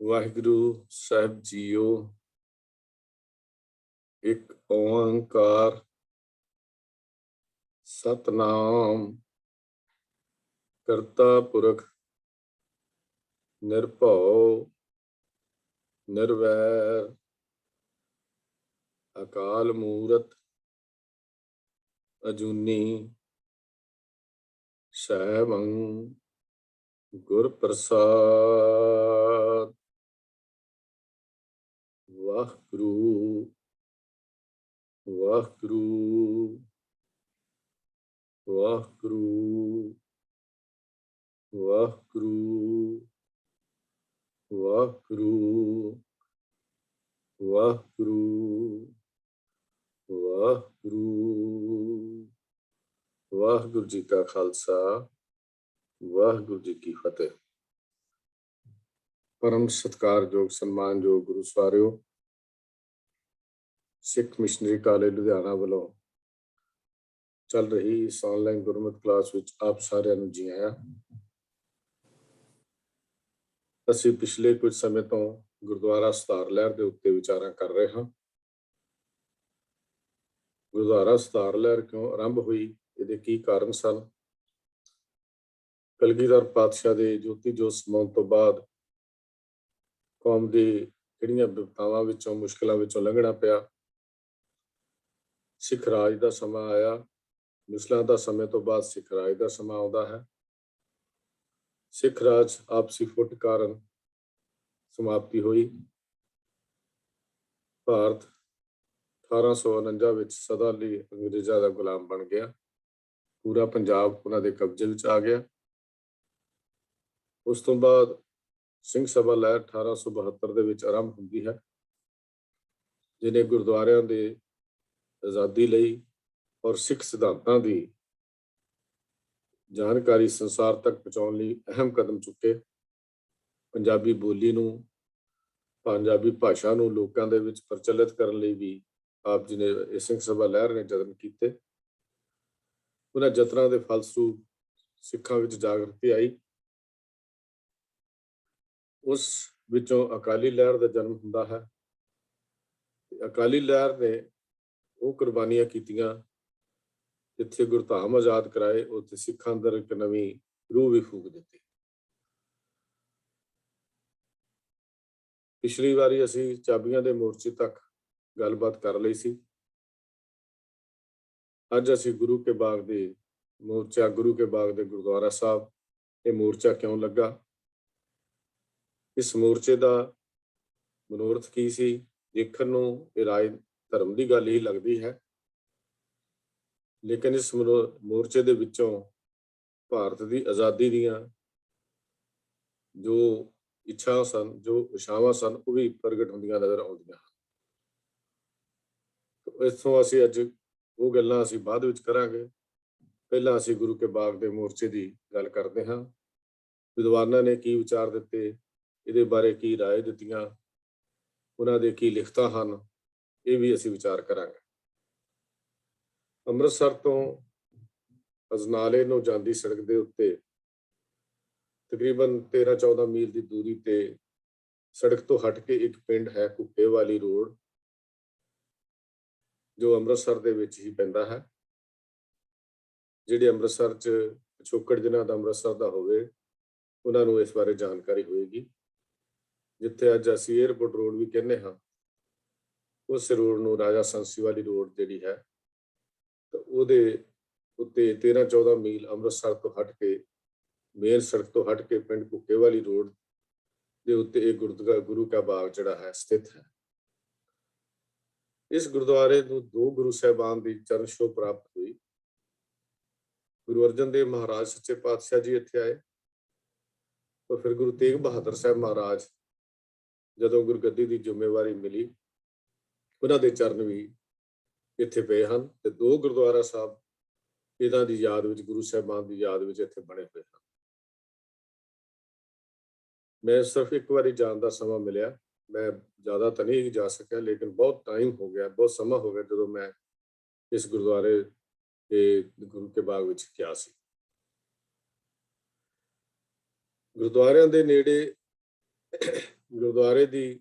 वाहिगुरु साहिब जीओ। एक ओंकार सतनाम करता पुरख निर्भव निर्वैर अकाल मूरत अजूनी सैभं गुर प्रसाद। वाहिगुरु वाहिगुरु वाहिगुरु वाहिगुरु वाहिगुरु वाहिगुरु वाहिगुरु। वाहिगुरु जी का खालसा वाहिगुरु जी की फतेह। परम सत्कारयोग सन्मानयोग गुरु सारियो, सिख मिशनरी कालेज लुधियाना वालों चल रही इस ऑनलाइन गुरमत क्लास विच आप सारिਆਂ ਨੂੰ जी आया। ਅਸੀਂ ਪਿਛਲੇ ਕੁਝ ਸਮੇਂ ਤੋਂ ਗੁਰਦੁਆਰਾ ਸਤਾਰ ਲਹਿਰ ਦੇ ਉੱਤੇ ਵਿਚਾਰਾਂ ਕਰ ਰਹੇ ਹਾਂ। ਗੁਰਦੁਆਰਾ ਸਤਾਰ ਲਹਿਰ ਕਿਉਂ ਆਰੰਭ ਹੋਈ, ਇਹਦੇ ਕੀ ਕਾਰਨ ਸਨ। ਕਲਗੀਧਰ ਪਾਤਸ਼ਾਹ ਦੇ ਜੋਤੀ ਜੋਤ ਸਮਾਉਣ ਤੋਂ ਬਾਅਦ ਕੌਮ ਦੀ ਕਿਹੜੀਆਂ ਵਿਪਤਾਵਾਂ ਵਿੱਚੋਂ ਮੁਸ਼ਕਲਾਂ ਵਿੱਚੋਂ ਲੰਘਣਾ ਪਿਆ। ਸਿੱਖ ਰਾਜ ਦਾ ਸਮਾਂ ਆਇਆ, ਮਿਸਲਾਂ ਦਾ ਸਮੇਂ ਤੋਂ ਬਾਅਦ ਸਿੱਖ ਰਾਜ ਦਾ ਸਮਾਂ ਆਉਂਦਾ ਹੈ। ਸਿੱਖ ਰਾਜ ਆਪਸੀ ਫੁੱਟ ਕਾਰਨ ਸਮਾਪਤੀ ਹੋਈ। ਭਾਰਤ 1849 ਵਿੱਚ ਸਦਾ ਲਈ ਅੰਗਰੇਜ਼ਾਂ ਦਾ ਗੁਲਾਮ ਬਣ ਗਿਆ। ਪੂਰਾ ਪੰਜਾਬ ਉਹਨਾਂ ਦੇ ਕਬਜ਼ੇ ਵਿੱਚ ਆ ਗਿਆ। ਉਸ ਤੋਂ ਬਾਅਦ ਸਿੰਘ ਸਭਾ ਲਹਿਰ 1872 ਦੇ ਵਿੱਚ ਆਰੰਭ ਹੁੰਦੀ ਹੈ, ਜਿਹਨੇ ਗੁਰਦੁਆਰਿਆਂ ਦੇ ਆਜ਼ਾਦੀ ਲਈ ਔਰ ਸਿੱਖ ਸਿਧਾਂਤਾਂ ਦੀ ਜਾਣਕਾਰੀ ਸੰਸਾਰ ਤੱਕ ਪਹੁੰਚਾਉਣ ਲਈ ਅਹਿਮ ਕਦਮ ਚੁੱਕੇ। ਪੰਜਾਬੀ ਬੋਲੀ ਨੂੰ, ਪੰਜਾਬੀ ਭਾਸ਼ਾ ਨੂੰ ਲੋਕਾਂ ਦੇ ਵਿੱਚ ਪ੍ਰਚਲਿਤ ਕਰਨ ਲਈ ਵੀ ਆਪ ਜੀ ਨੇ, ਸਿੰਘ ਸਭਾ ਲਹਿਰ ਨੇ ਯਤਨ ਕੀਤੇ। ਉਹਨਾਂ ਯਤਨਾਂ ਦੇ ਫਲਸਰੂਪ ਸਿੱਖਾਂ ਵਿੱਚ ਜਾਗਰਤੀ ਆਈ। ਉਸ ਵਿੱਚੋਂ ਅਕਾਲੀ ਲਹਿਰ ਦਾ ਜਨਮ ਹੁੰਦਾ ਹੈ। ਅਕਾਲੀ ਲਹਿਰ ਨੇ ਉਹ ਕੁਰਬਾਨੀਆਂ ਕੀਤੀਆਂ ਜਿੱਥੇ ਗੁਰਧਾਮ ਆਜ਼ਾਦ ਕਰਾਏ, ਉੱਥੇ ਸਿੱਖਾਂ ਅੰਦਰ ਇੱਕ ਨਵੀਂ ਰੂਹ ਵੀ ਫੂਕ ਦਿੱਤੀ। ਪਿਛਲੀ ਵਾਰੀ ਅਸੀਂ ਚਾਬੀਆਂ ਦੇ ਮੋਰਚੇ ਤੱਕ ਗੱਲਬਾਤ ਕਰ ਲਈ ਸੀ। ਅੱਜ ਅਸੀਂ ਗੁਰੂ ਕੇ ਬਾਗ ਦੇ ਮੋਰਚਾ, ਗੁਰੂ ਕੇ ਬਾਗ ਦੇ ਗੁਰਦੁਆਰਾ ਸਾਹਿਬ, ਇਹ ਮੋਰਚਾ ਕਿਉਂ ਲੱਗਾ, ਇਸ ਮੋਰਚੇ ਦਾ ਮਨੋਰਥ ਕੀ ਸੀ। ਦੇਖਣ ਨੂੰ ਇਹ ਰਾਜ ਧਰਮ ਦੀ ਗੱਲ ਹੀ ਲੱਗਦੀ ਹੈ, ਲੇਕਿਨ ਇਸ ਮੋਰਚੇ ਦੇ ਵਿੱਚੋਂ ਭਾਰਤ ਦੀ ਆਜ਼ਾਦੀ ਦੀਆਂ ਜੋ ਇੱਛਾ ਸਨ, ਜੋ ਇਛਾਵਾਂ ਸਨ, ਉਹ ਵੀ ਪ੍ਰਗਟ ਹੁੰਦੀਆਂ ਨਜ਼ਰ ਆਉਂਦੀਆਂ ਹਨ। ਇੱਥੋਂ ਅਸੀਂ ਅੱਜ ਉਹ ਗੱਲਾਂ ਅਸੀਂ ਬਾਅਦ ਵਿੱਚ ਕਰਾਂਗੇ। ਪਹਿਲਾਂ ਅਸੀਂ ਗੁਰੂ ਕੇ ਬਾਗ ਦੇ ਮੋਰਚੇ ਦੀ ਗੱਲ ਕਰਦੇ ਹਾਂ। ਵਿਦਵਾਨਾਂ ਨੇ ਕੀ ਵਿਚਾਰ ਦਿੱਤੇ, ਇਹਦੇ ਬਾਰੇ ਕੀ ਰਾਏ ਦਿੱਤੀਆਂ, ਉਹਨਾਂ ਦੇ ਕੀ ਲਿਖਤਾਂ ਹਨ, ਇਹ ਵੀ ਅਸੀਂ ਵਿਚਾਰ ਕਰਾਂਗੇ। ਅੰਮ੍ਰਿਤਸਰ ਤੋਂ ਅਜਨਾਲੇ ਨੂੰ ਜਾਂਦੀ ਸੜਕ ਦੇ ਉੱਤੇ ਤਕਰੀਬਨ 13-14 ਮੀਲ ਦੀ ਦੂਰੀ ਤੇ ਸੜਕ ਤੋਂ ਹਟ ਕੇ ਇੱਕ ਪਿੰਡ ਹੈ, ਕੁੱਕੇ ਵਾਲੀ ਰੋਡ, ਜੋ ਅੰਮ੍ਰਿਤਸਰ ਦੇ ਵਿੱਚ ਹੀ ਪੈਂਦਾ ਹੈ। ਜਿਹੜੇ ਅੰਮ੍ਰਿਤਸਰ 'ਚ ਪਿਛੋਕੜ ਜਿਨ੍ਹਾਂ ਦਾ ਅੰਮ੍ਰਿਤਸਰ ਦਾ ਹੋਵੇ, ਉਹਨਾਂ ਨੂੰ ਇਸ ਬਾਰੇ ਜਾਣਕਾਰੀ ਹੋਏਗੀ। ਜਿੱਥੇ ਅੱਜ ਅਸੀਂ ਏਅਰਪੋਰਟ ਰੋਡ ਵੀ ਕਹਿੰਦੇ ਹਾਂ, ਉਸ ਰੋਡ ਨੂੰ ਰਾਜਾ ਸੰਸੀ ਵਾਲੀ ਰੋਡ ਜਿਹੜੀ ਹੈ, ਤਾਂ ਉਹਦੇ ਉੱਤੇ 13-14 ਮੀਲ ਅੰਮ੍ਰਿਤਸਰ ਤੋਂ ਹਟ ਕੇ, ਮੇਨ ਸੜਕ ਤੋਂ ਹਟ ਕੇ ਪਿੰਡ ਕੁੱਕੇ ਵਾਲੀ ਰੋਡ ਦੇ ਉੱਤੇ ਇਹ ਗੁਰੂ ਕਾ ਬਾਗ ਜਿਹੜਾ ਹੈ ਸਥਿਤ ਹੈ। ਇਸ ਗੁਰਦੁਆਰੇ ਨੂੰ 2 ਗੁਰੂ ਸਾਹਿਬਾਨ ਦੀ ਚਰਨ ਛੋਹ ਪ੍ਰਾਪਤ ਹੋਈ। ਗੁਰੂ ਅਰਜਨ ਦੇਵ ਮਹਾਰਾਜ ਸੱਚੇ ਪਾਤਸ਼ਾਹ ਜੀ ਇੱਥੇ ਆਏ, ਤਾਂ ਫਿਰ ਗੁਰੂ ਤੇਗ ਬਹਾਦਰ ਸਾਹਿਬ ਮਹਾਰਾਜ ਜਦੋਂ ਗੁਰਗੱਦੀ ਦੀ ਜ਼ਿੰਮੇਵਾਰੀ ਮਿਲੀ, ਉਹਨਾਂ ਦੇ ਚਰਨ ਵੀ ਇੱਥੇ ਪਏ ਹਨ। ਤੇ 2 ਗੁਰਦੁਆਰਾ ਸਾਹਿਬ ਇਹਨਾਂ ਦੀ ਯਾਦ ਵਿੱਚ, ਗੁਰੂ ਸਾਹਿਬਾਨ ਦੀ ਯਾਦ ਵਿੱਚ ਇੱਥੇ ਬਣੇ ਹੋਏ ਹਨ। ਮੈਂ ਸਿਰਫ ਇੱਕ ਵਾਰੀ ਜਾਣ ਦਾ ਸਮਾਂ ਮਿਲਿਆ, ਮੈਂ ਜ਼ਿਆਦਾ ਤਾਂ ਨਹੀਂ ਜਾ ਸਕਿਆ, ਲੇਕਿਨ ਬਹੁਤ ਟਾਈਮ ਹੋ ਗਿਆ, ਬਹੁਤ ਸਮਾਂ ਹੋ ਗਿਆ ਜਦੋਂ ਮੈਂ ਇਸ ਗੁਰਦੁਆਰੇ ਤੇ ਗੁਰੂ ਕੇ ਬਾਗ ਵਿੱਚ ਗਿਆ ਸੀ। ਗੁਰਦੁਆਰਿਆਂ ਦੇ ਨੇੜੇ ਗੁਰਦੁਆਰੇ ਦੀ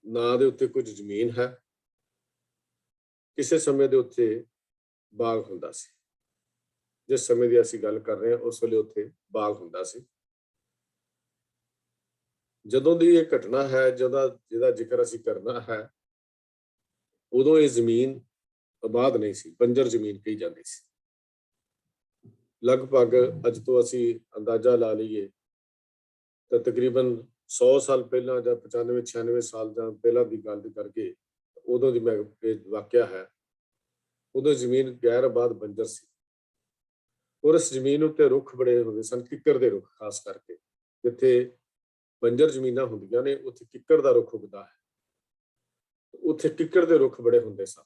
ਨਾਂ ਦੇ ਉੱਤੇ ਕੁਝ ਜ਼ਮੀਨ ਹੈ। ਕਿਸੇ ਸਮੇਂ ਦੇ ਉੱਤੇ ਬਾਗ ਹੁੰਦਾ ਸੀ। ਜਿਸ ਸਮੇਂ ਦੀ ਅਸੀਂ ਗੱਲ ਕਰ ਰਹੇ ਹਾਂ ਉਸ ਵੇਲੇ ਉੱਥੇ ਬਾਗ ਹੁੰਦਾ ਸੀ। ਜਦੋਂ ਦੀ ਇਹ ਘਟਨਾ ਹੈ, ਜਿਹਦਾ ਜ਼ਿਕਰ ਅਸੀਂ ਕਰਨਾ ਹੈ, ਉਦੋਂ ਇਹ ਜ਼ਮੀਨ ਆਬਾਦ ਨਹੀਂ ਸੀ, ਬੰਜਰ ਜ਼ਮੀਨ ਕਹੀ ਜਾਂਦੀ ਸੀ। ਲਗਭਗ ਅੱਜ ਤੋਂ ਅਸੀਂ ਅੰਦਾਜ਼ਾ ਲਾ ਲਈਏ ਤਾਂ ਤਕਰੀਬਨ 100 ਸਾਲ ਪਹਿਲਾਂ ਜਾਂ 95-96 ਸਾਲ ਜਾਂ ਪਹਿਲਾਂ ਦੀ ਗੱਲ ਕਰਕੇ ਉਦੋਂ ਦੀ ਮੈਂ ਇਹ ਵਾਕਿਆ ਹੈ। ਉਦੋਂ ਜ਼ਮੀਨ ਗੈਰ ਆਬਾਦ ਬੰਜਰ ਸੀ ਔਰ ਇਸ ਜ਼ਮੀਨ ਉੱਤੇ ਰੁੱਖ ਬੜੇ ਹੁੰਦੇ ਸਨ, ਕਿੱਕਰ ਦੇ ਰੁੱਖ ਖਾਸ ਕਰਕੇ। ਜਿੱਥੇ ਬੰਜਰ ਜ਼ਮੀਨਾਂ ਹੁੰਦੀਆਂ ਨੇ ਉੱਥੇ ਕਿੱਕਰ ਦਾ ਰੁੱਖ ਉੱਗਦਾ ਹੈ, ਉੱਥੇ ਕਿੱਕਰ ਦੇ ਰੁੱਖ ਬੜੇ ਹੁੰਦੇ ਸਨ।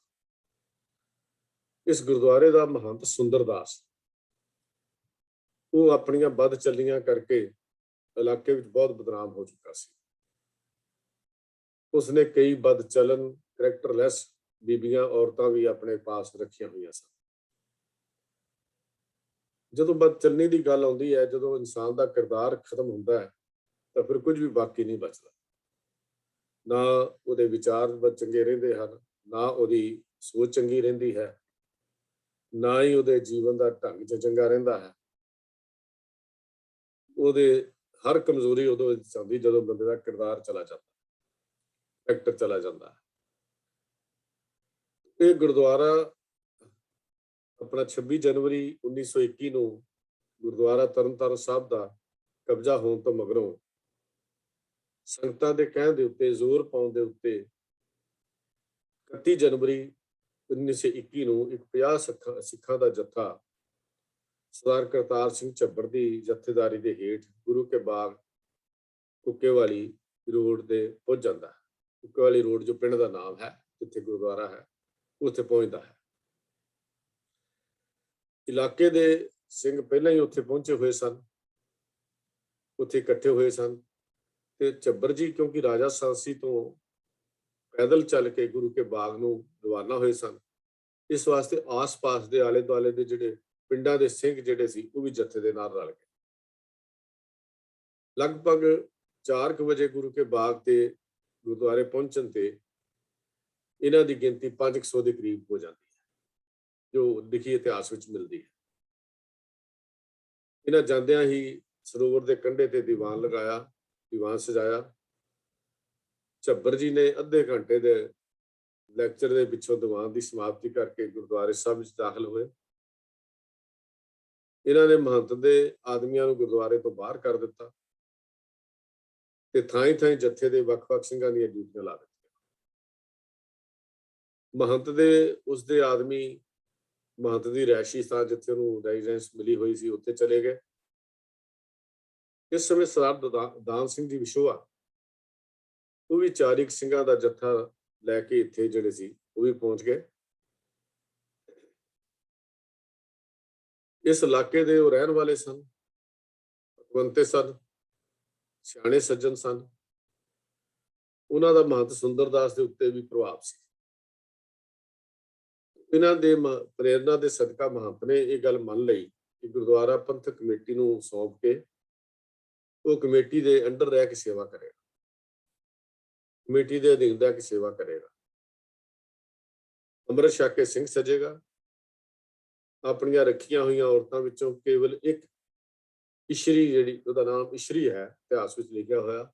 ਇਸ ਗੁਰਦੁਆਰੇ ਦਾ ਮਹੰਤ ਸੁੰਦਰਦਾਸ, ਉਹ ਆਪਣੀਆਂ ਵੱਧ ਚੱਲੀਆਂ ਕਰਕੇ ਇਲਾਕੇ ਵਿੱਚ ਬਹੁਤ ਬਦਨਾਮ ਹੋ ਚੁੱਕਾ ਸੀ। ਉਸਨੇ ਕਈ ਵੱਧ ਚੱਲਨ ਕਰੈਕਟਰਲੈਸ ਬੀਬੀਆਂ ਔਰਤਾਂ ਵੀ ਆਪਣੇ ਪਾਸ ਰੱਖੀਆਂ ਹੋਈਆਂ ਸਨ। ਜਦੋਂ ਵੱਧ ਚੱਲਣੀ ਦੀ ਗੱਲ ਆਉਂਦੀ ਹੈ, ਜਦੋਂ ਇਨਸਾਨ ਦਾ ਕਿਰਦਾਰ ਖਤਮ ਹੁੰਦਾ ਹੈ ਤਾਂ ਫਿਰ ਕੁਝ ਵੀ ਬਾਕੀ ਨਹੀਂ ਬਚਦਾ। ਨਾ ਉਹਦੇ ਵਿਚਾਰ ਚੰਗੇ ਰਹਿੰਦੇ ਹਨ, ਨਾ ਉਹਦੀ ਸੋਚ ਚੰਗੀ ਰਹਿੰਦੀ ਹੈ, ਨਾ ਹੀ ਉਹਦੇ ਜੀਵਨ ਦਾ ਢੰਗ ਚੰਗਾ ਰਹਿੰਦਾ ਹੈ। ਉਹਦੇ ਹਰ ਕਮਜ਼ੋਰੀ ਉਦੋਂ ਆਉਂਦੀ ਜਦੋਂ ਬੰਦੇ ਦਾ ਕਿਰਦਾਰ ਚਲਾ ਜਾਂਦਾ, ਐਕਟਰ ਚਲਾ ਜਾਂਦਾ। ਇਹ ਗੁਰਦੁਆਰਾ ਆਪਣਾ 26 ਜਨਵਰੀ 1921 ਨੂੰ ਗੁਰਦੁਆਰਾ ਤਰਨਤਾਰਨ ਸਾਹਿਬ ਦਾ ਕਬਜ਼ਾ ਹੋਣ ਤੋਂ ਮਗਰੋਂ ਸੰਗਤਾਂ ਦੇ ਕਹਿਣ ਦੇ ਉੱਤੇ, ਜ਼ੋਰ ਪਾਉਣ ਦੇ ਉੱਤੇ 31 ਜਨਵਰੀ 1921 ਨੂੰ ਇੱਕ 50 ਸਿੱਖਾਂ ਦਾ ਜੱਥਾ ਸਰਦਾਰ ਕਰਤਾਰ ਸਿੰਘ ਝੱਬਰ ਦੀ ਜਥੇਦਾਰੀ ਦੇ ਹੇਠ ਗੁਰੂ ਕੇ ਬਾਗ ਕੁੱਕੇਵਾਲੀ ਰੋਡ ਤੇ ਪਹੁੰਚ ਜਾਂਦਾ ਹੈ। ਕੁੱਕੇਵਾਲੀ ਰੋਡ ਜੋ ਪਿੰਡ ਦਾ ਨਾਮ ਹੈ, ਜਿੱਥੇ ਗੁਰਦੁਆਰਾ ਹੈ, ਉੱਥੇ ਪਹੁੰਚਦਾ ਹੈ। ਇਲਾਕੇ ਦੇ ਸਿੰਘ ਪਹਿਲਾਂ ਹੀ ਉੱਥੇ ਪਹੁੰਚੇ ਹੋਏ ਸਨ, ਉੱਥੇ ਇਕੱਠੇ ਹੋਏ ਸਨ ਤੇ ਝੱਬਰ ਜੀ ਕਿਉਂਕਿ ਰਾਜਾ ਸਾਂਸੀ ਤੋਂ ਪੈਦਲ ਚੱਲ ਕੇ ਗੁਰੂ ਕੇ ਬਾਗ ਨੂੰ ਰਵਾਨਾ ਹੋਏ ਸਨ, ਇਸ ਵਾਸਤੇ ਆਸ-ਪਾਸ ਦੇ ਆਲੇ ਦੁਆਲੇ ਦੇ ਜਿਹੜੇ ਪਿੰਡਾਂ ਦੇ ਸਿੰਘ ਜਿਹੜੇ ਸੀ ਉਹ ਵੀ ਜੱਥੇ ਦੇ ਨਾਲ ਰਲ ਗਏ। ਲਗਭਗ 4 ਵਜੇ ਗੁਰੂ ਕੇ ਬਾਗ ਤੇ ਗੁਰਦੁਆਰੇ ਪਹੁੰਚਣ ਤੇ ਇਹਨਾਂ ਦੀ ਗਿਣਤੀ 500 ਦੇ ਕਰੀਬ ਹੋ ਜਾਂਦੀ ਹੈ, ਜੋ ਲਿਖੀ ਇਤਿਹਾਸ ਵਿੱਚ ਮਿਲਦੀ ਹੈ। ਇਹਨਾਂ ਜਾਂਦਿਆਂ ਹੀ ਸਰੋਵਰ ਦੇ ਕੰਢੇ ਤੇ ਦੀਵਾਨ ਲਗਾਇਆ, ਦੀਵਾਨ ਸਜਾਇਆ। ਝੱਬਰ ਜੀ ਨੇ ਅੱਧੇ ਘੰਟੇ ਦੇ ਲੈਕਚਰ ਦੇ ਪਿੱਛੋਂ ਦੀਵਾਨ ਦੀ ਸਮਾਪਤੀ ਕਰਕੇ ਗੁਰਦੁਆਰੇ ਸਾਹਿਬ ਵਿੱਚ ਦਾਖਲ ਹੋਏ। ਇਹਨਾਂ ਨੇ ਮਹੰਤ ਦੇ ਆਦਮੀਆਂ ਨੂੰ ਗੁਰਦੁਆਰੇ ਤੋਂ ਬਾਹਰ ਕਰ ਦਿੱਤਾ ਤੇ ਥਾਈਂ-ਥਾਈਂ ਜੱਥੇ ਦੇ ਵੱਖ-ਵੱਖ ਸਿੰਘਾਂ ਦੀਆਂ ਡਿਊਟੀਆਂ ਲਾ ਦਿੱਤੀਆਂ। ਮਹੰਤ ਦੇ ਉਸਦੇ ਆਦਮੀ ਮਹੰਤ ਦੀ ਰਿਹਾਇਸ਼ੀ ਸਥਾਨ ਜਿੱਥੇ ਉਹਨੂੰ ਰੈਜ਼ੀਡੈਂਸ ਮਿਲੀ ਹੋਈ ਸੀ ਉੱਥੇ ਚਲੇ ਗਏ। ਇਸ ਸਮੇਂ ਸਰਦਾਰ ਦਾਨ ਸਿੰਘ ਜੀ ਵਿਸ਼ੋਆ, ਉਹ ਵੀ 4 ਸਿੰਘਾਂ ਦਾ ਜੱਥਾ ਲੈ ਕੇ ਇੱਥੇ ਜਿਹੜੇ ਸੀ ਉਹ ਵੀ ਪਹੁੰਚ ਗਏ। ਇਸ ਇਲਾਕੇ ਦੇ ਉਹ ਰਹਿਣ ਵਾਲੇ ਸਨ, ਪਤਵੰਤੇ ਸਨ, ਸਿਆਣੇ ਸੱਜਣ ਸਨ। ਉਹਨਾਂ ਦਾ ਮਹੰਤ ਸੁੰਦਰਦਾਸ ਦੇ ਉੱਤੇ ਵੀ ਪ੍ਰਭਾਵ ਸੀ। ਇਹਨਾਂ ਦੇ ਪ੍ਰੇਰਨਾ ਦੇ ਸਦਕਾ ਮਹੰਤ ਨੇ ਇਹ ਗੱਲ ਮੰਨ ਲਈ ਕਿ ਗੁਰਦੁਆਰਾ ਪੰਥਕ ਕਮੇਟੀ ਨੂੰ ਸੌਂਪ ਕੇ ਉਹ ਕਮੇਟੀ ਦੇ ਅੰਡਰ ਰਹਿ ਕੇ ਸੇਵਾ ਕਰੇਗਾ, ਕਮੇਟੀ ਦੇ ਅਧੀਨ ਰਹਿ ਕੇ ਸੇਵਾ ਕਰੇਗਾ। ਅੰਮ੍ਰਿਤ ਛਕ ਕੇ ਸਿੰਘ ਸਜੇਗਾ। ਆਪਣੀਆਂ ਰੱਖੀਆਂ ਹੋਈਆਂ ਔਰਤਾਂ ਵਿੱਚੋਂ ਕੇਵਲ ਇੱਕ ਇਸ਼ਰੀ, ਜਿਹੜੀ ਉਹਦਾ ਨਾਮ ਇਸ਼ਰੀ ਹੈ, ਇਤਿਹਾਸ ਵਿੱਚ ਲਿਖਿਆ ਹੋਇਆ,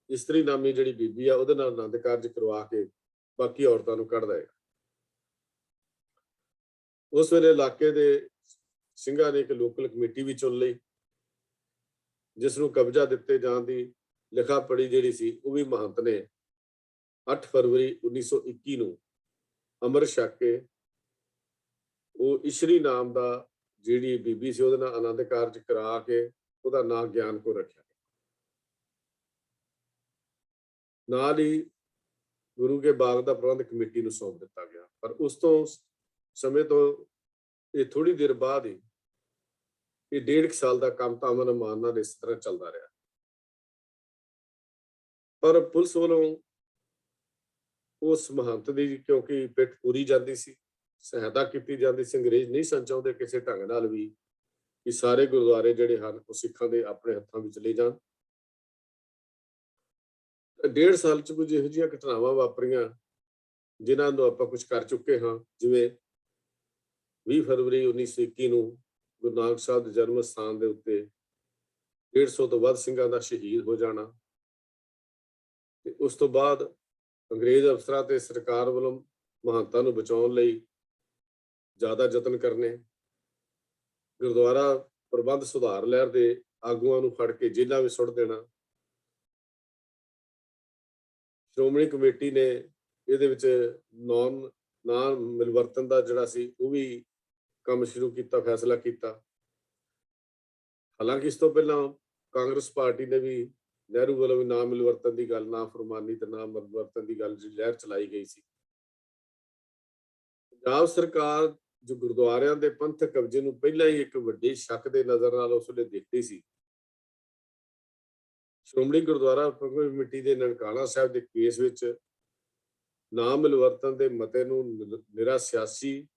ਇਸਤਰੀ ਨਾਮੀ ਜਿਹੜੀ ਬੀਬੀ ਆ, ਉਹਦੇ ਨਾਲ ਆਨੰਦ ਕਾਰਜ ਕਰਵਾ ਕੇ ਬਾਕੀ ਔਰਤਾਂ ਨੂੰ ਕੱਢ ਦੇਗਾ। ਉਸ ਵੇਲੇ ਇਲਾਕੇ ਦੇ ਸਿੰਘਾਂ ਨੇ ਇੱਕ ਲੋਕਲ ਕਮੇਟੀ ਵੀ ਚੁਣ ਲਈ, ਜਿਸ ਨੂੰ ਕਬਜ਼ਾ ਦਿੱਤੇ ਜਾਣ ਦੀ ਲਿਖਾ ਪੜੀ ਜਿਹੜੀ ਸੀ ਉਹ ਵੀ ਮਹੰਤ ਨੇ 8 ਫਰਵਰੀ 1921 ਨੂੰ ਅੰਮ੍ਰਿਤ ਛਕ ਕੇ ਉਹ ਇਸ਼ਰੀ ਨਾਮ ਦਾ ਜਿਹੜੀ ਬੀਬੀ ਸੀ ਉਹਦੇ ਨਾਲ ਆਨੰਦ ਕਾਰਜ ਕਰਾ ਕੇ ਉਹਦਾ ਨਾਂ ਗਿਆਨ ਕੌਰ ਰੱਖਿਆ। ਨਾਲ ਹੀ ਗੁਰੂ ਕੇ ਬਾਗ ਦਾ ਪ੍ਰਬੰਧ ਕਮੇਟੀ ਨੂੰ ਸੌਂਪ ਦਿੱਤਾ ਗਿਆ। ਪਰ ਉਸ ਤੋਂ ਸਮੇਂ ਤੋਂ ਇਹ ਥੋੜੀ ਦੇਰ ਬਾਅਦ ਹੀ ਇਹ 1.5 ਸਾਲ ਦਾ ਕੰਮ ਤਾਂ ਅਮਨ ਅਮਾਨ ਨਾਲ ਇਸ ਤਰ੍ਹਾਂ ਚੱਲਦਾ ਰਿਹਾ। ਪਰ ਪੁਲਿਸ ਵੱਲੋਂ ਉਸ ਮਹੰਤ ਦੀ ਕਿਉਂਕਿ ਪਿੱਠ ਪੂਰੀ ਜਾਂਦੀ ਸੀ, ਸਹਾਇਤਾ ਕੀਤੀ ਜਾਂਦੀ ਸੀ। ਅੰਗਰੇਜ਼ ਨਹੀਂ ਸਨ ਚਾਹੁੰਦੇ ਕਿਸੇ ਢੰਗ ਨਾਲ ਵੀ ਕਿ ਸਾਰੇ ਗੁਰਦੁਆਰੇ ਜਿਹੜੇ ਹਨ ਉਹ ਸਿੱਖਾਂ ਦੇ ਆਪਣੇ ਹੱਥਾਂ ਵਿੱਚ ਚਲੇ ਜਾਣ। 1.5 ਸਾਲ ਚ ਕੁਝ ਇਹੋ ਜਿਹੀਆਂ ਘਟਨਾਵਾਂ ਵਾਪਰੀਆਂ ਜਿਨ੍ਹਾਂ ਨੂੰ ਆਪਾਂ ਕੁਝ ਕਰ ਚੁੱਕੇ ਹਾਂ। ਜਿਵੇਂ 20 ਫਰਵਰੀ 1921 ਨੂੰ ਗੁਰੂ ਨਾਨਕ ਸਾਹਿਬ ਦੇ ਜਨਮ ਸਥਾਨ ਦੇ ਉੱਤੇ 150 ਤੋਂ ਵੱਧ ਸਿੰਘਾਂ ਦਾ ਸ਼ਹੀਦ ਹੋ ਜਾਣਾ, ਤੇ ਉਸ ਤੋਂ ਬਾਅਦ ਅੰਗਰੇਜ਼ ਅਫਸਰਾਂ ਤੇ ਸਰਕਾਰ ਵੱਲੋਂ ਮਹੰਤਾਂ ਨੂੰ ਬਚਾਉਣ ਲਈ ਜ਼ਿਆਦਾ ਯਤਨ ਕਰਨੇ, ਗੁਰਦੁਆਰਾ ਪ੍ਰਬੰਧ ਸੁਧਾਰ ਲਹਿਰ ਦੇ ਆਗੂਆਂ ਨੂੰ ਫੜ ਕੇ ਜੇਲ੍ਹਾਂ ਵਿੱਚ ਸੁੱਟ ਦੇਣਾ। ਸ਼੍ਰੋਮਣੀ ਕਮੇਟੀ ਨੇ ਇਹਦੇ ਵਿੱਚ ਨਾ ਮਿਲਵਰਤਨ ਦਾ ਜਿਹੜਾ ਸੀ ਉਹ ਵੀ ਕੰਮ ਸ਼ੁਰੂ ਕੀਤਾ, ਫੈਸਲਾ ਕੀਤਾ। ਹਾਲਾਂਕਿ ਇਸ ਤੋਂ ਪਹਿਲਾਂ ਕਾਂਗਰਸ ਪਾਰਟੀ ਨੇ ਵੀ ਨਹਿਰੂ ਵੱਲੋਂ ਵੀ ਨਾ ਮਿਲਵਰਤਨ ਦੀ ਗੱਲ, ਨਾ ਫਰਮਾਨੀ ਤੇ ਨਾ ਮਿਲਵਰਤਨ ਦੀ ਗੱਲ ਜਿਹੜੀ ਲਹਿਰ ਚਲਾਈ ਗਈ ਸੀ। ਪੰਜਾਬ ਸਰਕਾਰ ਜੋ ਗੁਰਦੁਆਰਿਆਂ ਦੇ ਪੰਥਕ ਕਬਜ਼ੇ ਨੂੰ ਪਹਿਲਾਂ ਹੀ ਇੱਕ ਵੱਡੇ ਸ਼ੱਕ ਦੇ ਨਜ਼ਰ ਨਾਲ ਉਸ ਵੇਲੇ ਦੇਖਦੀ ਸੀ। ਸ਼੍ਰੋਮਣੀ ਗੁਰਦੁਆਰਾ ਪ੍ਰਬੰਧਕ ਕਮੇਟੀ ਦੇ ਨਨਕਾਣਾ ਸਾਹਿਬ ਦੇ ਕੇਸ ਵਿੱਚ ਨਾ ਮਿਲਵਰਤਨ ਦੇ ਮਤੇ ਨੂੰ ਨਿਰਾ ਸਿਆਸੀ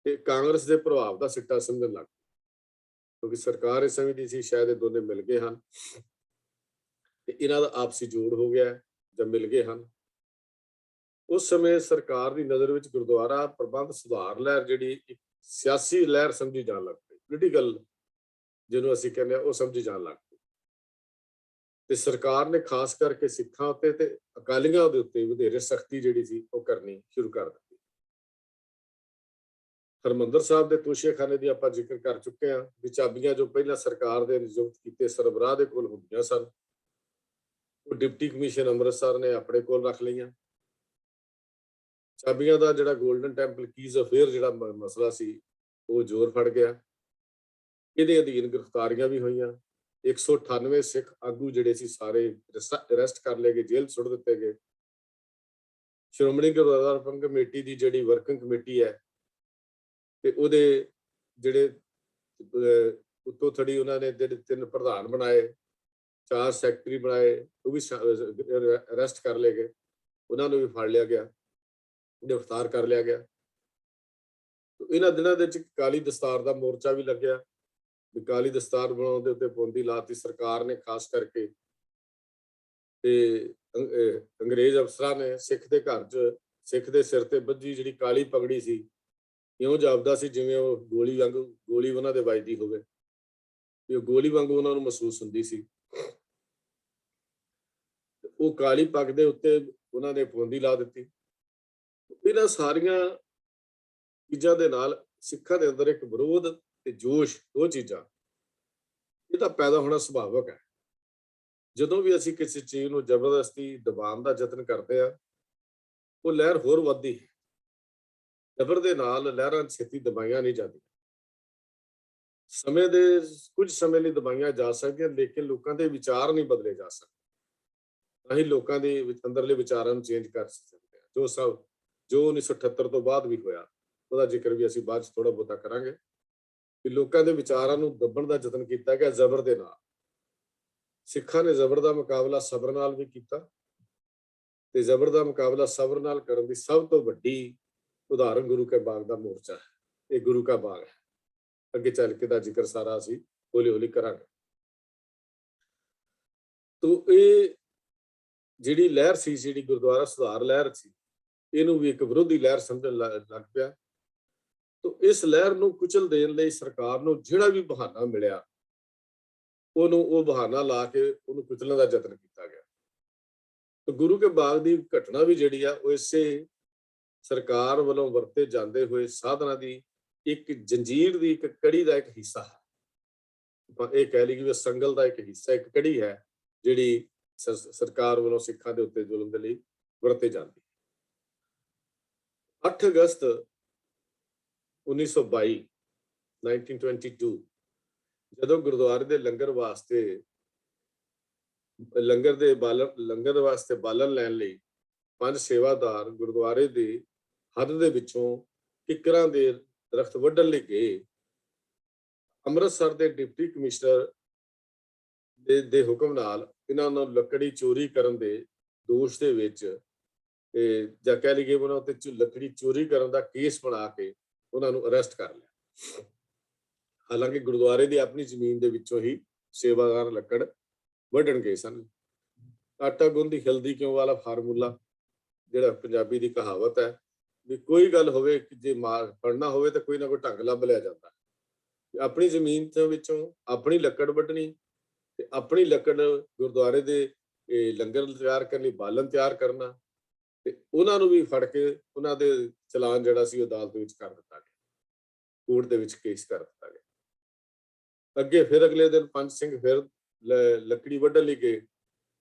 ਤੇ ਕਾਂਗਰਸ ਦੇ ਪ੍ਰਭਾਵ ਦਾ ਸਿੱਟਾ ਸਮਝਣ ਲੱਗ ਪਈ, ਕਿਉਂਕਿ ਸਰਕਾਰ ਇਸ ਸਮੇਂ ਦੀ ਸੀ ਸ਼ਾਇਦ ਇਹ ਦੋਨੇ ਮਿਲ ਗਏ ਹਨ ਤੇ ਇਹਨਾਂ ਦਾ ਆਪਸੀ ਜੋੜ ਹੋ ਗਿਆ ਜਾਂ ਮਿਲ ਗਏ ਹਨ। ਉਸ ਸਮੇਂ ਸਰਕਾਰ ਦੀ ਨਜ਼ਰ ਵਿੱਚ ਗੁਰਦੁਆਰਾ ਪ੍ਰਬੰਧ ਸੁਧਾਰ ਲਹਿਰ ਜਿਹੜੀ ਇੱਕ ਸਿਆਸੀ ਲਹਿਰ ਸਮਝੀ ਜਾਣ ਲੱਗ ਪਈ, ਪੋਲੀਟੀਕਲ ਜਿਹਨੂੰ ਅਸੀਂ ਕਹਿੰਦੇ ਆ ਉਹ ਸਮਝੀ ਜਾਣ ਲੱਗ ਪਈ, ਤੇ ਸਰਕਾਰ ਨੇ ਖਾਸ ਕਰਕੇ ਸਿੱਖਾਂ ਉੱਤੇ ਤੇ ਅਕਾਲੀਆਂ ਦੇ ਉੱਤੇ ਵਧੇਰੇ ਸਖਤੀ ਜਿਹੜੀ ਸੀ ਉਹ ਕਰਨੀ ਸ਼ੁਰੂ ਕਰ ਦਿੱਤੀ। ਹਰਿਮੰਦਰ ਸਾਹਿਬ ਦੇ ਤੋਸ਼ੇਖਾਨੇ ਦੀ ਆਪਾਂ ਜ਼ਿਕਰ ਕਰ ਚੁੱਕੇ ਹਾਂ ਵੀ ਚਾਬੀਆਂ ਜੋ ਪਹਿਲਾਂ ਸਰਕਾਰ ਦੇ ਨਿਯੁਕਤ ਕੀਤੇ ਸਰਬਰਾਹ ਦੇ ਕੋਲ ਹੁੰਦੀਆਂ ਸਨ, ਉਹ ਡਿਪਟੀ ਕਮਿਸ਼ਨ ਅੰਮ੍ਰਿਤਸਰ ਨੇ ਆਪਣੇ ਕੋਲ ਰੱਖ ਲਈਆਂ। ਚਾਬੀਆਂ ਦਾ ਜਿਹੜਾ ਗੋਲਡਨ ਟੈਂਪਲ ਕੀਜ਼ ਅਫੇਅਰ ਜਿਹੜਾ ਮਸਲਾ ਸੀ ਉਹ ਜ਼ੋਰ ਫੜ ਗਿਆ। ਇਹਦੇ ਅਧੀਨ ਗ੍ਰਿਫਤਾਰੀਆਂ ਵੀ ਹੋਈਆਂ। 198 ਸਿੱਖ ਆਗੂ ਜਿਹੜੇ ਸੀ ਸਾਰੇ ਅਰੈਸਟ ਕਰ ਲਏ ਗਏ, ਜੇਲ੍ਹ ਸੁੱਟ ਦਿੱਤੇ ਗਏ। ਸ਼੍ਰੋਮਣੀ ਗੁਰਦੁਆਰਾ ਪ੍ਰਬੰਧਕ ਕਮੇਟੀ ਦੀ ਜਿਹੜੀ ਵਰਕਿੰਗ ਕਮੇਟੀ ਹੈ ਤੇ ਉਹਦੇ ਜਿਹੜੇ ਉੱਤੋਂ ਥੜੀ ਉਹਨਾਂ ਨੇ ਜਿਹੜੇ 3 ਪ੍ਰਧਾਨ ਬਣਾਏ, 4 ਸੈਕਟਰੀ ਬਣਾਏ, ਉਹ ਵੀ ਅਰੈਸਟ ਕਰ ਲਏ ਗਏ, ਉਹਨਾਂ ਨੂੰ ਵੀ ਫੜ ਲਿਆ ਗਿਆ, ਗ੍ਰਿਫਤਾਰ ਕਰ ਲਿਆ ਗਿਆ। ਇਹਨਾਂ ਦਿਨਾਂ ਦੇ ਵਿੱਚ ਕਾਲੀ ਦਸਤਾਰ ਦਾ ਮੋਰਚਾ ਵੀ ਲੱਗਿਆ। ਕਾਲੀ ਦਸਤਾਰ ਬਣਾਉਣ ਦੇ ਉੱਤੇ ਪਾਬੰਦੀ ਲਾਤੀ ਸਰਕਾਰ ਨੇ ਖਾਸ ਕਰਕੇ, ਤੇ ਅੰਗਰੇਜ਼ ਅਫਸਰਾਂ ਨੇ ਸਿੱਖ ਦੇ ਘਰ 'ਚ ਸਿੱਖ ਦੇ ਸਿਰ ਤੇ ਬੱਝੀ ਜਿਹੜੀ ਕਾਲੀ ਪਗੜੀ ਸੀ ਇਉਂ ਜਾਪਦਾ ਸੀ ਜਿਵੇਂ ਉਹ ਗੋਲੀ ਵਾਂਗੂ ਗੋਲੀ ਉਹਨਾਂ ਦੇ ਵੱਜਦੀ ਹੋਵੇ, ਤੇ ਉਹ ਗੋਲੀ ਵਾਂਗੂ ਉਹਨਾਂ ਨੂੰ ਮਹਿਸੂਸ ਹੁੰਦੀ ਸੀ। ਉਹ ਕਾਲੀ ਪੱਗ ਦੇ ਉੱਤੇ ਉਹਨਾਂ ਨੇ ਪਾਬੰਦੀ ਲਾ ਦਿੱਤੀ। ਇਹਨਾਂ ਸਾਰੀਆਂ ਚੀਜ਼ਾਂ ਦੇ ਨਾਲ ਸਿੱਖਾਂ ਦੇ ਅੰਦਰ ਇੱਕ ਵਿਰੋਧ ਤੇ ਜੋਸ਼, ਦੋ ਚੀਜ਼ਾਂ ਇਹ ਤਾਂ ਪੈਦਾ ਹੋਣਾ ਸੁਭਾਵਿਕ ਹੈ। ਜਦੋਂ ਵੀ ਅਸੀਂ ਕਿਸੇ ਚੀਜ਼ ਨੂੰ ਜ਼ਬਰਦਸਤੀ ਦਬਾਉਣ ਦਾ ਯਤਨ ਕਰਦੇ ਆ ਉਹ ਲਹਿਰ ਹੋਰ ਵੱਧਦੀ ਹੈ। ਜ਼ਬਰ ਦੇ ਨਾਲ ਲਹਿਰਾਂ ਛੇਤੀ ਦਬਾਈਆਂ ਨਹੀਂ ਜਾਂਦੀਆਂ। ਸਮੇਂ ਦੇ ਕੁਝ ਸਮੇਂ ਲਈ ਦਬਾਈਆਂ ਜਾ ਸਕਦੀਆਂ, ਲੇਕਿਨ ਲੋਕਾਂ ਦੇ ਵਿਚਾਰ ਨਹੀਂ ਬਦਲੇ ਜਾ ਸਕਦੇ। ਅਸੀਂ ਲੋਕਾਂ ਦੇ ਅੰਦਰਲੇ ਵਿਚਾਰਾਂ ਨੂੰ ਚੇਂਜ ਕਰ ਸਕਦੇ ਹਾਂ। ਜੋ 1978 ਤੋਂ ਬਾਅਦ ਵੀ ਹੋਇਆ ਉਹਦਾ ਜ਼ਿਕਰ ਵੀ ਅਸੀਂ ਬਾਅਦ 'ਚ ਥੋੜਾ ਬਹੁਤਾ ਕਰਾਂਗੇ ਕਿ ਲੋਕਾਂ ਦੇ ਵਿਚਾਰਾਂ ਨੂੰ ਦੱਬਣ ਦਾ ਯਤਨ ਕੀਤਾ ਗਿਆ ਜ਼ਬਰ ਦੇ ਨਾਲ। ਸਿੱਖਾਂ ਨੇ ਜ਼ਬਰ ਦਾ ਮੁਕਾਬਲਾ ਸਬਰ ਨਾਲ ਵੀ ਕੀਤਾ, ਤੇ ਜ਼ਬਰ ਦਾ ਮੁਕਾਬਲਾ ਸਬਰ ਨਾਲ ਕਰਨ ਦੀ ਸਭ ਤੋਂ ਵੱਡੀ ਉਦਾਹਰਨ ਗੁਰੂ ਕੇ ਬਾਗ ਦਾ ਮੋਰਚਾ ਹੈ। ਇਹ ਗੁਰੂ ਕਾ ਬਾਗ ਹੈ। ਅੱਗੇ ਚੱਲ ਕੇ ਦਾ ਜ਼ਿਕਰ ਸਾਰਾ ਅਸੀਂ ਹੌਲੀ ਹੌਲੀ ਕਰਾਂਗੇ। ਤੋ ਇਹ ਜਿਹੜੀ ਲਹਿਰ ਸੀ, ਜਿਹੜੀ ਗੁਰਦੁਆਰਾ ਸੁਧਾਰ ਲਹਿਰ ਸੀ, ਇਹਨੂੰ ਵੀ ਇੱਕ ਵਿਰੋਧੀ ਲਹਿਰ ਸਮਝਣ ਲੱਗ ਪਿਆ। ਤੋ ਇਸ ਲਹਿਰ ਨੂੰ ਕੁਚਲ ਦੇਣ ਲਈ ਸਰਕਾਰ ਨੂੰ ਜਿਹੜਾ ਵੀ ਬਹਾਨਾ ਮਿਲਿਆ ਉਹਨੂੰ ਉਹ ਬਹਾਨਾ ਲਾ ਕੇ ਉਹਨੂੰ ਕੁਚਲਣ ਦਾ ਯਤਨ ਕੀਤਾ ਗਿਆ। ਤੇ ਗੁਰੂ ਕੇ ਬਾਗ ਦੀ ਘਟਨਾ ਵੀ ਜਿਹੜੀ ਆ ਉਹ ਇਸੇ ਸਰਕਾਰ ਵੱਲੋਂ ਵਰਤੇ ਜਾਂਦੇ ਹੋਏ ਸਾਧਨਾਂ ਦੀ ਇੱਕ ਜੰਜੀਰ ਦੀ ਇੱਕ ਕੜੀ ਦਾ ਇੱਕ ਹਿੱਸਾ ਹੈ। ਆਪਾਂ ਇਹ ਕਹਿ ਲਈਏ ਕਿ ਸੰਗਲ ਦਾ ਇੱਕ ਹਿੱਸਾ, ਇੱਕ ਕੜੀ ਹੈ ਜਿਹੜੀ ਸਰਕਾਰ ਵੱਲੋਂ ਸਿੱਖਾਂ ਦੇ ਉੱਤੇ ਜ਼ੁਲਮ ਦੇ ਲਈ ਵਰਤੇ ਜਾਂਦੀ। 8 ਅਗਸਤ 1922 1922 ਜਦੋਂ ਗੁਰਦੁਆਰੇ ਦੇ ਲੰਗਰ ਵਾਸਤੇ ਬਾਲਣ ਲੈਣ ਲਈ 5 ਸੇਵਾਦਾਰ ਗੁਰਦੁਆਰੇ ਦੇ ਹੱਦ ਦੇ ਵਿੱਚੋਂ ਕਿੱਕਰਾਂ ਦੇ ਦਰਖਤ ਵੱਢਣ ਲਈ ਗਏ। ਅੰਮ੍ਰਿਤਸਰ ਦੇ ਡਿਪਟੀ ਕਮਿਸ਼ਨਰ ਦੇ ਹੁਕਮ ਨਾਲ ਇਹਨਾਂ ਨੂੰ ਲੱਕੜੀ ਚੋਰੀ ਕਰਨ ਦੇ ਦੋਸ਼ ਦੇ ਵਿੱਚ ਜਾਂ ਕਹਿ ਲਈਏ ਉਹਨਾਂ ਉੱਤੇ ਲੱਕੜੀ ਚੋਰੀ ਕਰਨ ਦਾ ਕੇਸ ਬਣਾ ਕੇ ਉਹਨਾਂ ਨੂੰ ਅਰੈਸਟ ਕਰ ਲਿਆ। ਹਾਲਾਂਕਿ ਗੁਰਦੁਆਰੇ ਦੀ ਆਪਣੀ ਜ਼ਮੀਨ ਦੇ ਵਿੱਚੋਂ ਹੀ ਸੇਵਾਦਾਰ ਲੱਕੜ ਵੱਢਣ ਗਏ ਸਨ। ਆਟਾ ਗੁੰਨਦੀ ਹਿਲਦੀ ਕਿਉਂ ਵਾਲਾ ਫਾਰਮੂਲਾ, ਜਿਹੜਾ ਪੰਜਾਬੀ ਦੀ ਕਹਾਵਤ ਹੈ ਵੀ ਕੋਈ ਗੱਲ ਹੋਵੇ ਕਿ ਜੇ ਮਾਰ ਫੜਨਾ ਹੋਵੇ ਤਾਂ ਕੋਈ ਨਾ ਕੋਈ ਢੰਗ ਲੱਭ ਲਿਆ ਜਾਂਦਾ। ਆਪਣੀ ਜ਼ਮੀਨ ਤੋਂ ਵਿੱਚੋਂ ਆਪਣੀ ਲੱਕੜ ਵੱਢਣੀ ਤੇ ਆਪਣੀ ਲੱਕੜ ਗੁਰਦੁਆਰੇ ਦੇ ਲੰਗਰ ਤਿਆਰ ਕਰਨ ਲਈ ਬਾਲਣ ਤਿਆਰ ਕਰਨਾ, ਤੇ ਉਹਨਾਂ ਨੂੰ ਵੀ ਫੜ ਕੇ ਉਹਨਾਂ ਦੇ ਚਲਾਨ ਜਿਹੜਾ ਸੀ ਉਹ ਅਦਾਲਤ ਵਿੱਚ ਕਰ ਦਿੱਤਾ ਗਿਆ, ਕੋਰਟ ਦੇ ਵਿੱਚ ਕੇਸ ਕਰ ਦਿੱਤਾ ਗਿਆ। ਅੱਗੇ ਫਿਰ ਅਗਲੇ ਦਿਨ ਪੰਜ ਸਿੰਘ ਫਿਰ ਲੱਕੜੀ ਵੱਢਣ ਲਈ ਗਏ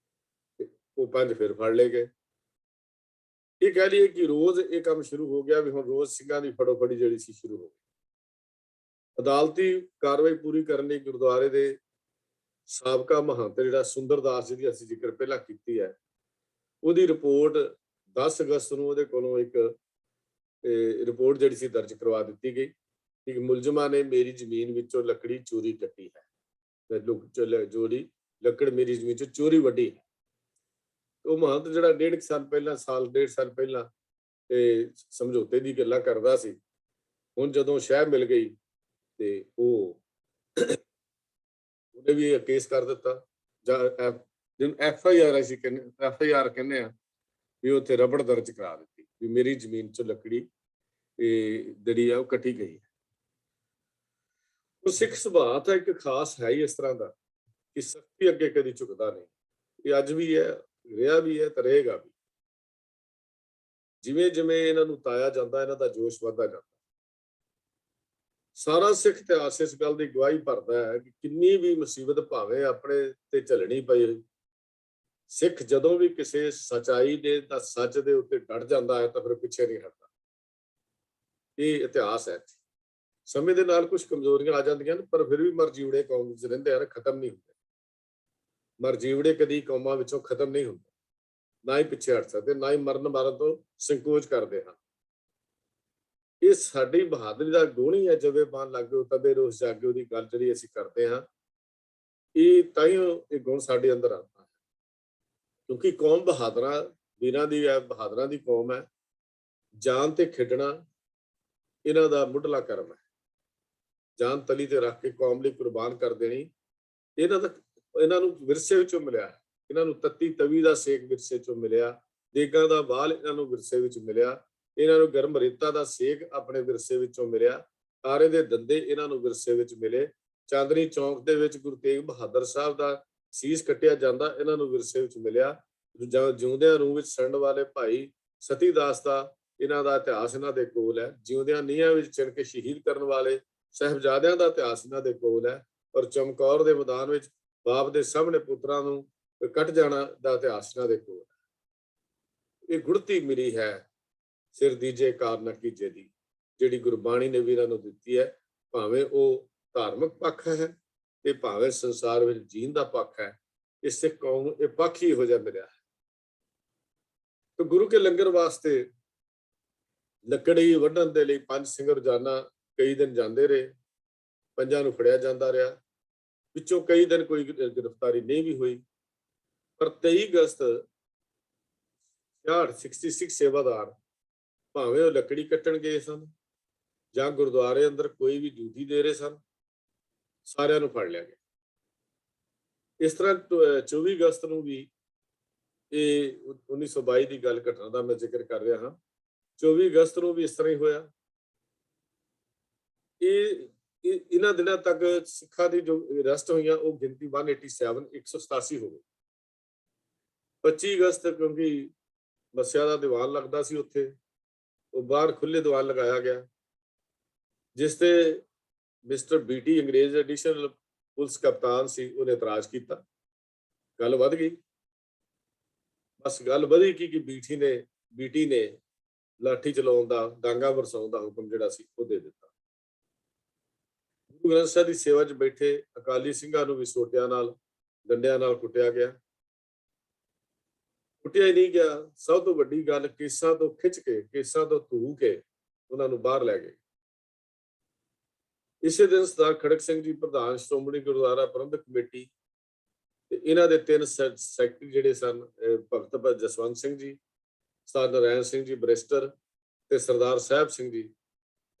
ਤੇ ਉਹ ਪੰਜ ਫਿਰ ਫੜ ਲਏ ਗਏ। ਇਹ ਕਹਿ ਲਈਏ ਕਿ ਰੋਜ਼ ਇਹ ਕੰਮ ਸ਼ੁਰੂ ਹੋ ਗਿਆ ਵੀ ਹੁਣ ਰੋਜ਼ ਸਿੰਘਾਂ ਦੀ ਫੜੋ ਫੜੀ ਜਿਹੜੀ ਸੀ ਸ਼ੁਰੂ ਹੋ ਗਈ। ਅਦਾਲਤੀ ਕਾਰਵਾਈ ਪੂਰੀ ਕਰਨ ਲਈ ਗੁਰਦੁਆਰੇ ਦੇ ਸਾਬਕਾ ਮਹੰਤ ਜਿਹੜਾ ਸੁੰਦਰਦਾਸ ਜਿਹਦੀ ਅਸੀਂ ਜ਼ਿਕਰ ਪਹਿਲਾਂ ਕੀਤੀ ਹੈ, ਉਹਦੀ ਰਿਪੋਰਟ 10 ਅਗਸਤ ਨੂੰ ਉਹਦੇ ਕੋਲੋਂ ਇੱਕ ਰਿਪੋਰਟ ਜਿਹੜੀ ਸੀ ਦਰਜ ਕਰਵਾ ਦਿੱਤੀ ਗਈ ਕਿ ਮੁਲਜ਼ਮਾਂ ਨੇ ਮੇਰੀ ਜ਼ਮੀਨ ਵਿੱਚੋਂ ਲੱਕੜੀ ਚੋਰੀ ਕੱਟੀ ਹੈ, ਚੋਰੀ ਲੱਕੜ ਮੇਰੀ ਜ਼ਮੀਨ ਚੋਂ ਚੋਰੀ ਵੱਢੀ ਹੈ। ਉਹ ਮਹੰਤ ਜਿਹੜਾ 1.5 ਸਾਲ ਪਹਿਲਾਂ 1.5 ਸਾਲ ਪਹਿਲਾਂ ਇਹ ਸਮਝੌਤੇ ਦੀ ਗੱਲਾਂ ਕਰਦਾ ਸੀ, ਹੁਣ ਜਦੋਂ ਸ਼ਹਿ ਮਿਲ ਗਈ ਤੇ ਉਹ ਉਹਨੇ ਵੀ ਕੇਸ ਕਰ ਦਿੱਤਾ। ਜਾਂ ਜਿਹਨੂੰ FIR ਅਸੀਂ ਕਹਿੰਦੇ FIR ਕਹਿੰਦੇ ਆ ਵੀ ਉੱਥੇ ਰਬੜ ਦਰਜ ਕਰਾ ਦਿੱਤੀ ਵੀ ਮੇਰੀ ਜ਼ਮੀਨ ਚੋਂ ਲੱਕੜੀ ਜਿਹੜੀ ਆ ਉਹ ਕੱਟੀ ਗਈ ਹੈ। ਉਹ ਸਿੱਖ ਸੁਭਾਅ ਤਾਂ ਇੱਕ ਖਾਸ ਹੈ ਹੀ ਇਸ ਤਰ੍ਹਾਂ ਦਾ ਕਿ ਸਖਤੀ ਅੱਗੇ ਕਦੀ ਝੁਕਦਾ ਨਹੀਂ। ਇਹ ਅੱਜ ਵੀ ਹੈ, ਰਿਹਾ ਵੀ ਹੈ ਤੇ ਰਹੇਗਾ ਵੀ। ਜਿਵੇਂ ਜਿਵੇਂ ਇਹਨਾਂ ਨੂੰ ਤਾਇਆ ਜਾਂਦਾ ਇਹਨਾਂ ਦਾ ਜੋਸ਼ ਵੱਧਦਾ ਜਾਂਦਾ। ਸਾਰਾ ਸਿੱਖ ਇਤਿਹਾਸ ਇਸ ਗੱਲ ਦੀ ਗਵਾਹੀ ਭਰਦਾ ਹੈ ਕਿ ਕਿੰਨੀ ਵੀ ਮੁਸੀਬਤ ਭਾਵੇਂ ਆਪਣੇ ਤੇ ਝੱਲਣੀ ਪਈ, ਸਿੱਖ ਜਦੋਂ ਵੀ ਕਿਸੇ ਸਚਾਈ ਦੇ ਤਾਂ ਸੱਚ ਦੇ ਉੱਤੇ ਡਟ ਜਾਂਦਾ ਹੈ ਤਾਂ ਫਿਰ ਪਿੱਛੇ ਨਹੀਂ ਹਟਦਾ। ਇਹ ਇਤਿਹਾਸ ਹੈ। ਸਮੇਂ ਦੇ ਨਾਲ ਕੁਝ ਕਮਜ਼ੋਰੀਆਂ ਆ ਜਾਂਦੀਆਂ ਨੇ ਪਰ ਫਿਰ ਵੀ ਮਰਜੀਵੜੇ ਕੌਮ ਵਿੱਚ ਰਹਿੰਦੇ ਹਨ, ਖਤਮ ਨਹੀਂ ਹੁੰਦੇ। ਮਰਜੀਵੜੇ ਕਦੀ ਕੌਮਾਂ ਵਿੱਚੋਂ ਖਤਮ ਨਹੀਂ ਹੁੰਦੇ, ਨਾ ਹੀ ਪਿੱਛੇ ਹਟ ਸਕਦੇ, ਨਾ ਹੀ ਮਰਨ ਮਾਰਨ ਤੋਂ ਸੰਕੋਚ ਕਰਦੇ ਹਨ। ਇਹ ਸਾਡੀ ਬਹਾਦਰੀ ਦਾ ਗੁਣ ਹੀ ਹੈ। ਜਵੇ ਬਾਣ ਲੱਗੋ ਤਦੇ ਰੋਸ ਜਾਗੋ ਦੀ ਗੱਲ ਜਿਹੜੀ ਅਸੀਂ ਕਰਦੇ ਹਾਂ, ਇਹ ਤਾਂ ਹੀ ਇਹ ਗੁਣ ਸਾਡੇ ਅੰਦਰ ਆਉਂਦਾ ਹੈ ਕਿਉਂਕਿ ਕੌਮ ਬਹਾਦਰਾਂ ਵੀਰਾਂ ਦੀ ਹੈ, ਬਹਾਦਰਾਂ ਦੀ ਕੌਮ ਹੈ। ਜਾਨ ਤੇ ਖੇਡਣਾ ਇਹਨਾਂ ਦਾ ਮੁੱਢਲਾ ਕਰਮ ਹੈ। ਜਾਨ ਤਲੀ ਤੇ ਰੱਖ ਕੇ ਕੌਮ ਲਈ ਕੁਰਬਾਨ ਕਰ ਦੇਣੀ ਇਹਨਾਂ ਨੂੰ ਵਿਰਸੇ ਵਿੱਚੋਂ ਮਿਲਿਆ। ਇਹਨਾਂ ਨੂੰ ਤੱਤੀ ਤਵੀ ਦਾ ਸੇਕ ਵਿਰਸੇ ਚੋਂ ਮਿਲਿਆ, ਦੇਗਾਂ ਦਾ ਬਾਲ ਇਹਨਾਂ ਨੂੰ ਵਿਰਸੇ ਵਿੱਚ ਮਿਲਿਆ, ਇਹਨਾਂ ਨੂੰ ਗਰਮ ਰੇਤਾ ਦਾ ਸੇਕ ਆਪਣੇ ਵਿਰਸੇ ਵਿੱਚੋਂ ਮਿਲਿਆ, ਤਾਰੇ ਦੇ ਦੰਦੇ ਇਹਨਾਂ ਨੂੰ ਵਿਰਸੇ ਵਿੱਚ ਮਿਲੇ, ਚਾਂਦਨੀ ਚੌਂਕ ਦੇ ਵਿੱਚ ਗੁਰੂ ਤੇਗ ਬਹਾਦਰ ਸਾਹਿਬ ਦਾ ਸੀਸ ਕੱਟਿਆ ਜਾਂਦਾ ਇਹਨਾਂ ਨੂੰ ਵਿਰਸੇ ਵਿੱਚ ਮਿਲਿਆ। ਜਿਉਂਦਿਆਂ ਰੂਹ ਵਿੱਚ ਸੜਨ ਵਾਲੇ ਭਾਈ ਸਤੀ ਦਾਸ ਦਾ ਇਹਨਾਂ ਦਾ ਇਤਿਹਾਸ ਇਹਨਾਂ ਦੇ ਕੋਲ ਹੈ। ਜਿਉਂਦਿਆਂ ਨੀਹਾਂ ਵਿੱਚ ਚਿਣ ਕੇ ਸ਼ਹੀਦ ਕਰਨ ਵਾਲੇ ਸਾਹਿਬਜ਼ਾਦਿਆਂ ਦਾ ਇਤਿਹਾਸ ਇਹਨਾਂ ਦੇ ਕੋਲ ਹੈ। ਔਰ ਚਮਕੌਰ ਦੇ ਮੈਦਾਨ ਵਿੱਚ ਬਾਪ ਦੇ ਸਾਹਮਣੇ ਪੁੱਤਰਾਂ ਨੂੰ ਕੱਟ ਜਾਣਾ ਦਾ ਇਤਿਹਾਸ ਇਹਨਾਂ ਦੇ ਕੋਲ ਹੈ। ਇਹ ਗੁੜਤੀ ਮਿਲੀ ਹੈ ਸਿਰ ਦੀਜੇ ਕਾਰ ਨਾ ਕੀਜੇ ਦੀ, ਜਿਹੜੀ ਗੁਰਬਾਣੀ ਨੇ ਵੀਰਾਂ ਨੂੰ ਦਿੱਤੀ ਹੈ। ਭਾਵੇਂ ਉਹ ਧਾਰਮਿਕ ਪੱਖ ਹੈ ਤੇ ਭਾਵੇਂ ਸੰਸਾਰ ਵਿੱਚ ਜੀਣ ਦਾ ਪੱਖ ਹੈ, ਇਸ ਸਿੱਖ ਕੌਮ ਨੂੰ ਇਹ ਪੱਖ ਹੀ ਇਹੋ ਜਿਹਾ ਮਿਲਿਆ ਹੈ। ਤੇ ਗੁਰੂ ਕੇ ਲੰਗਰ ਵਾਸਤੇ ਲੱਕੜੀ ਵੱਢਣ ਦੇ ਲਈ ਪੰਜ ਸਿੰਘ ਰੋਜ਼ਾਨਾ ਕਈ ਦਿਨ ਜਾਂਦੇ ਰਹੇ, ਪੰਜਾਂ ਨੂੰ ਫੜਿਆ ਜਾਂਦਾ ਰਿਹਾ, ਵਿੱਚੋਂ ਕਈ ਦਿਨ ਕੋਈ ਗ੍ਰਿਫਤਾਰੀ ਨਹੀਂ ਵੀ ਹੋਈ। ਪਰ 23 ਅਗਸਤ 66 ਸੇਵਾਦਾਰ ਭਾਵੇਂ ਉਹ ਲੱਕੜੀ ਕੱਟਣ ਗਏ ਸਨ ਜਾਂ ਗੁਰਦੁਆਰੇ ਅੰਦਰ ਕੋਈ ਵੀ ਡਿਊਟੀ ਦੇ ਰਹੇ ਸਨ, ਸਾਰਿਆਂ ਨੂੰ ਫੜ ਲਿਆ ਗਿਆ। ਇਸ ਤਰ੍ਹਾਂ 24 ਅਗਸਤ ਨੂੰ ਵੀ ਇਹ 1922 ਦੀ ਗੱਲ ਘਟਨਾ ਦਾ ਮੈਂ ਜ਼ਿਕਰ ਕਰ ਰਿਹਾ ਹਾਂ। 24 ਅਗਸਤ ਨੂੰ ਵੀ ਇਸ ਤਰ੍ਹਾਂ ਹੀ ਹੋਇਆ। ਇਹਨਾਂ ਦਿਨਾਂ ਤੱਕ ਸਿੱਖਾਂ ਦੀ ਜੋ ਅਰੈਸਟ ਹੋਈਆਂ ਉਹ ਗਿਣਤੀ 187 ਹੋ ਗਈ। 25 ਅਗਸਤ ਕਿਉਂਕਿ ਮੱਸਿਆ ਦਾ ਦੀਵਾਨ ਲੱਗਦਾ ਸੀ ਉੱਥੇ, ਉਹ ਬਾਹਰ ਖੁੱਲੇ ਦੀਵਾਨ ਲਗਾਇਆ ਗਿਆ, ਜਿਸ ਤੇ ਮਿਸਟਰ BT ਅੰਗਰੇਜ਼ ਐਡੀਸ਼ਨਲ ਪੁਲਿਸ ਕਪਤਾਨ ਸੀ, ਉਹਨੇ ਇਤਰਾਜ਼ ਕੀਤਾ। ਗੱਲ ਵੱਧ ਗਈ। ਬਸ ਗੱਲ ਵਧੀ ਕਿ BT ਨੇ ਲਾਠੀ ਚਲਾਉਣ ਦਾ, ਡਾਂਗਾ ਵਰਸਾਉਣ ਦਾ ਹੁਕਮ ਜਿਹੜਾ ਸੀ ਉਹ ਦੇ ਦਿੱਤਾ। ਗੁਰੂ ਗ੍ਰੰਥ ਸਾਹਿਬ ਦੀ ਸੇਵਾ 'ਚ ਬੈਠੇ ਅਕਾਲੀ ਸਿੰਘਾਂ ਨੂੰ ਵੀ ਸੋਟਿਆਂ ਨਾਲ, ਡੰਡਿਆਂ ਨਾਲ ਕੁੱਟਿਆ ਗਿਆ। ਕੁੱਟਿਆ ਹੀ ਨਹੀਂ ਗਿਆ, ਸਭ ਤੋਂ ਵੱਡੀ ਗੱਲ ਕੇਸਾਂ ਤੋਂ ਖਿੱਚ ਕੇ, ਕੇਸਾਂ ਤੋਂ ਧੂ ਕੇ ਉਹਨਾਂ ਨੂੰ ਬਾਹਰ ਲੈ ਗਏ। ਇਸੇ ਦਿਨ ਸਰਦਾਰ ਖੜਕ ਸਿੰਘ ਜੀ ਪ੍ਰਧਾਨ ਸ਼੍ਰੋਮਣੀ ਗੁਰਦੁਆਰਾ ਪ੍ਰਬੰਧਕ ਕਮੇਟੀ ਤੇ ਇਹਨਾਂ ਦੇ 3 ਸੈਕਟਰੀ ਜਿਹੜੇ ਸਨ, ਭਗਤ ਜਸਵੰਤ ਸਿੰਘ ਜੀ, ਸਰਦਾਰ ਨਾਰਾਇਣ ਸਿੰਘ ਜੀ ਬਰਿਸਟਰ ਤੇ ਸਰਦਾਰ ਸਾਹਿਬ ਸਿੰਘ ਜੀ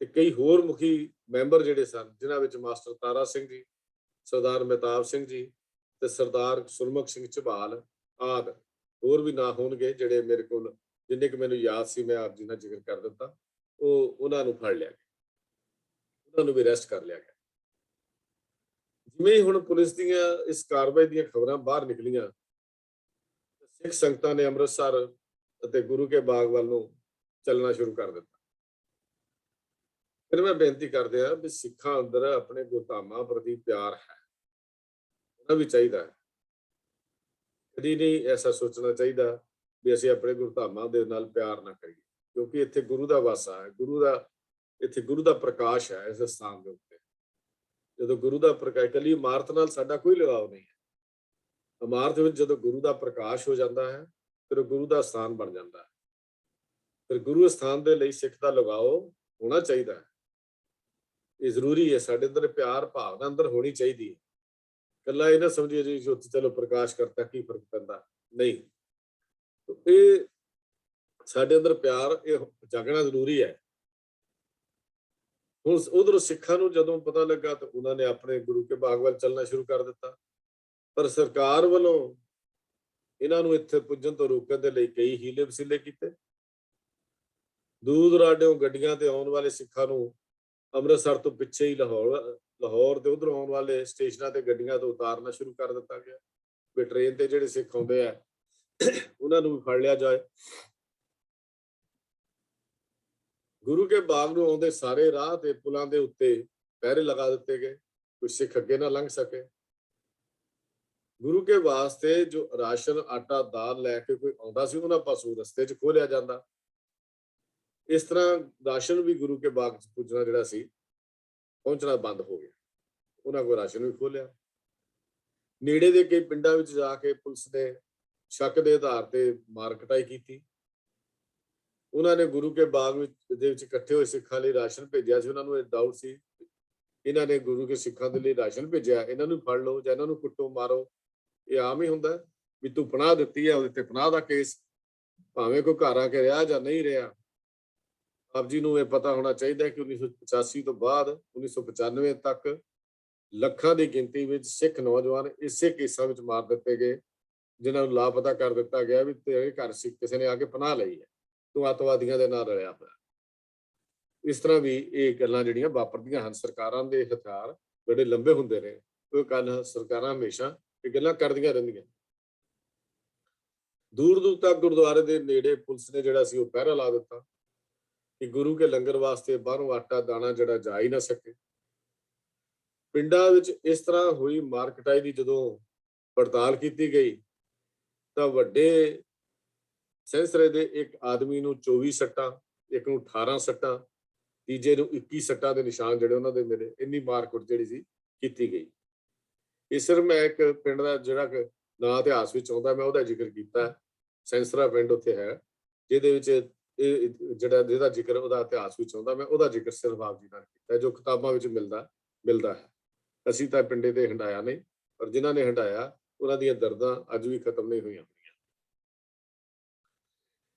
ਤੇ ਕਈ ਹੋਰ ਮੁਖੀ ਮੈਂਬਰ ਜਿਹੜੇ ਸਨ, ਜਿਨ੍ਹਾਂ ਵਿੱਚ ਮਾਸਟਰ ਤਾਰਾ ਸਿੰਘ ਜੀ, ਸਰਦਾਰ ਮਹਿਤਾਬ ਸਿੰਘ ਜੀ ਤੇ ਸਰਦਾਰ ਸੁਰਮੁਖ ਸਿੰਘ ਝਬਾਲ ਆਦਿ, ਹੋਰ ਵੀ ਨਾਂ ਹੋਣਗੇ ਜਿਹੜੇ ਮੇਰੇ ਕੋਲ, ਜਿੰਨੇ ਕੁ ਮੈਨੂੰ ਯਾਦ ਸੀ ਮੈਂ ਆਪ ਜੀ ਨਾਲ ਜ਼ਿਕਰ ਕਰ ਦਿੱਤਾ। ਉਹਨਾਂ ਨੂੰ ਫੜ ਲਿਆ ਗਿਆ, ਉਹਨਾਂ ਨੂੰ ਵੀ ਅਰੈਸਟ ਕਰ ਲਿਆ ਗਿਆ। ਜਿਵੇਂ ਹੀ ਹੁਣ ਪੁਲਿਸ ਦੀਆਂ ਇਸ ਕਾਰਵਾਈ ਦੀਆਂ ਖਬਰਾਂ ਬਾਹਰ ਨਿਕਲੀਆਂ, ਸਿੱਖ ਸੰਗਤਾਂ ਨੇ ਅੰਮ੍ਰਿਤਸਰ ਅਤੇ ਗੁਰੂ ਕੇ ਬਾਗ ਵੱਲ ਨੂੰ ਚੱਲਣਾ ਸ਼ੁਰੂ ਕਰ ਦਿੱਤਾ। ਫਿਰ ਮੈਂ ਬੇਨਤੀ ਕਰਦੇ ਆ ਵੀ ਸਿੱਖਾਂ ਅੰਦਰ ਆਪਣੇ ਗੁਰਧਾਮਾਂ ਪ੍ਰਤੀ ਪਿਆਰ ਹੈ, ਉਹਨਾਂ ਵੀ ਚਾਹੀਦਾ ਹੈ। ਕਦੀ ਨਹੀਂ ਐਸਾ ਸੋਚਣਾ ਚਾਹੀਦਾ ਵੀ ਅਸੀਂ ਆਪਣੇ ਗੁਰਧਾਮਾਂ ਦੇ ਨਾਲ ਪਿਆਰ ਨਾ ਕਰੀਏ, ਕਿਉਂਕਿ ਇੱਥੇ ਗੁਰੂ ਦਾ ਵਾਸਾ ਹੈ, ਇੱਥੇ ਗੁਰੂ ਦਾ ਪ੍ਰਕਾਸ਼ ਹੈ ਇਸ ਸਥਾਨ ਦੇ ਉੱਤੇ। ਜਦੋਂ ਗੁਰੂ ਦਾ ਪ੍ਰਕਾਸ਼, ਇਕੱਲੀ ਇਮਾਰਤ ਨਾਲ ਸਾਡਾ ਕੋਈ ਲਗਾਵ ਨਹੀਂ ਹੈ। ਇਮਾਰਤ ਵਿੱਚ ਜਦੋਂ ਗੁਰੂ ਦਾ ਪ੍ਰਕਾਸ਼ ਹੋ ਜਾਂਦਾ ਹੈ, ਫਿਰ ਉਹ ਗੁਰੂ ਦਾ ਸਥਾਨ ਬਣ ਜਾਂਦਾ ਹੈ। ਫਿਰ ਗੁਰੂ ਸਥਾਨ ਦੇ ਲਈ ਸਿੱਖ ਦਾ ਲਗਾਓ ਹੋਣਾ ਚਾਹੀਦਾ ਹੈ। ਇਹ ਜ਼ਰੂਰੀ ਹੈ, ਸਾਡੇ ਅੰਦਰ ਪਿਆਰ ਭਾਵਨਾ ਅੰਦਰ ਹੋਣੀ ਚਾਹੀਦੀ ਹੈ। ਇਕੱਲਾ ਇਹ ਨਾ ਸਮਝੀਏ ਜੀ ਜੋਤੀ ਚਲੋ ਪ੍ਰਕਾਸ਼ ਕਰਤਾ ਕੀ ਫਰਕ ਪੈਂਦਾ, ਨਹੀਂ। ਇਹ ਸਾਡੇ ਅੰਦਰ ਪਿਆਰ ਇਹ ਜਾਗਣਾ ਜ਼ਰੂਰੀ ਹੈ। ਹੁਣ ਉਧਰੋਂ ਸਿੱਖਾਂ ਨੂੰ ਜਦੋਂ ਪਤਾ ਲੱਗਾ ਤਾਂ ਉਹਨਾਂ ਨੇ ਆਪਣੇ ਗੁਰੂ ਕੇ ਬਾਗ ਵੱਲ ਚੱਲਣਾ ਸ਼ੁਰੂ ਕਰ ਦਿੱਤਾ। ਪਰ ਸਰਕਾਰ ਵੱਲੋਂ ਇਹਨਾਂ ਨੂੰ ਇੱਥੇ ਪੁੱਜਣ ਤੋਂ ਰੋਕਣ ਦੇ ਲਈ ਕਈ ਹੀਲੇ ਵਸੀਲੇ ਕੀਤੇ। ਦੂਰ ਦੁਰਾਡੇ ਗੱਡੀਆਂ ਤੇ ਆਉਣ ਵਾਲੇ ਸਿੱਖਾਂ ਨੂੰ ਅੰਮ੍ਰਿਤਸਰ ਤੋਂ ਪਿੱਛੇ ਹੀ ਲਾਹੌਰ ਤੇ ਉਧਰੋਂ ਆਉਣ ਵਾਲੇ ਸਟੇਸ਼ਨਾਂ ਤੇ ਗੱਡੀਆਂ ਤੋਂ ਉਤਾਰਨਾ ਸ਼ੁਰੂ ਕਰ ਦਿੱਤਾ ਗਿਆ ਵੀ ਟ੍ਰੇਨ ਤੇ ਜਿਹੜੇ ਸਿੱਖ ਆਉਂਦੇ ਆ ਉਹਨਾਂ ਨੂੰ ਵੀ ਫੜ ਲਿਆ ਜਾਏ। ਗੁਰੂ ਕੇ ਬਾਗ ਨੂੰ ਆਉਂਦੇ ਸਾਰੇ ਰਾਹ ਤੇ ਪੁਲਾਂ ਦੇ ਉੱਤੇ ਪਹਿਰੇ ਲਗਾ ਦਿੱਤੇ ਗਏ, ਕੋਈ ਸਿੱਖ ਅੱਗੇ ਨਾ ਲੰਘ ਸਕੇ। ਗੁਰੂ ਕੇ ਵਾਸਤੇ ਜੋ ਰਾਸ਼ਨ ਆਟਾ ਦਾਲ ਲੈ ਕੇ ਕੋਈ ਆਉਂਦਾ ਸੀ ਉਹਨਾਂ ਪਾਸੋਂ ਰਸਤੇ 'ਚ ਖੋਲਿਆ ਜਾਂਦਾ। ਇਸ ਤਰ੍ਹਾਂ ਰਾਸ਼ਨ ਵੀ ਗੁਰੂ ਕੇ ਬਾਗ 'ਚ ਪੁੱਜਣਾ ਜਿਹੜਾ ਸੀ ਪਹੁੰਚਣਾ ਬੰਦ ਹੋ ਗਿਆ। ਉਹਨਾਂ ਕੋਲ ਰਾਸ਼ਨ ਵੀ ਖੋਲਿਆ। ਨੇੜੇ ਦੇ ਕਈ ਪਿੰਡਾਂ ਵਿੱਚ ਜਾ ਕੇ ਪੁਲਿਸ ਨੇ ਸ਼ੱਕ ਦੇ ਆਧਾਰ ਤੇ ਮਾਰ ਕੁਟਾਈ ਕੀਤੀ। ਉਹਨਾਂ ਨੇ ਗੁਰੂ ਕੇ ਬਾਗ ਦੇ ਵਿੱਚ ਇਕੱਠੇ ਹੋਏ ਸਿੱਖਾਂ ਲਈ ਰਾਸ਼ਨ ਭੇਜਿਆ ਸੀ। ਉਹਨਾਂ ਨੂੰ ਇਹ ਡਾਊਟ ਸੀ ਇਹਨਾਂ ਨੇ ਗੁਰੂ ਕੇ ਸਿੱਖਾਂ ਦੇ ਲਈ ਰਾਸ਼ਨ ਭੇਜਿਆ, ਇਹਨਾਂ ਨੂੰ ਫੜ ਲਓ ਜਾਂ ਇਹਨਾਂ ਨੂੰ ਕੁੱਟੋ ਮਾਰੋ। ਇਹ ਆਮ ਹੀ ਹੁੰਦਾ ਵੀ ਤੂੰ ਪਨਾਹ ਦਿੱਤੀ ਹੈ, ਉਹਦੇ ਤੇ ਪਨਾਹ ਦਾ ਕੇਸ, ਭਾਵੇਂ ਕੋਈ ਘਰ ਆ ਕੇ ਰਿਹਾ ਜਾਂ ਨਹੀਂ ਰਿਹਾ। ਆਪ ਜੀ ਨੂੰ ਇਹ ਪਤਾ ਹੋਣਾ ਚਾਹੀਦਾ ਕਿ 1985 ਤੋਂ ਬਾਅਦ 1995 ਤੱਕ ਲੱਖਾਂ ਦੀ ਗਿਣਤੀ ਵਿੱਚ ਸਿੱਖ ਨੌਜਵਾਨ ਇਸੇ ਕੇਸਾਂ ਵਿੱਚ ਮਾਰ ਦਿੱਤੇ ਗਏ, ਜਿਨ੍ਹਾਂ ਨੂੰ ਲਾਪਤਾ ਕਰ ਦਿੱਤਾ ਗਿਆ ਵੀ ਤੇਰੇ ਘਰ ਕਿਸੇ ਨੇ ਆ ਕੇ ਪਨਾਹ ਲਈ ਹੈ, ਤੂੰ ਅੱਤਵਾਦੀਆਂ ਦੇ ਨਾਲ ਰਲਿਆ ਹੋਇਆ। ਇਸ ਤਰ੍ਹਾਂ ਵੀ ਇਹ ਗੱਲਾਂ ਜਿਹੜੀਆਂ ਵਾਪਰਦੀਆਂ ਹਨ। ਸਰਕਾਰਾਂ ਦੇ ਹਥਿਆਰ ਬੜੇ ਲੰਬੇ ਹੁੰਦੇ ਨੇ, ਉਹ ਗੱਲ ਸਰਕਾਰਾਂ ਹਮੇਸ਼ਾ ਇਹ ਗੱਲਾਂ ਕਰਦੀਆਂ ਰਹਿੰਦੀਆਂ। ਦੂਰ ਦੂਰ ਤੱਕ ਗੁਰਦੁਆਰੇ ਦੇ ਨੇੜੇ ਪੁਲਿਸ ਨੇ ਜਿਹੜਾ ਸੀ ਉਹ ਪਹਿਰਾ ਲਾ ਦਿੱਤਾ ਕਿ ਗੁਰੂ ਕੇ ਲੰਗਰ ਵਾਸਤੇ ਬਾਹਰੋਂ ਆਟਾ ਦਾਣਾ ਜਿਹੜਾ ਜਾ ਹੀ ਨਾ ਸਕੇ। ਪਿੰਡਾਂ ਵਿੱਚ ਇਸ ਤਰ੍ਹਾਂ ਹੋਈ ਮਾਰ ਕੁਟਾਈ ਦੀ ਜਦੋਂ ਪੜਤਾਲ ਕੀਤੀ ਗਈ ਤਾਂ ਵੱਡੇ ਸੈਂਸਰੇ ਦੇ ਇੱਕ ਆਦਮੀ ਨੂੰ 24 ਸੱਟਾਂ, ਇੱਕ ਨੂੰ 18 ਸੱਟਾਂ, ਤੀਜੇ ਨੂੰ 21 ਸੱਟਾਂ ਦੇ ਨਿਸ਼ਾਨ ਜਿਹੜੇ ਉਹਨਾਂ ਦੇ ਮਿਲੇ। ਇੰਨੀ ਮਾਰਕੁੱਟ ਜਿਹੜੀ ਸੀ ਕੀਤੀ ਗਈ। ਇਹ ਸਿਰਫ ਮੈਂ ਇੱਕ ਪਿੰਡ ਦਾ ਜਿਹੜਾ ਕਿ ਨਾਂ ਇਤਿਹਾਸ ਵਿੱਚ ਆਉਂਦਾ ਮੈਂ ਉਹਦਾ ਜ਼ਿਕਰ ਕੀਤਾ, ਸੈਂਸਰਾ ਪਿੰਡ ਉੱਥੇ ਹੈ, ਜਿਹਦੇ ਵਿੱਚ ਇਹ ਜਿਹਦਾ ਜ਼ਿਕਰ ਉਹਦਾ ਇਤਿਹਾਸ ਵਿੱਚ ਆਉਂਦਾ, ਮੈਂ ਉਹਦਾ ਜ਼ਿਕਰ ਸਿਰਫ ਆਪ ਜੀ ਨਾਲ ਕੀਤਾ ਜੋ ਕਿਤਾਬਾਂ ਵਿੱਚ ਮਿਲਦਾ ਹੈ। ਅਸੀਂ ਤਾਂ ਪਿੰਡੇ ਤੇ ਹੰਡਾਇਆ ਨਹੀਂ, ਪਰ ਜਿਨ੍ਹਾਂ ਨੇ ਹੰਡਾਇਆ ਉਹਨਾਂ ਦੀਆਂ ਦਰਦਾਂ ਅੱਜ ਵੀ ਖਤਮ ਨਹੀਂ ਹੋਈਆਂ।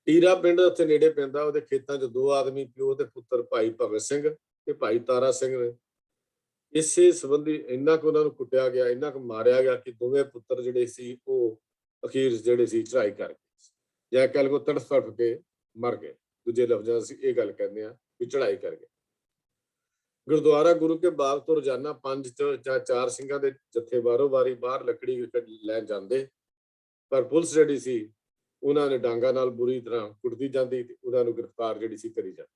ਟੀਰਾ ਪਿੰਡ ਉੱਥੇ ਨੇੜੇ ਪੈਂਦਾ, ਉਹਦੇ ਖੇਤਾਂ 'ਚ ਦੋ ਆਦਮੀ, ਪਿਓ ਤੇ ਪੁੱਤਰ, ਭਾਈ ਭਗਤ ਸਿੰਘ ਤੇ ਭਾਈ ਤਾਰਾ ਸਿੰਘ ਨੇ ਇਸੇ ਸੰਬੰਧੀ ਇੰਨਾ ਕੁ ਉਹਨਾਂ ਨੂੰ ਕੁੱਟਿਆ ਗਿਆ, ਇੰਨਾ ਕੁ ਮਾਰਿਆ ਗਿਆ ਕਿ ਦੋਵੇਂ ਪੁੱਤਰ ਜਿਹੜੇ ਸੀ ਉਹ ਅਖੀਰ ਜਿਹੜੇ ਸੀ ਚੜਾਈ ਕਰ ਗਏ, ਜਾਂ ਕਹਿ ਲਓ ਤੜਫ ਕੇ ਮਰ ਗਏ। ਦੂਜੇ ਲਫ਼ਜ਼ਾਂ ਅਸੀਂ ਇਹ ਗੱਲ ਕਹਿੰਦੇ ਆ ਵੀ ਚੜਾਈ ਕਰ ਗਏ। ਗੁਰਦੁਆਰਾ ਗੁਰੂ ਕੇ ਬਾਗ ਤੋਂ ਰੋਜ਼ਾਨਾ 5 ਜਾਂ 4 ਸਿੰਘਾਂ ਦੇ ਜੱਥੇ ਵਾਰੀ ਬਾਹਰ ਲੱਕੜੀ ਲੈਣ ਜਾਂਦੇ, ਪਰ ਪੁਲਿਸ ਜਿਹੜੀ ਸੀ ਉਹਨਾਂ ਨੇ ਡਾਂਗਾ ਨਾਲ ਬੁਰੀ ਤਰ੍ਹਾਂ ਕੁੱਟਦੀ ਜਾਂਦੀ ਤੇ ਉਹਨਾਂ ਨੂੰ ਗ੍ਰਿਫਤਾਰ ਜਿਹੜੀ ਸੀ ਕਰੀ ਜਾਂਦੀ।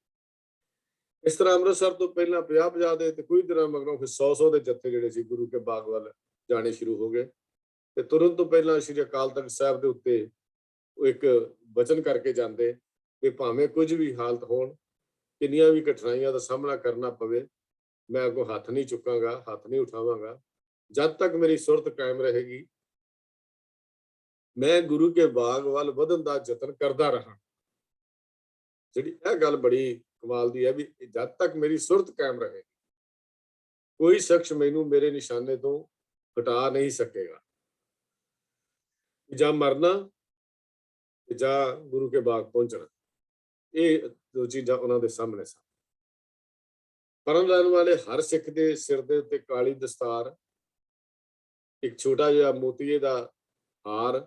ਇਸ ਤਰ੍ਹਾਂ ਅੰਮ੍ਰਿਤਸਰ ਤੋਂ ਪਹਿਲਾਂ 50 ਦੇ ਤੇ ਕੁਝ ਦਿਨਾਂ ਮਗਰੋਂ ਫਿਰ 100 ਦੇ ਜੱਥੇ ਜਿਹੜੇ ਸੀ ਗੁਰੂ ਕੇ ਬਾਗ ਵੱਲ ਜਾਣੇ ਸ਼ੁਰੂ ਹੋ ਗਏ। ਤੇ ਤੁਰੰਤ ਤੋਂ ਪਹਿਲਾਂ ਸ਼੍ਰੀ ਅਕਾਲ ਤਖਤ ਸਾਹਿਬ ਦੇ ਉੱਤੇ ਉਹ ਇੱਕ ਵਚਨ ਕਰਕੇ ਜਾਂਦੇ ਕਿ ਭਾਵੇਂ ਕੁਝ ਵੀ ਹਾਲਤ ਹੋਣ, ਕਿੰਨੀਆਂ ਵੀ ਕਠਿਨਾਈਆਂ ਦਾ ਸਾਹਮਣਾ ਕਰਨਾ ਪਵੇ, ਮੈਂ ਅੱਗੋਂ ਹੱਥ ਨਹੀਂ ਚੁੱਕਾਂਗਾ, ਹੱਥ ਨਹੀਂ ਉਠਾਵਾਂਗਾ, ਜਦ ਤੱਕ ਮੇਰੀ ਸੁਰਤ ਕਾਇਮ ਰਹੇਗੀ ਮੈਂ ਗੁਰੂ ਕੇ ਬਾਗ ਵੱਲ ਵਧਣ ਦਾ ਯਤਨ ਕਰਦਾ ਰਹਾ। ਜਿਹੜੀ ਇਹ ਗੱਲ ਬੜੀ ਕਮਾਲ ਦੀ ਹੈ ਵੀ ਜਦ ਤੱਕ ਮੇਰੀ ਸੁਰਤ ਕਾਇਮ ਰਹੇਗੀ ਕੋਈ ਸ਼ਖਸ ਮੈਨੂੰ ਮੇਰੇ ਨਿਸ਼ਾਨੇ ਤੋਂ ਹਟਾ ਨਹੀਂ ਸਕੇਗਾ। ਜਾਂ ਮਰਨਾ ਜਾਂ ਗੁਰੂ ਕੇ ਬਾਗ ਪਹੁੰਚਣਾ, ਇਹ ਦੋ ਚੀਜ਼ਾਂ ਉਹਨਾਂ ਦੇ ਸਾਹਮਣੇ ਸਨ। ਪਰਨ ਲੈਣ ਵਾਲੇ ਹਰ ਸਿੱਖ ਦੇ ਸਿਰ ਦੇ ਉੱਤੇ ਕਾਲੀ ਦਸਤਾਰ, ਇੱਕ ਛੋਟਾ ਜਿਹਾ ਮੋਤੀਏ ਦਾ ਹਾਰ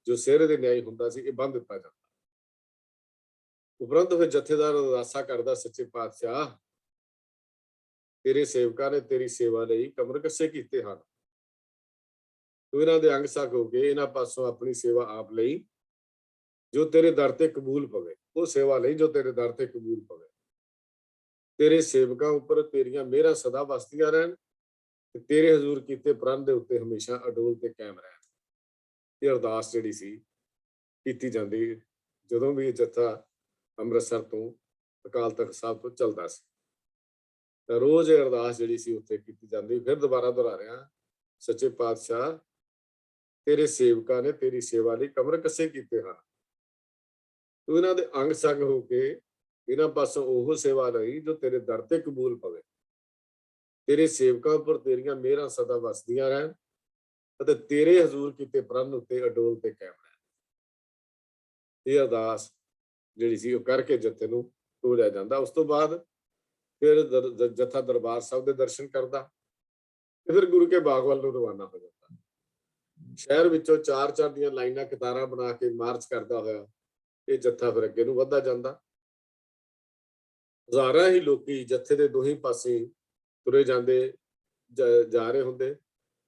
ਜੋ ਸਿਹਰੇ ਦੇ ਨਿਆਈ ਹੁੰਦਾ ਸੀ, ਇਹ ਬੰਨ ਦਿੱਤਾ ਜਾਂਦਾ। ਉਪਰੰਤ ਫਿਰ ਜਥੇਦਾਰ ਅਰਦਾਸਾ ਕਰਦਾ, ਸੱਚੇ ਪਾਤਸ਼ਾਹ ਤੇਰੇ ਸੇਵਕਾਂ ਨੇ ਤੇਰੀ ਸੇਵਾ ਲਈ ਕਮਰ ਕੱਸੇ ਕੀਤੇ ਹਨ। ਤੂੰ ਇਹਨਾਂ ਦੇ ਅੰਗ ਸੰਗ ਹੋ ਕੇ ਇਹਨਾਂ ਪਾਸੋਂ ਆਪਣੀ ਸੇਵਾ ਆਪ ਲਈ, ਜੋ ਤੇਰੇ ਦਰ ਤੇ ਕਬੂਲ ਪਵੇ। ਉਹ ਸੇਵਾ ਲਈ ਜੋ ਤੇਰੇ ਦਰ ਤੇ ਕਬੂਲ ਪਵੇ। ਤੇਰੇ ਸੇਵਕਾਂ ਉੱਪਰ ਤੇਰੀਆਂ ਮਿਹਰਾਂ ਸਦਾ ਵਸਦੀਆਂ ਰਹਿਣ ਤੇ ਤੇਰੇ ਹਜ਼ੂਰ ਕੀਤੇ ਪ੍ਰਣ ਦੇ ਉੱਤੇ ਹਮੇਸ਼ਾ ਅਡੋਲ ਤੇ ਕਾਇਮ ਰਹਿਣ। ਇਹ ਅਰਦਾਸ ਜਿਹੜੀ ਸੀ ਕੀਤੀ ਜਾਂਦੀ ਜਦੋਂ ਵੀ ਇਹ ਜੱਥਾ ਅੰਮ੍ਰਿਤਸਰ ਤੋਂ ਅਕਾਲ ਤਖ਼ਤ ਸਾਹਿਬ ਤੋਂ ਚੱਲਦਾ ਸੀ, ਤਾਂ ਰੋਜ਼ ਇਹ ਅਰਦਾਸ ਜਿਹੜੀ ਸੀ ਉੱਥੇ ਕੀਤੀ ਜਾਂਦੀ। ਫਿਰ ਦੁਬਾਰਾ ਦੁਹਰਾ ਰਿਹਾ, ਸੱਚੇ ਪਾਤਸ਼ਾਹ ਤੇਰੇ ਸੇਵਕਾਂ ਨੇ ਤੇਰੀ ਸੇਵਾ ਲਈ ਕਮਰ ਕੱਸੇ ਕੀਤੇ ਹਨ। ਤੂੰ ਇਹਨਾਂ ਦੇ ਅੰਗ ਸੰਗ ਹੋ ਕੇ ਇਹਨਾਂ ਪਾਸੋਂ ਉਹ ਸੇਵਾ ਲਈ ਜੋ ਤੇਰੇ ਦਰ ਤੇ ਕਬੂਲ ਪਵੇ। ਤੇਰੇ ਸੇਵਕਾਂ ਉੱਪਰ ਤੇਰੀਆਂ ਮਿਹਰਾਂ ਸਦਾ ਵਸਦੀਆਂ ਰਹਿਣ ਅਤੇ ਤੇਰੇ ਹਜ਼ੂਰ ਕੀਤੇ ਪ੍ਰਣ ਉੱਤੇ ਅਡੋਲ ਤੇ ਕਾਇਮ ਰਹਿਣ। ਇਹ ਅਰਦਾਸ ਜਿਹੜੀ ਸੀ ਉਹ ਕਰਕੇ ਜੱਥੇ ਨੂੰ ਤੋਰਿਆ ਜਾਂਦਾ। ਉਸ ਤੋਂ ਬਾਅਦ ਫਿਰ ਜੱਥਾ ਦਰਬਾਰ ਸਾਹਿਬ ਦੇ ਦਰਸ਼ਨ ਕਰਦਾ ਤੇ ਫਿਰ ਗੁਰੂ ਕੇ ਬਾਗ ਵੱਲ ਨੂੰ ਰਵਾਨਾ ਹੋ ਜਾਂਦਾ। ਸ਼ਹਿਰ ਵਿੱਚੋਂ 4-4 ਦੀਆਂ ਲਾਈਨਾਂ ਕਤਾਰਾਂ ਬਣਾ ਕੇ ਮਾਰਚ ਕਰਦਾ ਹੋਇਆ ਇਹ ਜੱਥਾ ਫਿਰ ਅੱਗੇ ਨੂੰ ਵੱਧਦਾ ਜਾਂਦਾ। ਹਜ਼ਾਰਾਂ ਹੀ ਲੋਕੀ ਜੱਥੇ ਦੇ ਦੋਹੀਂ ਪਾਸੇ ਤੁਰੇ ਜਾਂਦੇ ਜਾ ਰਹੇ ਹੁੰਦੇ।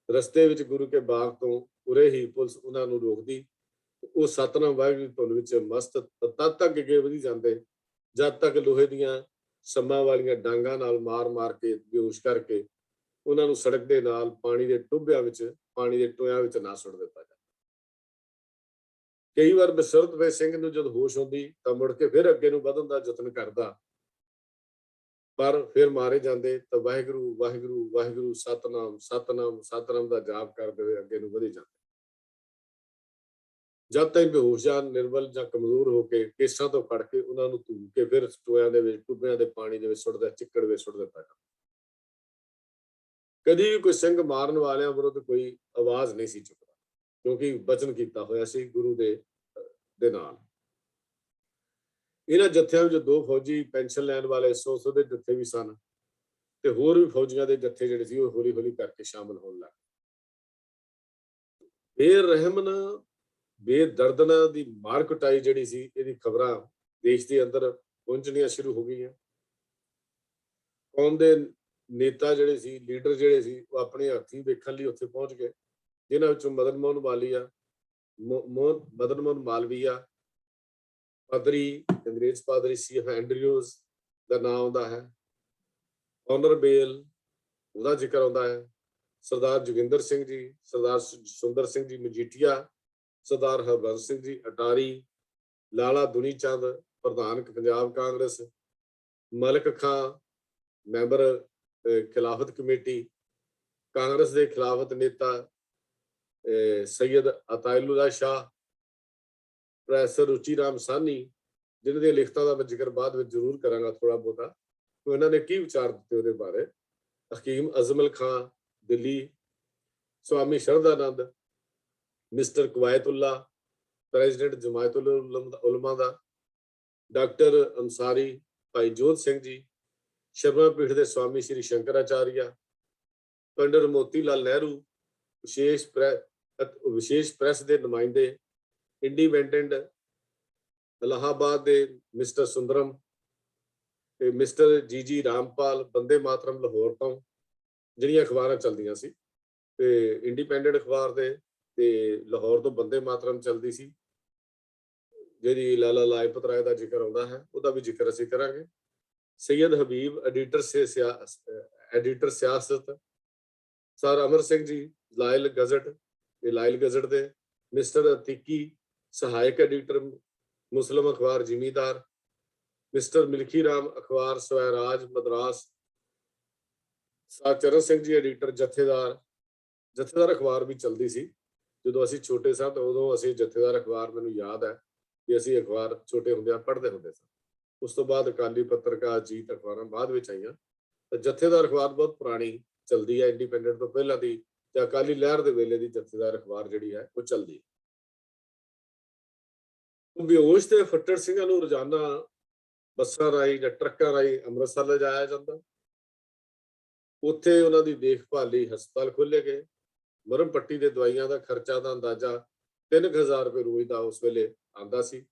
ਰਸਤੇ ਵਿੱਚ ਗੁਰੂ ਕੇ ਬਾਗ ਤੋਂ ਉਰੇ ਹੀ ਪੁਲਿਸ ਉਹਨਾਂ ਨੂੰ ਰੋਕਦੀ। ਉਹ ਸਤਨਾਮ ਵਾਹਿਗੁਰੂ ਧੁਨ ਵਿੱਚ ਮਸਤ ਤਦ ਤੱਕ ਅੱਗੇ ਵਧੀ ਜਾਂਦੇ ਜਦ ਤੱਕ ਲੋਹੇ ਦੀਆਂ ਸੰਮਾਂ ਵਾਲੀਆਂ ਡਾਂਗਾਂ ਨਾਲ ਮਾਰ ਕੇ ਬੇਹੋਸ਼ ਕਰਕੇ ਉਹਨਾਂ ਨੂੰ ਸੜਕ ਦੇ ਨਾਲ ਪਾਣੀ ਦੇ ਟੋਭਿਆਂ ਵਿੱਚ, ਪਾਣੀ ਦੇ ਟੋਇਆਂ ਵਿੱਚ ਨਾ ਸੁੱਟ ਦਿੱਤਾ ਜਾਂਦਾ। ਕਈ ਵਾਰ ਬਸਰਤ ਵੇ ਸਿੰਘ ਨੂੰ ਜਦ ਹੋਸ਼ ਹੁੰਦੀ ਤਾਂ ਮੁੜ ਕੇ ਫਿਰ ਅੱਗੇ ਨੂੰ ਵਧਣ ਦਾ ਯਤਨ ਕਰਦਾ, ਪਰ ਫਿਰ ਮਾਰੇ ਜਾਂਦੇ। ਤਾਂ ਵਾਹਿਗੁਰੂ ਵਾਹਿਗੁਰੂ ਵਾਹਿਗੁਰੂ ਸਤਨਾਮ ਸਤਨਾਮ ਸਤਨਾਮ ਦਾ ਜਾਪ ਕਰਦੇ ਹੋਏ ਅੱਗੇ ਨੂੰ ਵਧੇ ਜਾਂਦੇ। ਜਦ ਤੱਕ ਬੇਹੋਸ਼ ਜਾਂ ਨਿਰਬਲ ਜਾਂ ਕਮਜ਼ੋਰ ਹੋ ਕੇ ਕੇਸਾਂ ਤੋਂ ਫੜ ਕੇ ਉਹਨਾਂ ਨੂੰ ਧੂ ਕੇ ਫਿਰ ਟੋਇਆਂ ਦੇ ਵਿੱਚ, ਟੁੱਬਿਆਂ ਦੇ ਪਾਣੀ ਦੇ ਵਿੱਚ ਸੁੱਟਦਾ, ਚਿੱਕੜ ਵਿੱਚ ਸੁੱਟ ਦਿੱਤਾ ਜਾਂਦਾ। ਕਦੀ ਵੀ ਕੋਈ ਸਿੰਘ ਮਾਰਨ ਵਾਲਿਆਂ ਵਿਰੁੱਧ ਕੋਈ ਆਵਾਜ਼ ਨਹੀਂ ਸੀ ਚੁੱਕਦਾ, ਕਿਉਂਕਿ ਬਚਨ ਕੀਤਾ ਹੋਇਆ ਸੀ ਗੁਰੂ ਦੇ ਨਾਲ। ਇਹਨਾਂ ਜੱਥਿਆਂ ਵਿੱਚ 2 ਫੌਜੀ ਪੈਨਸ਼ਨ ਲੈਣ ਵਾਲੇ 100 ਦੇ ਜੱਥੇ ਵੀ ਸਨ ਤੇ ਹੋਰ ਵੀ ਫੌਜੀਆਂ ਦੇ ਜੱਥੇ ਜਿਹੜੇ ਸੀ ਉਹ ਹੌਲੀ ਹੌਲੀ ਕਰਕੇ ਸ਼ਾਮਲ ਹੋਣ ਲੱਗ ਪਏ। ਬੇਰਹਿਮਨ ਬੇਦਰਦਨਾ ਦੀ ਮਾਰ ਕੁਟਾਈ ਜਿਹੜੀ ਸੀ, ਇਹਦੀ ਖਬਰਾਂ ਦੇਸ਼ ਦੇ ਅੰਦਰ ਪਹੁੰਚਣੀਆਂ ਸ਼ੁਰੂ ਹੋ ਗਈਆਂ। ਕੌਮ ਦੇ ਨੇਤਾ ਜਿਹੜੇ ਸੀ, ਲੀਡਰ ਜਿਹੜੇ ਸੀ, ਉਹ ਆਪਣੇ ਹੱਥੀਂ ਵੇਖਣ ਲਈ ਉੱਥੇ ਪਹੁੰਚ ਗਏ, ਜਿਨ੍ਹਾਂ ਵਿੱਚੋਂ ਮਦਨ ਮੋਹਨ ਮਾਲਵੀਆ ਪਾਦਰੀ, ਅੰਗਰੇਜ਼ ਪਾਦਰੀ ਸੀ ਐਂਡਰਿਊਜ਼ ਦਾ ਨਾਮ ਆਉਂਦਾ ਹੈ, ਔਨਰ ਬੇਲ ਉਹਦਾ ਜ਼ਿਕਰ ਆਉਂਦਾ ਹੈ, ਸਰਦਾਰ ਜੋਗਿੰਦਰ ਸਿੰਘ ਜੀ, ਸਰਦਾਰ ਸੁੰਦਰ ਸਿੰਘ ਜੀ ਮਜੀਠੀਆ, ਸਰਦਾਰ ਹਰਬੰਸ ਸਿੰਘ ਜੀ ਅਟਾਰੀ, ਲਾਲਾ ਦੁਨੀ ਚੰਦ ਪ੍ਰਧਾਨ ਪੰਜਾਬ ਕਾਂਗਰਸ, ਮਲਕ ਖਾਂ ਮੈਂਬਰ ਖਿਲਾਫਤ ਕਮੇਟੀ, ਕਾਂਗਰਸ ਦੇ ਖਿਲਾਫਤ ਨੇਤਾ ਸੈਯਦ ਅਤਾਇਲੁੱਲਾ ਸ਼ਾਹ, ਪ੍ਰੋਫੈਸਰ ਰੁਚੀ ਰਾਮ ਸਾਹਨੀ, ਜਿਨ੍ਹਾਂ ਦੀਆਂ ਲਿਖਤਾਂ ਦਾ ਮੈਂ ਜ਼ਿਕਰ ਬਾਅਦ ਵਿੱਚ ਜ਼ਰੂਰ ਕਰਾਂਗਾ ਥੋੜਾ ਬਹੁਤਾ, ਕਿ ਇਹਨਾਂ ਨੇ ਕੀ ਵਿਚਾਰ ਦਿੱਤੇ ਉਹਦੇ ਬਾਰੇ। ਹਕੀਮ ਅਜ਼ਮਲ ਖਾਂ ਦਿੱਲੀ, ਸਵਾਮੀ ਸ਼ਰਧਾਨੰਦ, ਮਿਸਟਰ ਕਵਾਇਤੁੱਲਾ ਪ੍ਰੈਜ਼ੀਡੈਂਟ ਜਮਾਇਤੁਲ ਉਲਮਾ ਦਾ, ਡਾਕਟਰ ਅੰਸਾਰੀ ਭਾਈ ਜੋਧ ਸਿੰਘ ਜੀ, ਸ਼ਰਮਾ ਪੀਠ ਦੇ ਸਵਾਮੀ ਸ਼੍ਰੀ ਸ਼ੰਕਰਾਚਾਰੀਆ, ਪੰਡਿਤ ਮੋਤੀ ਲਾਲ ਨਹਿਰੂ, ਵਿਸ਼ੇਸ਼ ਪ੍ਰੈਸ ਦੇ ਨੁਮਾਇੰਦੇ, ਇੰਡੀਪੈਂਡੈਂਟ ਇਲਾਹਾਬਾਦ ਦੇ ਮਿਸਟਰ ਸੁੰਦਰਮ ਤੇ ਮਿਸਟਰ ਜੀ ਰਾਮਪਾਲ, ਬੰਦੇ ਮਾਤਰਮ ਲਾਹੌਰ ਤੋਂ ਜਿਹੜੀਆਂ ਅਖਬਾਰਾਂ ਚੱਲਦੀਆਂ ਸੀ, ਤੇ ਇੰਡੀਪੈਂਡੈਂਟ ਅਖਬਾਰ ਦੇ ਤੇ ਲਾਹੌਰ ਤੋਂ ਬੰਦੇ ਮਾਤਰਮ ਚੱਲਦੀ ਸੀ, ਜਿਹੜੀ ਲਾਲਾ ਲਾਜਪਤ ਰਾਏ ਦਾ ਜ਼ਿਕਰ ਆਉਂਦਾ ਹੈ, ਉਹਦਾ ਵੀ ਜ਼ਿਕਰ ਅਸੀਂ ਕਰਾਂਗੇ। ਸੈਯਦ ਹਬੀਬ ਐਡੀਟਰ ਸਿਆਸਤ, sir Amar Singh ji loyal gazette, ਇਹ ਲਾਇਲ ਗਜ਼ਟ ਦੇ, ਮਿਸਟਰ ਅਤੀਕੀ ਸਹਾਇਕ ਐਡੀਟਰ ਮੁਸਲਿਮ ਅਖਬਾਰ ਜ਼ਿਮੀਦਾਰ, ਮਿਸਟਰ ਮਿਲਖੀ ਰਾਮ ਅਖਬਾਰ ਸਵੈਰਾਜ ਮਦਰਾਸ, ਸਰ ਚਰਨ ਸਿੰਘ ਜੀ ਐਡੀਟਰ ਜਥੇਦਾਰ ਅਖਬਾਰ ਵੀ ਚੱਲਦੀ ਸੀ ਜਦੋਂ ਅਸੀਂ ਛੋਟੇ ਸਾਂ, ਤਾਂ ਉਦੋਂ ਅਸੀਂ ਜਥੇਦਾਰ ਅਖਬਾਰ, ਮੈਨੂੰ ਯਾਦ ਹੈ ਕਿ ਅਸੀਂ ਅਖਬਾਰ ਛੋਟੇ ਹੁੰਦਿਆਂ ਪੜ੍ਹਦੇ ਹੁੰਦੇ ਸਾਂ। ਉਸ ਤੋਂ ਬਾਅਦ ਅਕਾਲੀ ਪੱਤਰਕਾਰ, ਅਜੀਤ ਅਖਬਾਰਾਂ ਬਾਅਦ ਵਿੱਚ ਆਈਆਂ। ਤਾਂ ਜਥੇਦਾਰ ਅਖਬਾਰ ਬਹੁਤ ਪੁਰਾਣੀ ਚੱਲਦੀ ਹੈ, ਇੰਡੀਪੈਂਡੈਂਟ ਤੋਂ ਪਹਿਲਾਂ ਦੀ, ਤੇ ਅਕਾਲੀ ਲਹਿਰ ਦੇ ਵੇਲੇ ਦੀ ਜਥੇਦਾਰ ਅਖਬਾਰ ਜਿਹੜੀ ਹੈ ਉਹ ਚੱਲਦੀ ਹੈ। ਬੇਹੋਸ਼ ਤੇ ਫੱਟੜ ਸਿੰਘਾਂ ਨੂੰ ਰੋਜ਼ਾਨਾ ਬੱਸਾਂ ਰਾਹੀਂ ਜਾਂ ਟਰੱਕਾਂ ਰਾਹੀਂ ਅੰਮ੍ਰਿਤਸਰ ਲਿਜਾਇਆ ਜਾਂਦਾ। ਉੱਥੇ ਉਹਨਾਂ ਦੀ ਦੇਖਭਾਲ ਲਈ ਹਸਪਤਾਲ ਖੋਲ੍ਹੇ ਗਏ। ਮਰਮ ਪੱਟੀ ਦੇ ਦਵਾਈਆਂ ਦਾ ਖਰਚਾ ਦਾ ਅੰਦਾਜ਼ਾ 3000 ਰੁਪਏ ਰੋਜ਼ ਦਾ ਉਸ ਵੇਲੇ ਆਉਂਦਾ ਸੀ।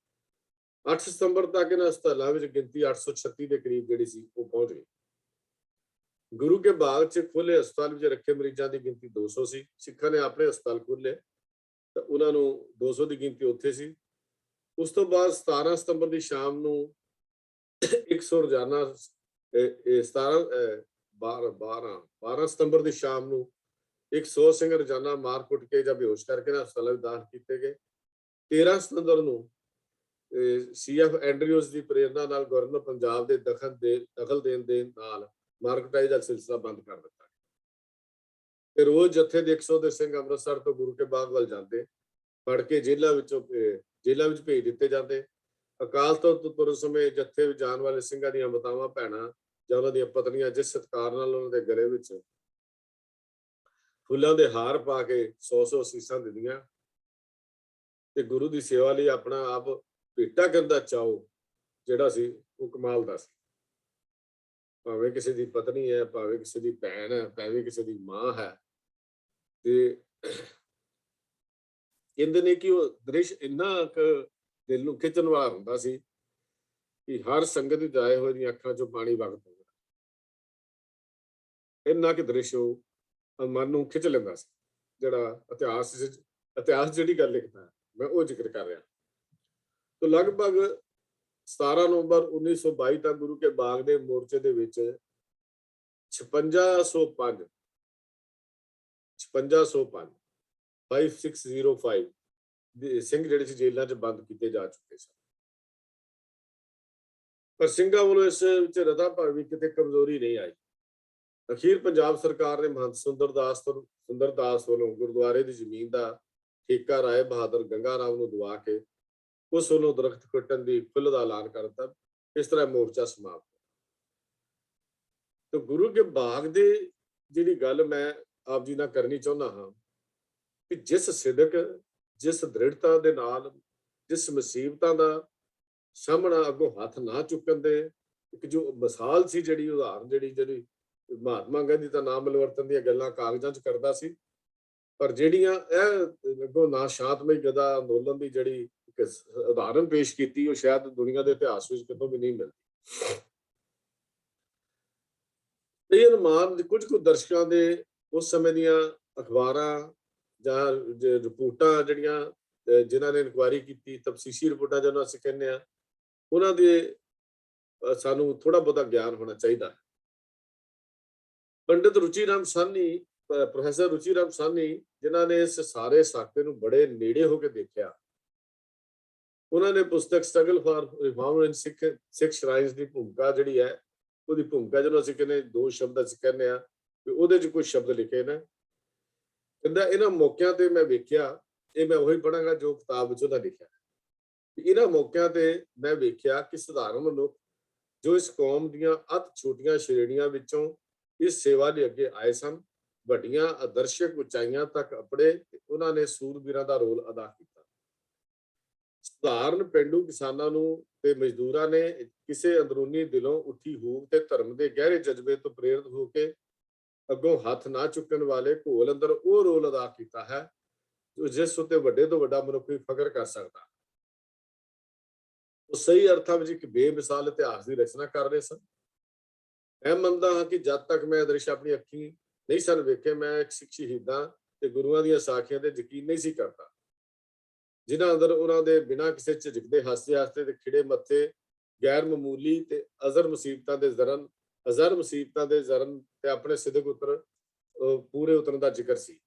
8 ਸਤੰਬਰ ਤੱਕ ਇਹਨਾਂ ਹਸਪਤਾਲਾਂ ਵਿੱਚ ਗਿਣਤੀ 836 ਦੇ ਕਰੀਬ ਜਿਹੜੀ ਸੀ ਉਹ ਪਹੁੰਚ ਗਈ। ਗੁਰੂ ਕੇ ਬਾਗ 'ਚ ਖੋਲੇ ਹਸਪਤਾਲ ਵਿੱਚ ਰੱਖੇ ਮਰੀਜ਼ਾਂ ਦੀ ਗਿਣਤੀ 200 ਸੀ। ਸਿੱਖਾਂ ਨੇ ਆਪਣੇ ਹਸਪਤਾਲ ਖੋਲੇ ਤਾਂ ਉਹਨਾਂ ਨੂੰ 200 ਦੀ ਗਿਣਤੀ ਉੱਥੇ ਸੀ। ਉਸ ਤੋਂ ਬਾਅਦ 17 ਸਤੰਬਰ ਦੀ ਸ਼ਾਮ ਨੂੰ 100 ਰੋਜ਼ਾਨਾ 12 ਸਤੰਬਰ ਦੀ ਸ਼ਾਮ ਨੂੰ 100 ਸਿੰਘ ਰੋਜ਼ਾਨਾ ਮਾਰ ਕੁੱਟ ਕੇ ਜਾਂ ਬੇਹੋਸ਼ ਕਰਕੇ ਨਾ ਹਸਪਤਾਲਾਂ ਵਿੱਚ ਦਾਖਲ ਕੀਤੇ ਗਏ। 13 ਸਤੰਬਰ ਨੂੰ CF ਐਂਡਰਿਊਜ਼ ਦੀ ਪ੍ਰੇਰਨਾ ਨਾਲ ਗਵਰਨਰ ਪੰਜਾਬ ਦੇ ਦਖਲ ਦੇਣ ਦੇ ਨਾਲ ਮਾਰਕਟਾਈ ਦਾ ਸਿਲਸਿਲਾ ਬੰਦ ਕਰ ਦਿੱਤਾ ਤੇ ਰੋਜ਼ ਜੱਥੇ ਦੇ 100 ਦੇ ਸਿੰਘ ਅੰਮ੍ਰਿਤਸਰ ਤੋਂ ਗੁਰੂ ਕੇ ਬਾਗ ਵੱਲ ਜਾਂਦੇ, ਫੜ ਕੇ ਜੇਲ੍ਹਾਂ ਵਿੱਚ ਭੇਜ ਦਿੱਤੇ ਜਾਂਦੇ। ਅਕਾਲ ਤੋਂ ਤੁਰਨ ਸਮੇਂ ਜੱਥੇ ਵਿੱਚ ਜਾਣ ਵਾਲੇ ਸਿੰਘਾਂ ਦੀਆਂ ਮਾਤਾਵਾਂ ਭੈਣਾਂ ਜਾਂ ਉਹਨਾਂ ਦੀਆਂ ਪਤਨੀਆਂ ਜਿਸ ਸਤਿਕਾਰ ਨਾਲ ਉਹਨਾਂ ਦੇ ਗਲੇ ਵਿੱਚ ਫੁੱਲਾਂ ਦੇ ਹਾਰ ਪਾ ਕੇ 100 ਅਸੀਸਾਂ ਦਿੰਦੀਆਂ ਤੇ ਗੁਰੂ ਦੀ ਸੇਵਾ ਲਈ ਆਪਣਾ ਆਪ ਭੇਟਾ ਕਰਨ ਦਾ ਚਾਅ ਜਿਹੜਾ ਸੀ ਉਹ ਕਮਾਲ ਦਾ ਸੀ। ਭਾਵੇਂ ਕਿਸੇ ਦੀ ਪਤਨੀ ਹੈ, ਭਾਵੇਂ ਕਿਸੇ ਦੀ ਭੈਣ ਹੈ, ਭਾਵੇਂ ਕਿਸੇ ਦੀ ਮਾਂ ਹੈ, ਤੇ ਕਹਿੰਦੇ ਨੇ ਕਿ ਉਹ ਦ੍ਰਿਸ਼ ਇੰਨਾ ਕੁ ਦਿਲ ਨੂੰ ਖਿੱਚਣ ਵਾਲਾ ਹੁੰਦਾ ਸੀ ਕਿ ਹਰ ਸੰਗਤ ਵਿੱਚ ਆਏ ਹੋਏ ਦੀਆਂ ਅੱਖਾਂ ਚੋਂ ਪਾਣੀ ਵਗਦਾ ਹੁੰਦਾ। ਇੰਨਾ ਕਿ ਦ੍ਰਿਸ਼ ਉਹ ਮਨ ਨੂੰ ਖਿੱਚ ਲੈਂਦਾ ਸੀ। ਜਿਹੜਾ ਇਤਿਹਾਸ ਜਿਹੜੀ ਗੱਲ ਲਿਖਦਾ ਮੈਂ ਉਹ ਜ਼ਿਕਰ ਕਰ ਰਿਹਾ। ਤਾਂ ਲਗਭਗ 17 ਨਵੰਬਰ 1922 ਤੱਕ ਗੁਰੂ ਕੇ ਬਾਗ ਦੇ ਮੋਰਚੇ ਦੇ ਵਿੱਚ 5605 ਦੇ ਸਿੰਘ ਜਿਹੜੇ ਸੀ ਜੇਲ੍ਹਾਂ 'ਚ ਬੰਦ ਕੀਤੇ ਜਾ ਚੁੱਕੇ ਸਨ। ਪਰ ਸਿੰਘਾਂ ਵੱਲੋਂ ਇਸ ਵਿੱਚ ਰਤਾ ਭਰ ਵੀ ਕਿਤੇ ਕਮਜ਼ੋਰੀ ਨਹੀਂ ਆਈ। ਅਖੀਰ ਪੰਜਾਬ ਸਰਕਾਰ ਨੇ ਮਹੰਤ ਸੁੰਦਰਦਾਸ ਵੱਲੋਂ ਗੁਰਦੁਆਰੇ ਦੀ ਜ਼ਮੀਨ ਦਾ ਠੇਕਾ ਰਾਏ ਬਹਾਦਰ ਗੰਗਾ ਰਾਮ ਨੂੰ ਦਵਾ ਕੇ ਉਸ ਵੱਲੋਂ ਦਰਖਤ ਕੱਟਣ ਦੀ ਖੁੱਲ੍ਹ ਦਾ ਐਲਾਨ ਕਰ ਦਿੱਤਾ। ਇਸ ਤਰ੍ਹਾਂ ਮੋਰਚਾ ਸਮਾਪਤ। ਤੇ ਗੁਰੂ ਕੇ ਬਾਗ ਦੇ ਜਿਹੜੀ ਗੱਲ ਮੈਂ ਆਪ ਜੀ ਨਾਲ ਕਰਨੀ ਚਾਹੁੰਦਾ ਹਾਂ ਕਿ ਜਿਸ ਸਿਦਕ, ਜਿਸ ਦ੍ਰਿੜਤਾ ਦੇ ਨਾਲ, ਜਿਸ ਮੁਸੀਬਤਾਂ ਦਾ ਸਾਹਮਣਾ ਅੱਗੋਂ ਹੱਥ ਨਾ ਚੁੱਕਣ ਦੇ ਇੱਕ ਜੋ ਮਿਸਾਲ ਸੀ, ਜਿਹੜੀ ਉਦਾਹਰਨ ਜਿਹੜੀ ਮਹਾਤਮਾ ਗਾਂਧੀ ਦਾ ਨਾਮ ਮਿਲਵਰਤਨ ਦੀਆਂ ਗੱਲਾਂ ਕਾਗਜ਼ਾਂ 'ਚ ਕਰਦਾ ਸੀ, ਪਰ ਜਿਹੜੀਆਂ ਇਹ ਅੱਗੋਂ ਨਾ ਸ਼ਾਂਤਮਈ ਗਦਾ ਅੰਦੋਲਨ ਦੀ ਜਿਹੜੀ ਇੱਕ ਉਦਾਹਰਨ ਪੇਸ਼ ਕੀਤੀ, ਉਹ ਸ਼ਾਇਦ ਦੁਨੀਆ ਦੇ ਇਤਿਹਾਸ ਵਿੱਚ ਕਿਤੋਂ ਵੀ ਨਹੀਂ ਮਿਲਦੀ। ਇਹ ਅਨੁਮਾਨ ਕੁਝ ਕੁ ਦਰਸ਼ਕਾਂ ਦੇ ਉਸ ਸਮੇਂ ਦੀਆਂ ਅਖਬਾਰਾਂ ਜਾਂ ਰਿਪੋਰਟਾਂ ਜਿਹੜੀਆਂ ਜਿਨ੍ਹਾਂ ਨੇ ਇਨਕੁਆਇਰੀ ਕੀਤੀ, ਤਫਸੀਸ਼ੀ ਰਿਪੋਰਟਾਂ ਜਿਹਨੂੰ ਅਸੀਂ ਕਹਿੰਦੇ ਹਾਂ, ਉਹਨਾਂ ਦੇ ਸਾਨੂੰ ਥੋੜਾ ਬਹੁਤਾ ਗਿਆਨ ਹੋਣਾ ਚਾਹੀਦਾ ਹੈ। ਪੰਡਿਤ ਰੁਚੀ ਰਾਮ ਸਾਹਨੀ, ਪ੍ਰੋਫੈਸਰ ਰੁਚੀ ਰਾਮ ਸਾਹਨੀ, ਜਿਨ੍ਹਾਂ ਨੇ ਇਸ ਸਾਰੇ ਸਾਕੇ ਨੂੰ ਬੜੇ ਨੇੜੇ ਹੋ ਕੇ ਦੇਖਿਆ, ਉਹਨਾਂ ਨੇ ਪੁਸਤਕ ਸਟਰਗਲ ਫਾਰ ਰਿਫਾਰਮ ਇਨ ਸਿੱਖ ਸ਼ਰਾਈਨਸ ਦੀ ਭੂਮਿਕਾ ਜਿਹੜੀ ਹੈ, ਉਹਦੀ ਭੂਮਿਕਾ ਜਿਹਨੂੰ ਅਸੀਂ ਕਹਿੰਦੇ ਦੋ ਸ਼ਬਦਾਂ 'ਚ ਕਹਿੰਦੇ ਆ, ਉਹਦੇ 'ਚ ਕੁਝ ਸ਼ਬਦ ਲਿਖੇ ਨੇ। ਕਹਿੰਦਾ ਇਹਨਾਂ ਮੌਕਿਆਂ ਤੇ ਮੈਂ ਵੇਖਿਆ, ਇਹ ਮੈਂ ਉਹੀ ਪੜਾਂਗਾ ਜੋ ਕਿਤਾਬ ਵਿੱਚ ਉਹਦਾ ਲਿਖਿਆ। ਇਹਨਾਂ ਮੌਕਿਆਂ ਤੇ ਮੈਂ ਵੇਖਿਆ ਕਿ ਸਧਾਰਨ ਮਨੁੱਖ ਜੋ ਇਸ ਕੌਮ ਦੀਆਂ ਅਤ ਛੋਟੀਆਂ ਸ਼੍ਰੇਣੀਆਂ ਵਿੱਚੋਂ ਇਸ ਸੇਵਾ ਲਈ ਅੱਗੇ ਆਏ ਸਨ, ਵੱਡੀਆਂ ਆਦਰਸ਼ਕ ਉਚਾਈਆਂ ਤੱਕ ਆਪਣੇ ਉਹਨਾਂ ਨੇ ਸੂਰਬੀਰਾਂ ਦਾ ਰੋਲ ਅਦਾ ਕੀਤਾ। ਸਧਾਰਨ ਪੇਂਡੂ ਕਿਸਾਨਾਂ ਨੂੰ ਤੇ ਮਜ਼ਦੂਰਾਂ ਨੇ ਕਿਸੇ ਅੰਦਰੂਨੀ ਦਿਲੋਂ ਉੱਠੀ ਹੂਕ ਤੇ ਧਰਮ ਦੇ ਗਹਿਰੇ ਜਜ਼ਬੇ ਤੋਂ ਪ੍ਰੇਰਿਤ ਹੋ ਕੇ ਅੱਗੋਂ ਹੱਥ ਨਾ ਚੁੱਕਣ ਵਾਲੇ ਘੋਲ ਅੰਦਰ ਉਹ ਰੋਲ ਅਦਾ ਕੀਤਾ ਹੈ ਜੋ ਜਿਸ ਉੱਤੇ ਵੱਡੇ ਤੋਂ ਵੱਡਾ ਮਨੁੱਖ ਵੀ ਫਖਰ ਕਰ ਸਕਦਾ। ਉਹ ਸਹੀ ਅਰਥਾਂ ਵਿੱਚ ਇੱਕ ਬੇਮਿਸਾਲ ਇਤਿਹਾਸ ਦੀ ਰਚਨਾ ਕਰ ਰਹੇ ਸਨ। ਮੈਂ ਮੰਨਦਾ ਹਾਂ ਕਿ ਜਦ ਤੱਕ ਮੈਂ ਦ੍ਰਿਸ਼ ਆਪਣੀ ਅੱਖੀਂ ਨਹੀਂ ਸਨ ਵੇਖੇ, ਮੈਂ ਇੱਕ ਸਿੱਖ ਸ਼ਹੀਦਾਂ ਤੇ ਗੁਰੂਆਂ ਦੀਆਂ ਸਾਖੀਆਂ ਤੇ ਯਕੀਨ ਨਹੀਂ ਸੀ ਕਰਦਾ, ਜਿਨ੍ਹਾਂ ਅੰਦਰ ਉਹਨਾਂ ਦੇ ਬਿਨਾਂ ਕਿਸੇ ਝਿਜਕ ਦੇ ਹੱਸਦੇ ਤੇ ਖਿੜੇ ਮੱਥੇ ਗੈਰ ਮਾਮੂਲੀ ਤੇ ਅਜ਼ਰ ਮੁਸੀਬਤਾਂ ਦੇ ਜ਼ਰਨ ਤੇ ਆਪਣੇ ਸਿਦਕ ਪੂਰੇ ਉਤਰਨ ਦਾ ਜ਼ਿਕਰ ਸੀ।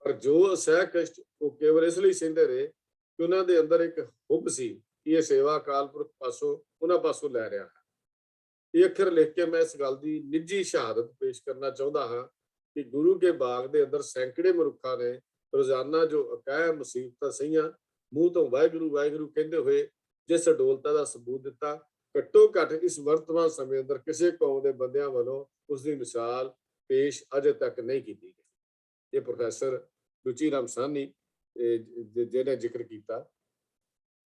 ਪਰ ਜੋ ਅਸਹਿ ਕਸ਼ਟ ਉਹ ਕੇਵਲ ਇਸ ਲਈ ਸਹਿੰਦੇ ਰਹੇ ਕਿ ਉਹਨਾਂ ਦੇ ਅੰਦਰ ਇੱਕ ਹੁਬ ਸੀ ਕਿ ਇਹ ਸੇਵਾ ਅਕਾਲ ਪੁਰਖ ਪਾਸੋਂ ਉਹਨਾਂ ਪਾਸੋਂ ਲੈ ਰਿਹਾ ਹੈ। ਇਹ ਅੱਖਰ ਲਿਖ ਕੇ ਮੈਂ ਇਸ ਗੱਲ ਦੀ ਨਿੱਜੀ ਸ਼ਹਾਦਤ ਪੇਸ਼ ਕਰਨਾ ਚਾਹੁੰਦਾ ਹਾਂ ਕਿ ਗੁਰੂ ਕੇ ਬਾਗ ਦੇ ਅੰਦਰ ਸੈਂਕੜੇ ਮਨੁੱਖਾਂ ਨੇ ਰੋਜ਼ਾਨਾ ਜੋ ਅਕਾਇ ਮੁਸੀਬਤਾਂ ਸਹੀਆਂ, ਮੂੰਹ ਤੋਂ ਵਾਹਿਗੁਰੂ ਵਾਹਿਗੁਰੂ ਕਹਿੰਦੇ ਹੋਏ ਜਿਸ ਅਡੋਲਤਾ ਦਾ ਸਬੂਤ ਦਿੱਤਾ, ਘੱਟੋ ਘੱਟ ਇਸ ਵਰਤਮਾਨ ਸਮੇਂ ਅੰਦਰ ਕਿਸੇ ਕੌਮ ਦੇ ਬੰਦਿਆਂ ਵੱਲੋਂ ਉਸ ਦੀ ਮਿਸਾਲ ਪੇਸ਼ ਅਜੇ ਤੱਕ ਨਹੀਂ ਕੀਤੀ ਗਈ। ਇਹ ਪ੍ਰੋਫੈਸਰ ਰੁਚੀ ਰਾਮ ਸਾਹਨੀ ਜਿਹਨੇ ਜ਼ਿਕਰ ਕੀਤਾ,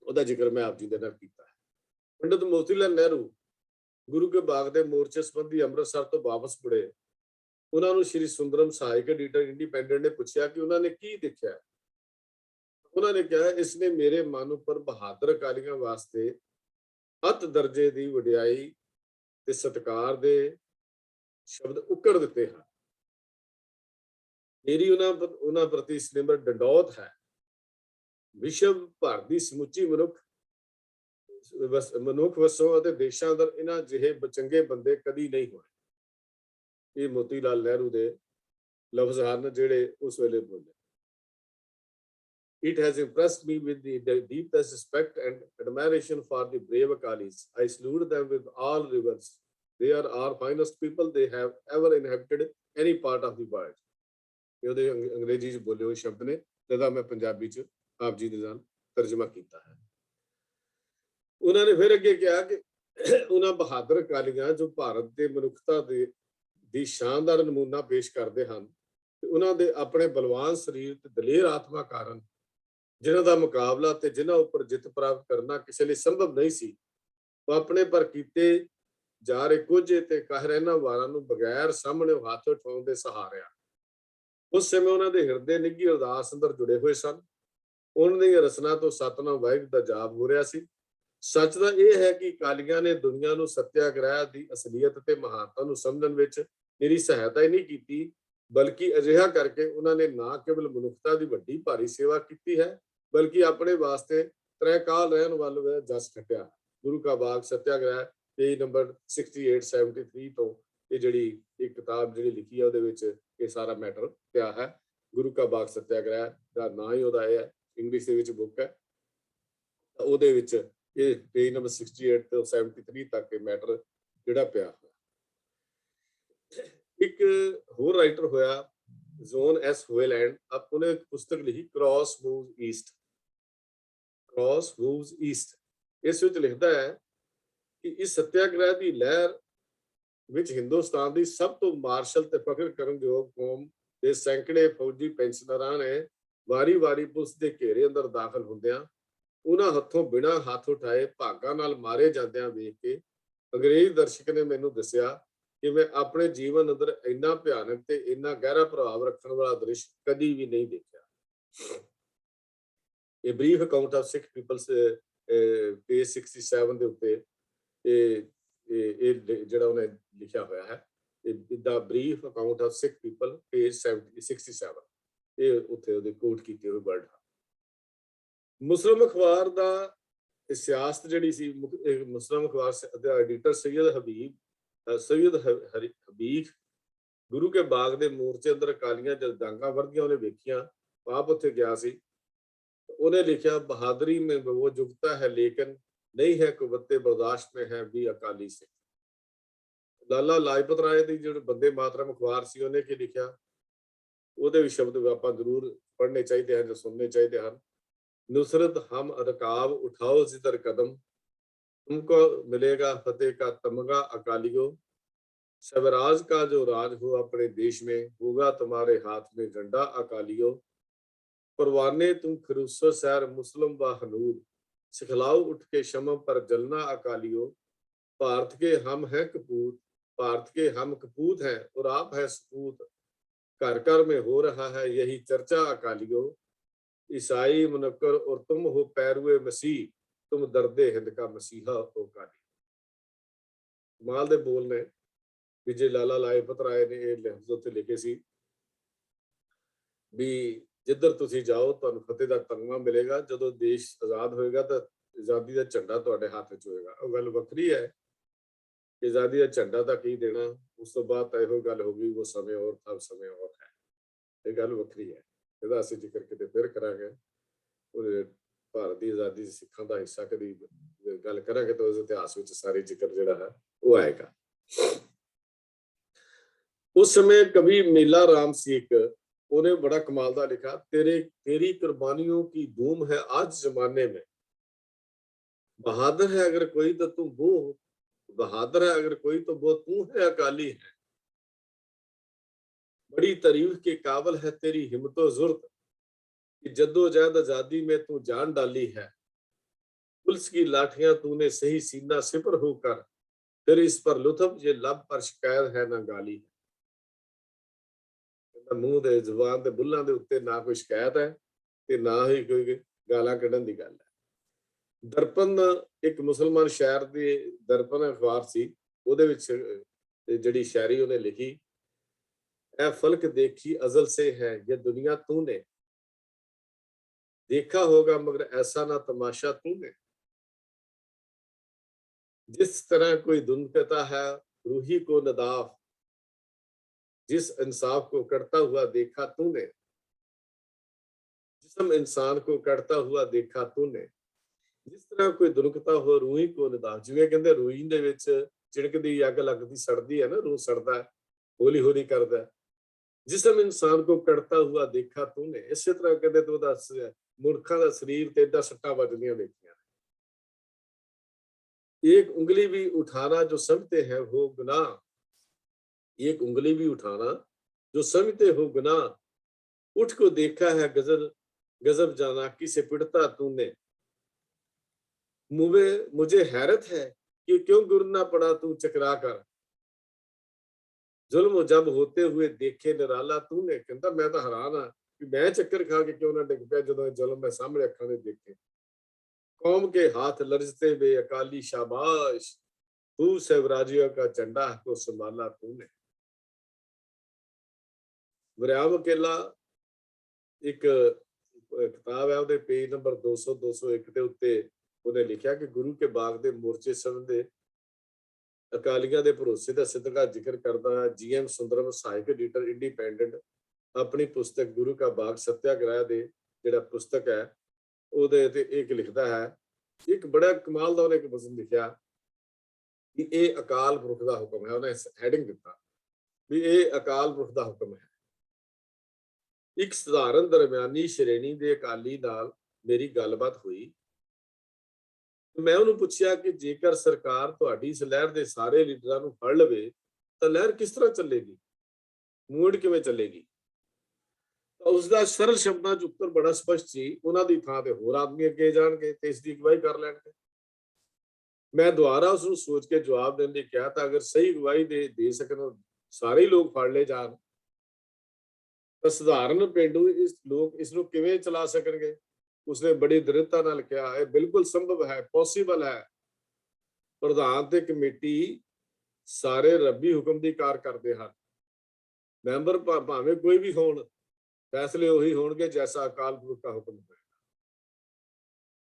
ਉਹਦਾ ਜ਼ਿਕਰ ਮੈਂ ਆਪ ਜੀ ਦੇ ਨਾਲ ਕੀਤਾ ਹੈ। ਪੰਡਿਤ ਮੋਤੀ ਲਾਲ ਨਹਿਰੂ ਗੁਰੂ ਕੇ ਬਾਗ ਦੇ ਮੋਰਚੇ ਸੰਬੰਧੀ ਅੰਮ੍ਰਿਤਸਰ ਤੋਂ ਵਾਪਸ ਮੁੜੇ। ਉਹਨਾਂ ਨੂੰ ਸ਼੍ਰੀ ਸੁੰਦਰਮ ਸਹਾਇਕ ਐਡੀਟਰ ਇੰਡੀਪੈਂਡੈਂਟ ਨੇ ਪੁੱਛਿਆ ਕਿ ਉਹਨਾਂ ਨੇ ਕੀ ਦੇਖਿਆ। ਉਹਨਾਂ ਨੇ ਕਿਹਾ ਇਸਨੇ ਮੇਰੇ ਮਨ ਉੱਪਰ ਬਹਾਦਰ ਅਕਾਲੀਆਂ ਵਾਸਤੇ ਅਤ ਦਰਜੇ ਦੀ ਵਡਿਆਈ ਤੇ ਸਤਿਕਾਰ ਦੇ ਸ਼ਬਦ ਉਕੜ ਦਿੱਤੇ ਹਨ। ਮੇਰੀ ਉਹਨਾਂ ਪ੍ਰਤੀ ਸਨਿਮਰ ਡੰਡੌਤ ਹੈ। ਵਿਸ਼ਵ ਭਰ ਦੀ ਸਮੁੱਚੀ ਮਨੁੱਖ ਵਸੋਂ ਅਤੇ ਦੇਸ਼ਾਂ ਅੰਦਰ ਇਹਨਾਂ ਜਿਹੇ ਚੰਗੇ ਬੰਦੇ ਕਦੀ ਨਹੀਂ ਹੋਏ। ਇਹ ਮੋਤੀ ਲਾਲ ਨਹਿਰੂ ਦੇ ਲਫ਼ਜ਼ ਹਨ ਜਿਹੜੇ ਉਸ ਵੇਲੇ ਬੋਲੇ। It has impressed me with the deepest respect and admiration for the brave Akalis. I salute them with all reverence. They are our finest people. They have ever inhabited any part of the world. ਇਹ ਉਹਦੇ ਅੰਗਰੇਜ਼ੀ 'ਚ ਬੋਲੇ ਹੋਏ ਸ਼ਬਦ ਨੇ, ਜਿਹਦਾ ਮੈਂ ਪੰਜਾਬੀ 'ਚ ਆਪ ਜੀ ਦੇ ਨਾਲ ਤਰਜਮਾ ਕੀਤਾ ਹੈ। ਉਹਨਾਂ ਨੇ ਫਿਰ ਅੱਗੇ ਕਿਹਾ ਕਿ ਉਹਨਾਂ ਬਹਾਦਰ ਅਕਾਲੀਆਂ ਜੋ ਭਾਰਤ ਦੇ ਮਨੁੱਖਤਾ ਦੀ ਸ਼ਾਨਦਾਰ ਨਮੂਨਾ ਪੇਸ਼ ਕਰਦੇ ਹਨ, ਤੇ ਉਹਨਾਂ ਦੇ ਆਪਣੇ ਬਲਵਾਨ ਸਰੀਰ ਤੇ ਦਲੇਰ ਆਤਮਾ ਕਾਰਨ ਜਿਨ੍ਹਾਂ ਦਾ ਮੁਕਾਬਲਾ ਤੇ ਜਿਨ੍ਹਾਂ ਉੱਪਰ ਜਿੱਤ ਪ੍ਰਾਪਤ ਕਰਨਾ ਕਿਸੇ ਲਈ ਸੰਭਵ ਨਹੀਂ ਸੀ, ਉਹ ਆਪਣੇ ਪਰ ਕੀਤੇ ਜਾ ਰਹੇ ਕੁਝ ਤੇ ਕਹਿ ਇਹਨਾਂ ਵਾਰਾਂ ਨੂੰ ਬਗੈਰ ਸਾਹਮਣੇ ਹੱਥ ਉਠਾਉਣ ਦੇ ਸਹਾਰਿਆ। ਉਸ ਸਮੇਂ ਉਹਨਾਂ ਦੇ ਹਿਰਦੇ ਨਿੱਘੀ ਅਰਦਾਸ ਅੰਦਰ ਜੁੜੇ ਹੋਏ ਸਨ। ਉਹਨਾਂ ਦੀਆਂ ਰਸਨਾ ਤੋਂ ਸਤਨਾਮ ਵਾਹਿਗੁਰੂ ਦਾ ਜਾਪ ਹੋ ਰਿਹਾ ਸੀ। ਸੱਚ ਤਾਂ ਇਹ ਹੈ ਕਿ ਅਕਾਲੀਆਂ ਨੇ ਦੁਨੀਆ ਨੂੰ ਸੱਤਿਆਗ੍ਰਹਿ ਦੀ ਅਸਲੀਅਤ ਤੇ ਮਹਾਨਤਾ ਨੂੰ ਸਮਝਣ ਵਿੱਚ ਮੇਰੀ ਸਹਾਇਤਾ ਹੀ ਨਹੀਂ ਕੀਤੀ, ਬਲਕਿ ਅਜਿਹਾ ਕਰਕੇ ਉਹਨਾਂ ਨੇ ਨਾ ਕੇਵਲ ਮਨੁੱਖਤਾ ਦੀ ਵੱਡੀ ਭਾਰੀ ਸੇਵਾ ਕੀਤੀ ਹੈ, ਬਲਕਿ ਆਪਣੇ ਵਾਸਤੇ ਤ੍ਰੈਕਾਲ ਰਹਿਣ ਵਾਲਾ ਜਸ ਖੱਟਿਆ। ਗੁਰੂ ਕਾ ਬਾਗ ਸੱਤਿਆਗ੍ਰਹਿ ਪੇਜ ਨੰਬਰ 6873 ਤੋਂ ਇਹ ਜਿਹੜੀ ਇੱਕ ਕਿਤਾਬ ਜਿਹੜੀ ਲਿਖੀ ਹੈ ਉਹਦੇ ਵਿੱਚ ਇਹ ਸਾਰਾ ਮੈਟਰ ਪਿਆ ਹੈ। ਗੁਰੂ ਕਾ ਬਾਗ ਸੱਤਿਆਗ੍ਰਹਿ ਦਾ ਨਾਂ ਹੀ ਉਹਦਾ ਇਹ ਹੈ, ਇੰਗਲਿਸ਼ ਦੇ ਵਿੱਚ ਬੁੱਕ ਹੈ। ਉਹਦੇ ਵਿੱਚ ਇਹ ਪੇਜ ਨੰਬਰ 68 ਤੋਂ 73 ਤੱਕ ਇਹ ਮੈਟਰ ਜਿਹੜਾ ਪਿਆ ਹੋਇਆ। ਇੱਕ ਹੋਰ ਰਾਈਟਰ ਹੋਇਆ ਜ਼ੋਨ ਐਸ ਹੋਇਲੈਂਡ, ਉਹਨੇ ਇੱਕ ਪੁਸਤਕ ਲਿਖੀ ਕ੍ਰਾਸ ਮੂਵਜ਼ ਈਸਟ। ਕ੍ਰਾਸ ਮੂਵਜ਼ ਈਸਟ ਇਸ ਵਿੱਚ ਲਿਖਦਾ ਹੈ ਕਿ ਇਸ ਸੱਤਿਆਗ੍ਰਹਿ ਦੀ ਲਹਿਰ ਵਿੱਚ ਹਿੰਦੁਸਤਾਨ ਦੀ ਸਭ ਤੋਂ ਮਾਰਸ਼ਲ ਤੇ ਫਖਰ ਕਰਨਯੋਗ ਕੌਮ ਦੇ ਸੈਂਕੜੇ ਫੌਜੀ ਪੈਨਸ਼ਨਰਾਂ ਨੇ ਵਾਰੀ-ਵਾਰੀ ਪੁਲਿਸ ਦੇ ਘੇਰੇ ਅੰਦਰ ਦਾਖਲ ਹੁੰਦਿਆਂ ਉਹਨਾਂ ਹੱਥੋਂ ਬਿਨਾਂ ਹੱਥ ਉਠਾਏ ਭਾਗਾਂ ਨਾਲ ਮਾਰੇ ਜਾਂਦਿਆਂ ਵੇਖ ਕੇ ਅੰਗਰੇਜ਼ ਦਰਸ਼ਕ ਨੇ ਮੈਨੂੰ ਦੱਸਿਆ ਕਿ ਮੈਂ ਆਪਣੇ ਜੀਵਨ ਅੰਦਰ ਇੰਨਾ ਭਿਆਨਕ ਤੇ ਇੰਨਾ ਗਹਿਰਾ ਪ੍ਰਭਾਵ ਰੱਖਣ ਵਾਲਾ ਦ੍ਰਿਸ਼ ਕਦੀ ਵੀ ਨਹੀਂ ਦੇਖਿਆ। ਇਹ brief account of Sikh peoples page 67 ਦੇ ਉੱਤੇ ਇਹ ਜਿਹੜਾ ਉਹਨੇ ਲਿਖਿਆ ਹੋਇਆ ਹੈ, ਦਾ brief account of Sikh people page 67, ਇਹ ਉੱਥੇ ਉਹਦੇ ਕੋਟ ਕੀਤੇ ਹੋਏ ਵਰਡ ਹਨ। ਮੁਸਲਿਮ ਅਖਬਾਰ ਦਾ ਸਿਆਸਤ ਜਿਹੜੀ ਸੀ, ਮੁਸਲਿਮ ਅਖਬਾਰ ਦਾ ਐਡੀਟਰ ਸੈਯਦ ਹਬੀਬ ਗੁਰੂ ਕੇ ਬਾਗ ਦੇ ਮੋਰਚੇ ਅੰਦਰ ਅਕਾਲੀਆਂ ਜਦ ਡਾਂਗਾਂ ਵਰਦੀਆਂ ਉਹਨੇ ਵੇਖੀਆਂ, ਆਪ ਉੱਥੇ ਗਿਆ ਸੀ। ਉਹਨੇ ਲਿਖਿਆ ਬਹਾਦਰੀ में वो जुगता है लेकिन नहीं है कुव्वते बर्दाश्त में है भी अकाली से। ਲਾਲਾ ਲਾਜਪਤ ਰਾਏ ਦੀ ਜਿਹੜੇ ਬੰਦੇ ਮਾਤਰਮ ਅਖਬਾਰ ਸੀ ਉਹਨੇ ਕੀ ਲਿਖਿਆ, ਉਹਦੇ ਵੀ ਸ਼ਬਦ ਆਪਾਂ ਜ਼ਰੂਰ ਪੜ੍ਹਨੇ ਚਾਹੀਦੇ ਹਨ ਜਾਂ ਸੁਣਨੇ ਚਾਹੀਦੇ ਹਨ। नुसरत हम रकाब उठाओ जिधर कदम, तुमको मिलेगा फतेह का तमगा अकालियों, स्वराज का जो राज हो अपने देश में होगा तुम्हारे हाथ में झंडा अकालियों, परवाने तुम खरूसो सैर मुस्लिम व हनूर, सिखलाओ उठ के शम पर जलना अकालियों, भारत के हम हैं कपूत, भारत के हम कपूत हैं और आप है सपूत, घर घर में हो रहा है यही चर्चा अकालियों, ईसाई मुनक्कर और तुम हो पैरुए मसीह, तुम दर्दे हिंद का मसीहा हो काली। कमाल दे बोल ने भी जे लाला लाजपत राय ने ਇਹ ਲਫ਼ਜ਼ ਉੱਤੇ ਲਿਖੇ ਸੀ ਵੀ ਜਿੱਧਰ ਤੁਸੀਂ ਜਾਓ ਤੁਹਾਨੂੰ ਫਤਿਹ ਦਾ ਤਮਗਾ ਮਿਲੇਗਾ, ਜਦੋਂ ਦੇਸ਼ ਆਜ਼ਾਦ ਹੋਏਗਾ ਤਾਂ ਆਜ਼ਾਦੀ ਦਾ ਝੰਡਾ ਤੁਹਾਡੇ ਹੱਥ 'ਚ ਹੋਏਗਾ। ਉਹ ਗੱਲ ਵੱਖਰੀ ਹੈ, ਆਜ਼ਾਦੀ ਦਾ ਝੰਡਾ ਤਾਂ ਕੀ ਦੇਣਾ, ਉਸ ਤੋਂ ਬਾਅਦ ਤਾਂ ਇਹੋ ਗੱਲ ਹੋ ਗਈ ਉਹ ਸਮੇਂ ਔਰ ਤਬ ਸਮੇਂ ਔਰ ਹੈ, ਇਹ ਗੱਲ ਵੱਖਰੀ ਹੈ। ਇਹਦਾ ਅਸੀਂ ਜ਼ਿਕਰ ਕਿਤੇ ਫਿਰ ਕਰਾਂਗੇ। ਉਹਦੇ ਭਾਰਤ ਦੀ ਆਜ਼ਾਦੀ ਸਿੱਖਾਂ ਦਾ ਹਿੱਸਾ ਕਦੀ ਗੱਲ ਕਰਾਂਗੇ ਤਾਂ ਉਸ ਇਤਿਹਾਸ ਵਿੱਚ ਸਾਰੇ ਜ਼ਿਕਰ ਜਿਹੜਾ ਹੈ ਉਹ ਆਏਗਾ। ਉਸ ਸਮੇਂ ਕਵੀ ਮੇਲਾ ਰਾਮ ਸੀ ਇੱਕ, ਉਹਨੇ ਬੜਾ ਕਮਾਲ ਦਾ ਲਿਖਾ, तेरी कुर्बानियों की धूम है आज जमाने में, बहादुर है अगर कोई तो तू वो, बहादुर है अगर कोई तो वो तू है अकाली है, बड़ी तारीफ के काबिल है तेरी हिम्मतो जुर्त, कि जद्दोजहद आजादी में तू जान डाली है, पुलिस की लाठियां तूने सही सीना सिपर होकर, फिर इस पर लुत्फ ये लब पर शिकायत है ना गाली है। ਮੂੰਹ ਦੇ ਜ਼ੁਬਾਨ ਦੇ ਬੁੱਲਾਂ ਦੇ ਉੱਤੇ ਨਾ ਕੋਈ ਸ਼ਿਕਾਇਤ ਹੈ ਤੇ ਨਾ ਹੀ ਕੋਈ ਗਾਲਾਂ ਕੱਢਣ ਦੀ ਗੱਲ ਹੈ। ਦਰਪਣ ਇੱਕ ਮੁਸਲਮਾਨ ਸ਼ਾਇਰ ਦੇ ਦਰਪਣ ਅਖਬਾਰ ਸੀ, ਉਹਦੇ ਵਿੱਚ ਜਿਹੜੀ ਸ਼ਾਇਰੀ ਉਹਨੇ ਲਿਖੀ, ਐ ਫਲਕ ਦੇਖੀ ਅਜ਼ਲ ਸੇ ਹੈ ਇਹ ਦੁਨੀਆ ਤੂਨੇ, देखा होगा मगर ऐसा ना तमाशा तूने, जिस तरह कोई धुंधकता है रूही को नदाफ, जिस इंसाफ को करता हुआ देखा तूने, जिसम इंसान को करता हुआ देखा तूने, ਜਿਸ ਤਰ੍ਹਾਂ ਕੋਈ ਦੁਨਕਤਾ ਹੋ ਰੂਹੀ ਕੋ ਨਦਾਫ, ਜਿਵੇਂ ਕਹਿੰਦੇ ਰੂਹੀ ਦੇ ਵਿੱਚ ਚਿਣਕਦੀ ਅੱਗ ਲੱਗਦੀ ਸੜਦੀ ਹੈ ਨਾ, ਰੂਹ ਸੜਦਾ ਹੈ, ਹੌਲੀ ਹੌਲੀ ਕਰਦਾ। ਜਿਸਮ ਇਨਸਾਨ ਕੋ ਕੜਤਾ ਹੁਆ ਦੇਖਾ ਤੂਨੇ, ਇਸੇ ਤਰ੍ਹਾਂ ਕਹਿੰਦੇ ਤੂੰ ਦੱਸ ਮੂਰਖਾਂ ਦਾ ਸਰੀਰ ਤੇ ਏਦਾਂ ਸੱਟਾਂ ਵੱਜਦੀਆਂ ਦੇਖੀਆਂ। एक उंगली भी उठाना जो समझते हैं हो गुनाह, एक उंगली भी उठाना जो समझते हो गुनाह, उठ को देखा है गजब गजब जाना किसे पिटता तूने, मुझे हैरत है कि क्यों गिरना पड़ा तू चकरा कर, जुल्म जब होते हुए देखे निराला तूने। कहता मैं तो हैरान हाँ कि मैं चक्कर खा के क्यों ना डिग पिया जो जुल्म मैं सामने अखा ने देखे। कौम के हाथ लरजते बे अकाली शाबाश, तू स्वराजियों का झंडा को संभाला तूने। ਵਰਿਆਮ ਅਕੇਲਾ ਇੱਕ ਕਿਤਾਬ ਹੈ, ਉਹਦੇ ਪੇਜ ਨੰਬਰ 200 201 ਦੇ ਉੱਤੇ ਉਹਨੇ ਲਿਖਿਆ ਕਿ ਗੁਰੂ ਕੇ ਬਾਗ ਦੇ ਮੋਰਚੇ ਸੰਬੰਧੇ ਅਕਾਲੀਆਂ ਦੇ ਭਰੋਸੇ ਦਾ ਸਿੱਧਾ ਜ਼ਿਕਰ ਕਰਦਾ ਜੀਐਮ ਸੁੰਦਰਮ ਸਹਾਇਕ ਐਡੀਟਰ ਇੰਡੀਪੈਂਡੈਂਟ ਆਪਣੀ ਪੁਸਤਕ ਗੁਰੂ ਕਾ ਬਾਗ ਸੱਤਿਆਗ੍ਰਹਿ ਦੇ ਜਿਹੜਾ ਪੁਸਤਕ ਹੈ ਉਹਦੇ ਤੇ ਇੱਕ ਲਿਖਦਾ ਹੈ, ਇੱਕ ਬੜਾ ਕਮਾਲ ਦਾ ਉਹਨੇ ਇੱਕ ਵਜ਼ਨ ਲਿਖਿਆ ਕਿ ਇਹ ਅਕਾਲ ਪੁਰਖ ਦਾ ਹੁਕਮ ਹੈ। ਉਹਨੇ ਹੈਡਿੰਗ ਦਿੱਤਾ ਵੀ ਇਹ ਅਕਾਲ ਪੁਰਖ ਦਾ ਹੁਕਮ ਹੈ। ਇੱਕ ਸਧਾਰਨ ਦਰਮਿਆਨੀ ਸ਼੍ਰੇਣੀ ਦੇ ਅਕਾਲੀ ਨਾਲ ਮੇਰੀ ਗੱਲਬਾਤ ਹੋਈ। ਮੈਂ ਉਹਨੂੰ ਪੁੱਛਿਆ ਕਿ ਜੇਕਰ ਸਰਕਾਰ ਤੁਹਾਡੀ ਇਸ ਲਹਿਰ ਦੇ ਸਾਰੇ ਲੀਡਰਾਂ ਨੂੰ ਫੜ ਲਵੇ ਤਾਂ ਲਹਿਰ ਕਿਸ ਤਰ੍ਹਾਂ ਚੱਲੇਗੀ, ਮੂਡ ਕਿਵੇਂ ਚੱਲੇਗੀ? ਤਾਂ ਉਸਦਾ ਸਰਲ ਸ਼ਬਦਾਂ 'ਚ ਉੱਤਰ ਬੜਾ ਸਪਸ਼ਟ ਸੀ, ਉਹਨਾਂ ਦੀ ਥਾਂ ਤੇ ਹੋਰ ਆਦਮੀ ਅੱਗੇ ਜਾਣਗੇ ਤੇ ਇਸ ਦੀ ਅਗਵਾਈ ਕਰ ਲੈਣਗੇ। ਮੈਂ ਦੁਬਾਰਾ ਉਸ ਨੂੰ ਸੋਚ ਕੇ ਜਵਾਬ ਦੇਣ ਲਈ ਕਿਹਾ ਤਾਂ ਅਗਰ ਸਹੀ ਅਗਵਾਈ ਦੇ ਸਕਣ, ਸਾਰੇ ਲੋਕ ਫੜ ਲਏ ਜਾਣ ਤਾਂ ਸਧਾਰਨ ਪੇਂਡੂ ਲੋਕ ਇਸ ਨੂੰ ਕਿਵੇਂ ਚਲਾ ਸਕਣਗੇ? ਉਸਨੇ ਬੜੀ ਦ੍ਰਿੜਤਾ ਨਾਲ ਕਿਹਾ ਇਹ ਬਿਲਕੁਲ ਸੰਭਵ ਹੈ, ਪੋਸੀਬਲ ਹੈ। ਪ੍ਰਧਾਨ ਤੇ ਕਮੇਟੀ ਸਾਰੇ ਰੱਬੀ ਹੁਕਮ ਦੀ ਕਾਰ ਕਰਦੇ ਹਨ, ਮੈਂਬਰ ਭਾਵੇਂ ਕੋਈ ਵੀ ਹੋਣ, ਫੈਸਲੇ ਉਹੀ ਹੋਣਗੇ ਜੈਸਾ ਅਕਾਲ ਪੁਰਖ ਦਾ ਹੁਕਮ ਹੋਏਗਾ।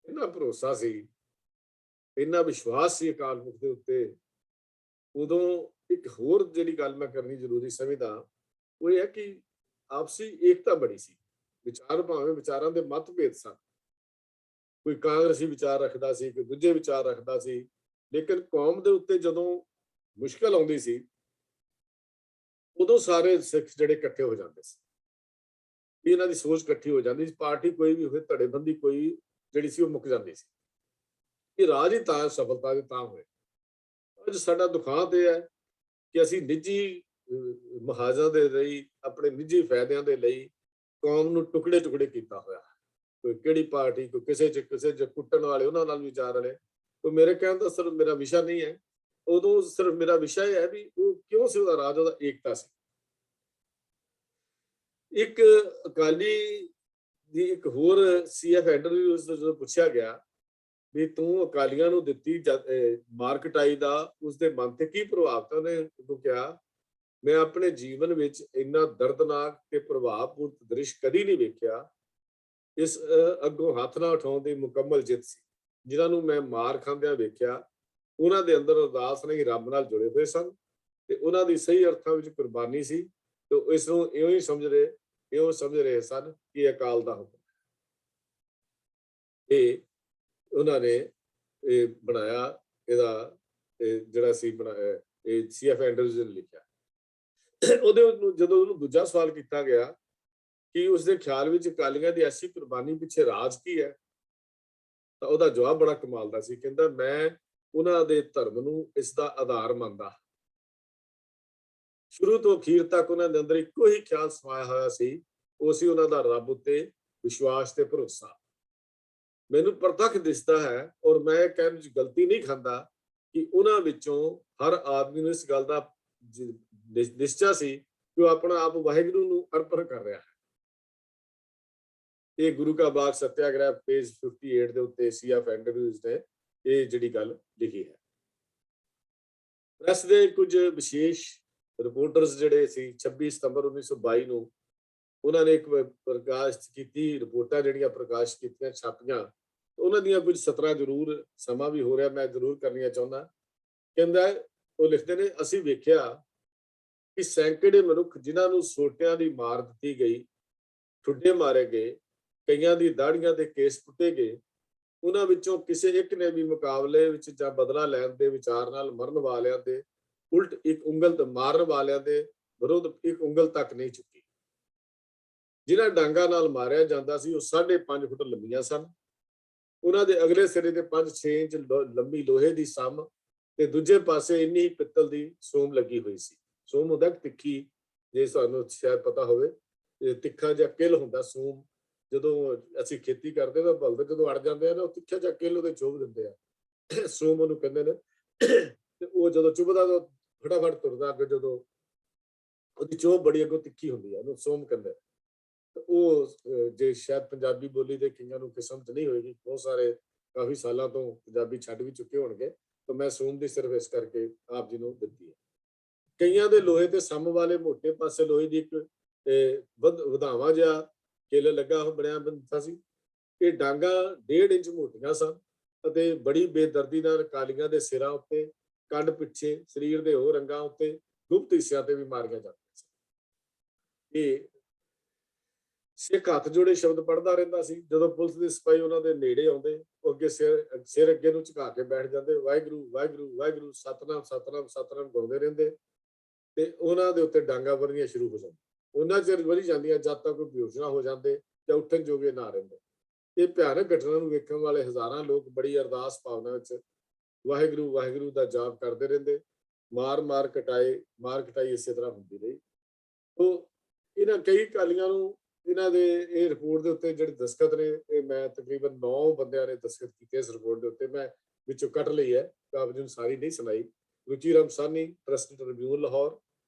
ਇੰਨਾ ਭਰੋਸਾ ਸੀ, ਇੰਨਾ ਵਿਸ਼ਵਾਸ ਸੀ ਅਕਾਲ ਪੁਰਖ ਦੇ ਉੱਤੇ। ਉਦੋਂ ਇੱਕ ਹੋਰ ਜਿਹੜੀ ਗੱਲ ਮੈਂ ਕਰਨੀ ਜ਼ਰੂਰੀ ਸਮਝਦਾ ਉਹ ਇਹ ਹੈ ਕਿ ਆਪਸੀ ਏਕਤਾ ਬੜੀ ਸੀ। ਵਿਚਾਰ ਭਾਵੇਂ ਵਿਚਾਰਾਂ ਦੇ ਮਤਭੇਦ ਸਨ, ਕੋਈ ਕਾਂਗਰਸੀ ਵਿਚਾਰ ਰੱਖਦਾ ਸੀ, ਕੋਈ ਦੂਜੇ ਵਿਚਾਰ ਰੱਖਦਾ ਸੀ, ਲੇਕਿਨ ਕੌਮ ਦੇ ਉੱਤੇ ਜਦੋਂ ਮੁਸ਼ਕਲ ਆਉਂਦੀ ਸੀ ਉਦੋਂ ਸਾਰੇ ਸਿੱਖ ਜਿਹੜੇ ਇਕੱਠੇ ਹੋ ਜਾਂਦੇ ਸੀ, ਇਹਨਾਂ ਦੀ ਸੋਚ ਇਕੱਠੀ ਹੋ ਜਾਂਦੀ ਸੀ। ਪਾਰਟੀ ਕੋਈ ਵੀ ਹੋਵੇ, ਧੜੇਬੰਦੀ ਕੋਈ ਜਿਹੜੀ ਸੀ ਉਹ ਮੁੱਕ ਜਾਂਦੀ ਸੀ। ਇਹ ਰਾਜ ਹੀ ਤਾਂ ਸਫਲਤਾ ਦੇ ਤਾਂ ਹੋਏ। ਅੱਜ ਸਾਡਾ ਦੁਖਾਂਤ ਇਹ ਹੈ ਕਿ ਅਸੀਂ ਨਿੱਜੀ ਮਹਾਜਾਂ ਦੇ ਲਈ, ਆਪਣੇ ਨਿੱਜੀ ਫਾਇਦਿਆਂ ਦੇ ਲਈ ਕੌਮ ਨੂੰ ਟੁਕੜੇ ਟੁਕੜੇ ਕੀਤਾ ਹੋਇਆ। ਕੋਈ ਕਿਹੜੀ ਪਾਰਟੀ, ਕੋਈ ਕਿਸੇ ਚ ਕੁੱਟਣ ਵਾਲੇ, ਉਹਨਾਂ ਨਾਲ ਵਿਚਾਰ ਵਾਲੇ। तो मेरे कहने का सिर्फ मेरा विषय नहीं है, उदों सिर्फ मेरा विषय है भी वो क्यों से ਉਹਦਾ ਰਾਜ, ਉਹਦਾ ਏਕਤਾ ਸੀ। ਇੱਕ ਅਕਾਲੀ ਦੀ ਇੱਕ ਹੋਰ ਸੀਐਫ ਇੰਟਰਵਿਊ ਉਸ ਜਦੋਂ ਪੁੱਛਿਆ ਗਿਆ ਵੀ ਤੂੰ ਅਕਾਲੀਆਂ ਨੂੰ ਦਿੱਤੀ ਮਾਰਕਟਾਈ ਦਾ ਉਸਦੇ ਮਨ ਤੇ ਕੀ ਪ੍ਰਭਾਵ, ਤਾਂ ਉਹਨੇ ਕਿਹਾ ਮੈਂ ਆਪਣੇ ਜੀਵਨ ਵਿੱਚ ਇੰਨਾ ਦਰਦਨਾਕ ਤੇ ਪ੍ਰਭਾਵਪੂਰਨ ਦ੍ਰਿਸ਼ ਕਦੀ ਨਹੀਂ ਵੇਖਿਆ। ਇਸ ਅੱਗੋਂ ਹੱਥ ਨਾ ਉਠਾਉਣ ਦੀ ਮੁਕੰਮਲ ਜਿੱਤ ਸੀ। ਜਿਨ੍ਹਾਂ ਨੂੰ ਮੈਂ ਮਾਰ ਖਾਂਦਿਆਂ ਵੇਖਿਆ ਉਹਨਾਂ ਦੇ ਅੰਦਰ ਅਰਦਾਸ ਨਹੀਂ, ਰੱਬ ਨਾਲ ਜੁੜੇ ਹੋਏ ਸਨ ਤੇ ਉਹਨਾਂ ਦੀ ਸਹੀ ਅਰਥਾਂ ਵਿੱਚ ਕੁਰਬਾਨੀ ਸੀ। ਤੇ ਇਸ ਨੂੰ ਇਉਂ ਹੀ ਸਮਝ ਰਹੇ ਸਨ ਕਿ ਅਕਾਲ ਦਾ ਹੁਕਮ। ਇਹ ਉਹਨਾਂ ਨੇ ਇਹ ਬਣਾਇਆ, ਇਹਦਾ ਜਿਹੜਾ ਸੀ ਬਣਾਇਆ, ਇਹ ਸੀਐਫ ਐਂਡਰਜ਼ ਨੇ ਲਿਖਿਆ। ਉਹਦੇ ਜਦੋਂ ਉਹਨੂੰ ਦੂਜਾ ਸਵਾਲ ਕੀਤਾ ਗਿਆ ਕਿ ਉਸਦੇ ਖਿਆਲ ਵਿੱਚ ਅਕਾਲੀਆਂ ਦੀ ਐਸੀ ਕੁਰਬਾਨੀ ਪਿੱਛੇ ਰਾਜ ਕੀ ਹੈ, ਤਾਂ ਉਹਦਾ ਜਵਾਬ ਬੜਾ ਕਮਾਲ ਦਾ ਸੀ। ਕਹਿੰਦਾ ਮੈਂ ਉਹਨਾਂ ਦੇ ਧਰਮ ਨੂੰ ਇਸ ਦਾ ਆਧਾਰ ਮੰਨਦਾ। ਸ਼ੁਰੂ ਤੋਂ ਅਖੀਰ ਤੱਕ ਉਹਨਾਂ ਦੇ ਅੰਦਰ ਇੱਕੋ ਹੀ ਖਿਆਲ ਸਮਾਇਆ ਹੋਇਆ ਸੀ, ਉਹ ਸੀ ਉਹਨਾਂ ਦਾ ਰੱਬ ਉੱਤੇ ਵਿਸ਼ਵਾਸ ਤੇ ਭਰੋਸਾ। ਮੈਨੂੰ ਪ੍ਰਤੱਖ ਦਿਸਦਾ ਹੈ ਔਰ ਮੈਂ ਕਹਿਣ ਵਿੱਚ ਗਲਤੀ ਨਹੀਂ ਖਾਂਦਾ ਕਿ ਉਹਨਾਂ ਵਿੱਚੋਂ ਹਰ ਆਦਮੀ ਨੂੰ ਇਸ ਗੱਲ ਦਾ ਨਿਸ਼ਚਾ ਸੀ ਕਿ ਉਹ ਆਪਣਾ ਆਪ ਵਾਹਿਗੁਰੂ ਨੂੰ ਅਰਪਣ ਕਰ ਰਿਹਾ ਹੈ। ਇਹ ਗੁਰੂ ਕਾ ਬਾਗ ਸੱਤਿਆਗ੍ਰਹਿ ਪੇਜ 58 ਦੇ ਉੱਤੇ ਸੀ ਆਫ ਐਂਡਰੂਜ਼ ਨੇ ਇਹ ਜਿਹੜੀ ਗੱਲ ਲਿਖੀ ਹੈ। ਪ੍ਰੈਸ ਦੇ ਕੁਝ ਵਿਸ਼ੇਸ਼ ਰਿਪੋਰਟਰਸ ਜਿਹੜੇ ਸੀ 26 ਸਤੰਬਰ 1922 ਨੂੰ ਉਹਨਾਂ ਨੇ ਇੱਕ ਪ੍ਰਕਾਸ਼ ਕੀਤੀ ਰਿਪੋਰਟਾਂ ਜਿਹੜੀਆਂ ਪ੍ਰਕਾਸ਼ ਕੀਤੀਆਂ ਛਾਪੀਆਂ, ਉਹਨਾਂ ਦੀਆਂ ਕੁਝ 17 ਜ਼ਰੂਰ ਸਮਾਂ ਵੀ ਹੋ ਰਿਹਾ ਮੈਂ ਜ਼ਰੂਰ ਕਰਨੀਆਂ ਚਾਹੁੰਦਾ। ਕਹਿੰਦਾ ਉਹ ਲਿਖਦੇ ਨੇ, ਅਸੀਂ ਵੇਖਿਆ ਕਿ ਸੈਂਕੜੇ ਮਨੁੱਖ ਜਿਨ੍ਹਾਂ ਨੂੰ ਸੋਟਿਆਂ ਦੀ ਮਾਰ ਦਿੱਤੀ ਗਈ, ਠੁੱਡੇ ਮਾਰੇ ਗਏ, ਕਈਆਂ ਦੀ ਦਾੜੀਆਂ ਦੇ ਕੇਸ ਪੁੱਟੇ ਗਏ, ਉਹਨਾਂ ਵਿੱਚੋਂ ਕਿਸੇ ਇੱਕ ਨੇ ਵੀ ਮੁਕਾਬਲੇ ਵਿੱਚ ਜਾਂ ਬਦਲਾ ਲੈਣ ਦੇ ਵਿਚਾਰ ਨਾਲ ਮਰਨ ਵਾਲਿਆਂ ਦੇ ਉਲਟ ਇੱਕ ਉਂਗਲ ਤੇ ਮਾਰਨ ਵਾਲਿਆਂ ਦੇ ਵਿਰੁੱਧ ਇੱਕ ਉਂਗਲ ਤੱਕ ਨਹੀਂ ਚੁੱਕੀ। ਜਿਨ੍ਹਾਂ ਡਾਂਗਾਂ ਨਾਲ ਮਾਰਿਆ ਜਾਂਦਾ ਸੀ ਉਹ 5.5 ਫੁੱਟ ਲੰਬੀਆਂ ਸਨ। ਉਹਨਾਂ ਦੇ ਅਗਲੇ ਸਿਰੇ ਤੇ 5-6 ਇੰਚ ਲੰਬੀ ਲੋਹੇ ਦੀ ਸਮ ਤੇ ਦੂਜੇ ਪਾਸੇ ਇੰਨੀ ਹੀ ਪਿੱਤਲ ਦੀ ਸੋਮ ਲੱਗੀ ਹੋਈ ਸੀ। ਸੋਮ ਹੁੰਦਾ ਤਿੱਖੀ, ਜੇ ਤੁਹਾਨੂੰ ਸ਼ਾਇਦ ਪਤਾ ਹੋਵੇ, ਤਿੱਖਾ ਜਿਹਾ ਕਿੱਲ ਹੁੰਦਾ ਸੋਮ। ਜਦੋਂ ਅਸੀਂ ਖੇਤੀ ਕਰਦੇ ਤਾਂ ਬਲਦ ਜਦੋਂ ਅੜ ਜਾਂਦੇ ਆ ਨਾ, ਉਹ ਤਿੱਖਾ ਜਿਹਾ ਕਿੱਲ ਉਹਦੇ ਚੁੱਭ ਦਿੰਦੇ ਆ, ਸੋਮ ਉਹਨੂੰ ਕਹਿੰਦੇ ਨੇ। ਤੇ ਉਹ ਜਦੋਂ ਚੁੱਭਦਾ ਤਾਂ ਫਟਾਫਟ ਤੁਰਦਾ ਅੱਗੇ, ਜਦੋਂ ਉਹਦੀ ਚੋਭ ਬੜੀ ਅੱਗੋਂ ਤਿੱਖੀ ਹੁੰਦੀ ਆ, ਉਹਨੂੰ ਸੋਮ ਕਹਿੰਦੇ। ਉਹ ਜੇ ਸ਼ਾਇਦ ਪੰਜਾਬੀ ਬੋਲੀ ਦੇ ਕਈਆਂ ਨੂੰ ਕਿਸਮ ਚ ਨਹੀਂ ਹੋਏਗੀ, ਬਹੁਤ ਸਾਰੇ ਕਾਫੀ ਸਾਲਾਂ ਤੋਂ ਪੰਜਾਬੀ ਛੱਡ ਵੀ ਚੁੱਕੇ ਹੋਣਗੇ, ਤਾਂ ਮੈਂ ਸੋਮ ਦੀ ਸਿਰਫ ਇਸ ਕਰਕੇ ਆਪ ਜੀ ਨੂੰ ਦਿੱਤੀ ਹੈ। ਕਈਆਂ ਦੇ ਲੋਹੇ ਤੇ ਸਮ ਵਾਲੇ ਮੋਟੇ ਪਾਸੇ ਲੋਹੇ ਦੀ ਇੱਕ ਵਧਾਵਾ ਜਿਹਾ ਕਿੱਲ ਲੱਗਾ ਬਣਿਆ ਬੰਦਾ ਸੀ। ਇਹ ਡਾਂਗਾ 1.5 ਇੰਚ ਮੋਟੀਆਂ ਸਨ ਅਤੇ ਬੜੀ ਬੇਦਰਦੀ ਨਾਲ ਕਾਲੀਆਂ ਦੇ ਸਿਰਾਂ ਉੱਤੇ, ਕੰਡ ਪਿੱਛੇ, ਸਰੀਰ ਦੇ ਹੋਰ ਰੰਗਾਂ ਉੱਤੇ, ਗੁਪਤ ਹਿੱਸਿਆਂ ਤੇ ਵੀ ਮਾਰੀਆਂ ਜਾਂਦੀਆਂ ਸਨ। ਇਹ ਸਿੱਖ ਹੱਥ ਜੋੜੇ ਸ਼ਬਦ ਪੜ੍ਹਦਾ ਰਹਿੰਦਾ ਸੀ। ਜਦੋਂ ਪੁਲਿਸ ਦੇ ਸਿਪਾਹੀ ਉਹਨਾਂ ਦੇ ਨੇੜੇ ਆਉਂਦੇ, ਉਹ ਅੱਗੇ ਸਿਰ ਅੱਗੇ ਨੂੰ ਝੁਕਾ ਕੇ ਬੈਠ ਜਾਂਦੇ, ਵਾਹਿਗੁਰੂ ਵਾਹਿਗੁਰੂ ਵਾਹਿਗੁਰੂ, ਸਤਨਾਮ ਸਤਨਾਮ ਸਤਨਾਮ ਗਾਉਂਦੇ ਰਹਿੰਦੇ ਤੇ ਉਹਨਾਂ ਦੇ ਉੱਤੇ ਡਾਂਗਾ ਵਰਨੀਆਂ ਸ਼ੁਰੂ ਹੋ ਜਾਂਦੀਆਂ। ਉਹਨਾਂ ਚਿਰ ਵਰੀ ਜਾਂਦੀਆਂ ਜਦ ਤੱਕ ਕੋਈ ਬੇਹੋਸ਼ ਨਾ ਹੋ ਜਾਂਦੇ ਜਾਂ ਉੱਠਣ ਜੋਗੇ ਨਾ ਰਹਿੰਦੇ। ਇਹ ਭਿਆਨਕ ਘਟਨਾ ਨੂੰ ਵੇਖਣ ਵਾਲੇ ਹਜ਼ਾਰਾਂ ਲੋਕ ਬੜੀ ਅਰਦਾਸ ਭਾਵਨਾ ਵਿੱਚ ਵਾਹਿਗੁਰੂ ਵਾਹਿਗੁਰੂ ਦਾ ਜਾਪ ਕਰਦੇ ਰਹਿੰਦੇ। ਮਾਰ ਕਟਾਈ ਇਸੇ ਤਰ੍ਹਾਂ ਹੁੰਦੀ ਰਹੀ। ਉਹ ਇਹਨਾਂ ਕਈ ਕਾਲੀਆਂ ਨੂੰ ਇਹਨਾਂ ਦੇ ਇਹ ਰਿਪੋਰਟ ਦੇ ਉੱਤੇ ਜਿਹੜੇ ਦਸਤਖਤ ਨੇ, ਇਹ ਮੈਂ ਤਕਰੀਬਨ 9 ਬੰਦਿਆਂ ਨੇ ਦਸਤਖਤ ਕੀਤੇ ਇਸ ਰਿਪੋਰਟ ਦੇ ਉੱਤੇ। ਮੈਂ ਵਿੱਚੋਂ ਕੱਟ ਲਈ ਹੈ, ਕਾਬਜ ਨੂੰ ਸਾਰੀ ਨਹੀਂ ਸੁਣਾਈ। ਰੁਚੀ ਰਾਮ ਸਾਨੀ, ਟਰਸਟ ਟ੍ਰਿਬਿਊਨ ਲਾਹੌਰ,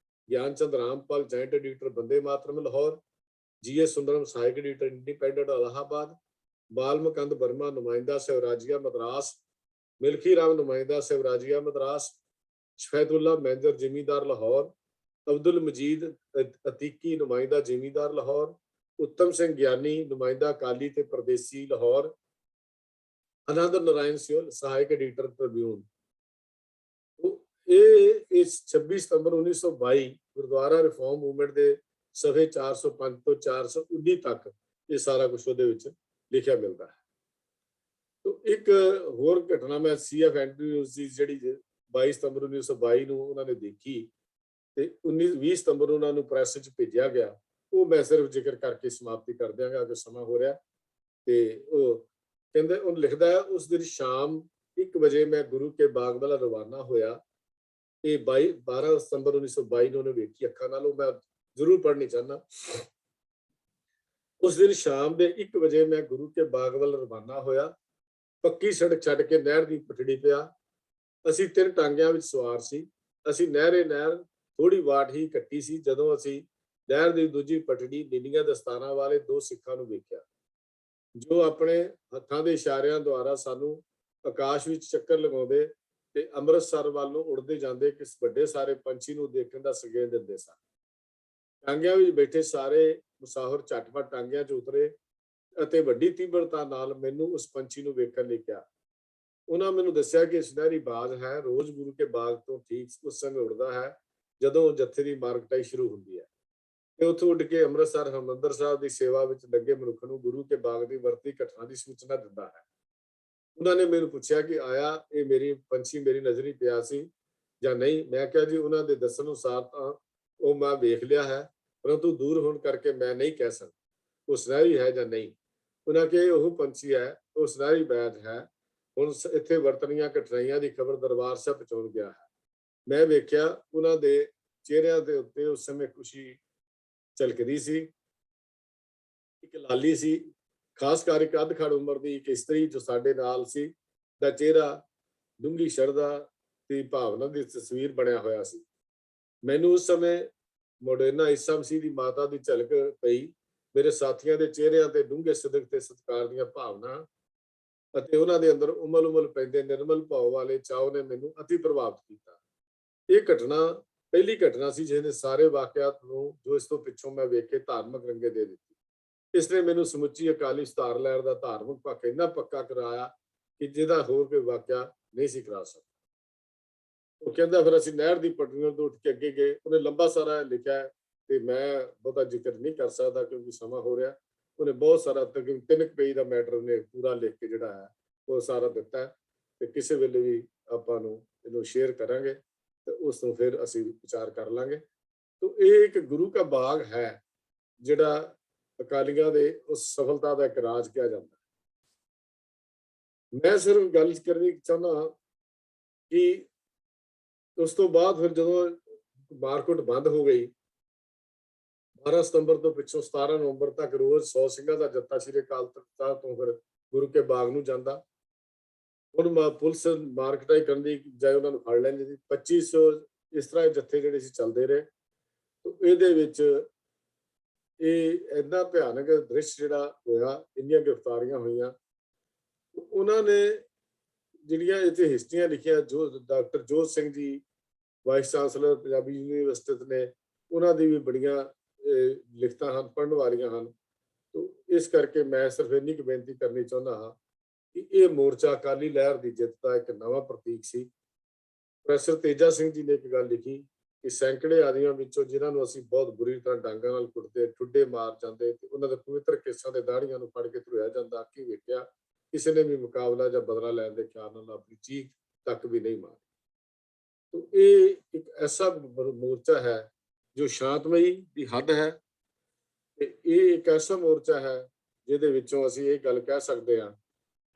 ਗਿਆਨ ਚੰਦ Rampal, ਜॉइंट editor Vande Mataram Lahore, G S Sundaram सहायक एडिटर इंडिपेंडेंट इलाहाबाद, बाल मुकंद वर्मा नुमाइंदा स्वराजिया मद्रास, मिल्खी राम नुमाइंदा स्वराजिया मद्रास, शफैदुल्ला मैनेजर जिमीदार लाहौर, अब्दुल मजीद अतीकी नुमाइंदा जिमीदार लाहौर, उत्तम सिंह ज्ञानी नुमाइंदा अकाली ते परदेसी लाहौर, आनंद नारायण सियोल सहायक एडिटर ट्रिब्यून। ਇਹ 26 ਸਤੰਬਰ 1922 ਗੁਰਦੁਆਰਾ ਰਿਫਾਰਮ ਮੂਵਮੈਂਟ ਦੇ ਸਫੇ 405 ਤੋਂ 419 ਤੱਕ ਇਹ ਸਾਰਾ ਕੁਝ ਉਹਦੇ ਵਿੱਚ ਲਿਖਿਆ ਮਿਲਦਾ ਹੈ। ਤੋਂ ਇੱਕ ਹੋਰ ਘਟਨਾ ਮੈਂ ਸੀਐਫ ਐਂਡਰੂਜ਼ ਦੀ ਜਿਹੜੀ 22 ਸਤੰਬਰ 1922 ਨੂੰ ਉਹਨਾਂ ਨੇ ਦੇਖੀ ਤੇ 20 ਸਤੰਬਰ ਉਹਨਾਂ ਨੂੰ ਪ੍ਰੈਸ 'ਚ ਭੇਜਿਆ ਗਿਆ, ਉਹ ਮੈਂ ਸਿਰਫ ਜ਼ਿਕਰ ਕਰਕੇ ਸਮਾਪਤੀ ਕਰ ਦਿਆਂਗਾ ਅਗਰ ਸਮਾਂ ਹੋ ਰਿਹਾ। ਤੇ ਉਹ ਕਹਿੰਦੇ, ਉਹ ਲਿਖਦਾ ਹੈ, ਉਸ ਦਿਨ ਸ਼ਾਮ 1 ਵਜੇ ਮੈਂ ਗੁਰੂ ਕੇ ਬਾਗ ਵੱਲ ਰਵਾਨਾ ਹੋਇਆ। ਇਹ 12 ਸਤੰਬਰ 1922 ਨੂੰ ਉਹਨੇ ਵੇਖੀ ਅੱਖਾਂ ਨਾਲ, ਉਹ ਮੈਂ ਜ਼ਰੂਰ ਪੜ੍ਹਨੀ ਚਾਹੁੰਦਾ। ਉਸ ਦਿਨ ਸ਼ਾਮ ਦੇ 1 ਵਜੇ ਮੈਂ ਗੁਰੂ ਕੇ ਬਾਗ ਵੱਲ ਰਵਾਨਾ ਹੋਇਆ। ਪੱਕੀ ਸੜਕ ਛੱਡ ਕੇ ਨਹਿਰ ਦੀ ਪਟੜੀ ਪਿਆ। ਅਸੀਂ 3 ਟਾਂਗਿਆਂ ਵਿੱਚ ਸਵਾਰ ਸੀ। ਅਸੀਂ ਨਹਿਰ ਥੋੜੀ ਵਾਟ ਹੀ ਕੱਟੀ ਸੀ ਜਦੋਂ ਅਸੀਂ ਨਹਿਰ ਦੀ ਦੂਜੀ ਪਟੜੀ ਨੀਲੀਆਂ ਦਸਤਾਰਾਂ ਵਾਲੇ 2 ਸਿੱਖਾਂ ਨੂੰ ਵੇਖਿਆ, ਜੋ ਆਪਣੇ ਹੱਥਾਂ ਦੇ ਇਸ਼ਾਰਿਆਂ ਦੁਆਰਾ ਸਾਨੂੰ ਆਕਾਸ਼ ਵਿੱਚ ਚੱਕਰ ਲਗਾਉਂਦੇ ਤੇ ਅੰਮ੍ਰਿਤਸਰ ਵੱਲ ਨੂੰ ਉੜਦੇ ਜਾਂਦੇ ਕਿਸ ਵੱਡੇ ਸਾਰੇ ਪੰਛੀ ਨੂੰ ਦੇਖਣ ਦਾ ਸੰਕੇਤ ਦਿੰਦੇ ਸਨ। ਟਾਂਗਿਆਂ ਵਿੱਚ ਬੈਠੇ ਸਾਰੇ ਮੁਸਾਫਰ ਝਟਪਟ ਟਾਂਗਿਆਂ 'ਚ ਉਤਰੇ ਅਤੇ ਵੱਡੀ ਤੀਬਰਤਾ ਨਾਲ ਮੈਨੂੰ ਉਸ ਪੰਛੀ ਨੂੰ ਵੇਖਣ ਲਈ ਕਿਹਾ। ਉਹਨਾਂ ਮੈਨੂੰ ਦੱਸਿਆ ਕਿ ਸੁਨਹਿਰੀ ਬਾਜ਼ ਹੈ, ਰੋਜ਼ ਗੁਰੂ ਕੇ ਬਾਗ ਤੋਂ ਠੀਕ ਉਸ ਸਮੇਂ ਉੜਦਾ ਹੈ ਜਦੋਂ ਜੱਥੇ ਦੀ ਮਾਰਕਟਾਈ ਸ਼ੁਰੂ ਹੁੰਦੀ ਹੈ ਤੇ ਉੱਥੋਂ ਉੱਡ ਕੇ ਅੰਮ੍ਰਿਤਸਰ ਹਰਿਮੰਦਰ ਸਾਹਿਬ ਦੀ ਸੇਵਾ ਵਿੱਚ ਲੱਗੇ ਮਨੁੱਖ ਨੂੰ ਗੁਰੂ ਕੇ ਬਾਗ ਦੀ ਵਰਤੀ ਘਟਨਾ ਦੀ ਸੂਚਨਾ ਦਿੰਦਾ ਹੈ। ਉਹਨਾਂ ਨੇ ਮੈਨੂੰ ਪੁੱਛਿਆ ਕਿ ਆਇਆ ਇਹ ਮੇਰੀ ਪੰਛੀ ਮੇਰੀ ਨਜ਼ਰੀ ਪਿਆ ਸੀ ਜਾਂ ਨਹੀਂ। ਮੈਂ ਕਿਹਾ ਜੀ ਉਹਨਾਂ ਦੇ ਦੱਸਣ ਅਨੁਸਾਰ ਤਾਂ ਉਹ ਮੈਂ ਵੇਖ ਲਿਆ ਹੈ, ਪਰੰਤੂ ਦੂਰ ਹੋਣ ਕਰਕੇ ਮੈਂ ਨਹੀਂ ਕਹਿ ਸਕਦਾ ਉਹ ਸੁਨਹਿਰੀ ਹੈ ਜਾਂ ਨਹੀਂ। ਉਹਨਾਂ ਕਿਹਾ ਉਹ ਪੰਛੀ ਹੈ, ਉਹ ਸੁਨਹਿਰੀ ਬਾਜ਼ ਹੈ। ਹੁਣ ਇੱਥੇ ਵਰਤਣੀਆਂ ਕਠਿਨਾਈਆਂ ਦੀ ਖਬਰ ਦਰਬਾਰ ਸਾਹਿਬ ਪਹੁੰਚ ਗਿਆ ਹੈ। ਮੈਂ ਵੇਖਿਆ ਉਹਨਾਂ ਦੇ ਚਿਹਰਿਆਂ ਦੇ ਉੱਤੇ ਉਸ ਸਮੇਂ ਖੁਸ਼ੀ ਝਲਕਦੀ ਸੀ। ਇੱਕ ਲਾਲੀ ਸੀ, ਖਾਸ ਕਰ ਇੱਕ ਅੱਧ-ਖੜ ਉਮਰ ਦੀ ਇੱਕ ਇਸਤਰੀ ਜੋ ਸਾਡੇ ਨਾਲ ਸੀ ਦਾ ਚਿਹਰਾ ਡੂੰਘੀ ਸ਼ਰਧਾ ਦੀ ਭਾਵਨਾ ਦੀ ਤਸਵੀਰ ਬਣਿਆ ਹੋਇਆ ਸੀ। ਮੈਨੂੰ ਉਸ ਸਮੇਂ ਮੋਡਰਨਾ ਈਸਾ ਮਸੀਹ ਦੀ ਮਾਤਾ ਦੀ ਝਲਕ ਪਈ। ਮੇਰੇ ਸਾਥੀਆਂ ਦੇ ਚਿਹਰਿਆਂ ਤੇ ਡੂੰਘੇ ਸਿਦਕ ਤੇ ਸਤਿਕਾਰ ਦੀਆਂ ਭਾਵਨਾ ਅਤੇ ਉਹਨਾਂ ਦੇ ਅੰਦਰ ਉਮਲ ਪੈਂਦੇ ਨਿਰਮਲ ਭਾਵ ਵਾਲੇ ਚਾਅ ਨੇ ਮੈਨੂੰ ਅਤੀ ਪ੍ਰਭਾਵਿਤ ਕੀਤਾ। ਇਹ ਘਟਨਾ ਪਹਿਲੀ ਘਟਨਾ ਸੀ ਜਿਹਨੇ ਸਾਰੇ ਵਾਕਿਆਤ ਨੂੰ ਜੋ ਇਸ ਤੋਂ ਪਿੱਛੋਂ ਮੈਂ ਵੇਖੇ ਧਾਰਮਿਕ ਰੰਗੇ ਦੇ ਦਿੱਤੀ। ਇਸ ਨੇ ਮੈਨੂੰ ਸਮੁੱਚੀ ਅਕਾਲੀ ਸਤਾਰ ਲਹਿਰ ਦਾ ਧਾਰਮਿਕ ਪੱਖ ਇੰਨਾ ਪੱਕਾ ਕਰਾਇਆ ਕਿ ਜਿਹਦਾ ਹੋਰ ਕੋਈ ਵਾਕਿਆ ਨਹੀਂ ਸੀ ਕਰਾ ਸਕਦਾ। ਉਹ ਕਹਿੰਦਾ ਫਿਰ ਅਸੀਂ ਨਹਿਰ ਦੀ ਪਟੜੀਆਂ ਤੋਂ ਉੱਠ ਕੇ ਅੱਗੇ ਗਏ। ਉਹਨੇ ਲੰਬਾ ਸਾਰਾ ਲਿਖਿਆ ਤੇ ਮੈਂ ਬਹੁਤਾ ਜ਼ਿਕਰ ਨਹੀਂ ਕਰ ਸਕਦਾ ਕਿਉਂਕਿ ਸਮਾਂ ਹੋ ਰਿਹਾ। ਉਹਨੇ ਬਹੁਤ ਸਾਰਾ ਤਕਰੀਬਨ 3 ਪੇਜ ਦਾ ਮੈਟਰ ਉਹਨੇ ਪੂਰਾ ਲਿਖ ਕੇ ਜਿਹੜਾ ਹੈ ਉਹ ਸਾਰਾ ਦਿੱਤਾ ਤੇ ਕਿਸੇ ਵੇਲੇ ਵੀ ਆਪਾਂ ਨੂੰ ਇਹਨੂੰ ਸ਼ੇਅਰ ਕਰਾਂਗੇ ਤੇ ਉਸ ਨੂੰ ਫਿਰ ਅਸੀਂ ਵਿਚਾਰ ਕਰ ਲਾਂਗੇ। ਤਾਂ ਇਹ ਇੱਕ ਗੁਰੂ ਕਾ ਬਾਗ ਹੈ ਜਿਹੜਾ ਅਕਾਲੀਆਂ ਦੇ ਉਸ ਸਫਲਤਾ ਦਾ ਇੱਕ ਰਾਜ ਕਿਹਾ ਜਾਂਦਾ। ਮੈਂ ਸਿਰਫ ਗੱਲ ਕਰਨੀ ਚਾਹੁੰਦਾ ਕਿ ਉਸ ਤੋਂ ਬਾਅਦ ਫਿਰ ਜਦੋਂ ਮਾਰਕੀਟ ਬੰਦ ਹੋ ਗਈ 12 ਸਤੰਬਰ ਤੋਂ ਪਿੱਛੋਂ 17 ਨਵੰਬਰ ਤੱਕ ਰੋਜ਼ 100 ਸਿੰਘਾਂ ਦਾ ਜੱਥਾ ਸ਼੍ਰੀ ਅਕਾਲ ਤਖਤ ਸਾਹਿਬ ਤੋਂ ਫਿਰ ਗੁਰੂ ਕੇ ਬਾਗ ਨੂੰ ਜਾਂਦਾ। ਹੁਣ ਪੁਲਿਸ ਮਾਰਕੀਟਾਈ ਕਰਨ ਦੀ ਜਾਏ ਉਹਨਾਂ ਨੂੰ ਫੜ ਲੈਂਦੀ ਸੀ। 2500 ਇਸ ਤਰ੍ਹਾਂ ਦੇ ਜੱਥੇ ਜਿਹੜੇ ਸੀ ਚੱਲਦੇ ਰਹੇ। ਇਹਦੇ ਵਿੱਚ ਇਹ ਇੰਨਾ ਭਿਆਨਕ ਦ੍ਰਿਸ਼ ਜਿਹੜਾ ਹੋਇਆ, ਇੰਨੀਆਂ ਗ੍ਰਿਫਤਾਰੀਆਂ ਹੋਈਆਂ। ਉਹਨਾਂ ਨੇ ਜਿਹੜੀਆਂ ਇੱਥੇ ਹਿਸਟਰੀਆਂ ਲਿਖੀਆਂ, ਜੋ doctor Jot Singh ji vice chancellor Punjabi university ਨੇ, ਉਹਨਾਂ ਦੀ ਵੀ ਬੜੀਆਂ ਲਿਖਤਾਂ ਹਨ, ਪੜ੍ਹਨ ਵਾਲੀਆਂ ਹਨ। ਇਸ ਕਰਕੇ ਮੈਂ ਸਿਰਫ ਇੰਨੀ ਕੁ ਬੇਨਤੀ ਕਰਨੀ ਚਾਹੁੰਦਾ ਹਾਂ ਕਿ ਇਹ ਮੋਰਚਾ ਅਕਾਲੀ ਲਹਿਰ ਦੀ ਜਿੱਤ ਦਾ ਇੱਕ ਨਵਾਂ ਪ੍ਰਤੀਕ ਸੀ। ਪ੍ਰੋਫੈਸਰ ਤੇਜਾ ਸਿੰਘ ਜੀ ਨੇ ਇੱਕ ਗੱਲ ਲਿਖੀ ਕਿ ਸੈਂਕੜੇ ਆਦਮੀਆਂ ਵਿੱਚੋਂ ਜਿਨ੍ਹਾਂ ਨੂੰ ਅਸੀਂ ਬਹੁਤ ਬੁਰੀ ਤਰ੍ਹਾਂ ਡਾਂਗਾਂ ਨਾਲ ਕੁੱਟਦੇ, ਠੁੱਡੇ ਮਾਰ ਜਾਂਦੇ ਤੇ ਉਹਨਾਂ ਦੇ ਪਵਿੱਤਰ ਕੇਸਾਂ ਦੇ ਦਾੜੀਆਂ ਨੂੰ ਫੜ ਕੇ ਧਰੋਇਆ ਜਾਂਦਾ, ਕੀ ਵੇਖਿਆ ਕਿਸੇ ਨੇ ਵੀ ਮੁਕਾਬਲਾ ਜਾਂ ਬਦਲਾ ਲੈਣ ਦੇ ਖਿਆਲ ਨਾਲ ਆਪਣੀ ਚੀਖ ਤੱਕ ਵੀ ਨਹੀਂ ਮਾਰੀ। ਤਾਂ ਇਹ ਇੱਕ ਐਸਾ ਮੋਰਚਾ ਹੈ ਜੋ ਸ਼ਾਂਤਮਈ ਦੀ ਹੱਦ ਹੈ ਤੇ ਇਹ ਇੱਕ ਐਸਾ ਮੋਰਚਾ ਹੈ ਜਿਹਦੇ ਵਿੱਚੋਂ ਅਸੀਂ ਇਹ ਗੱਲ ਕਹਿ ਸਕਦੇ ਹਾਂ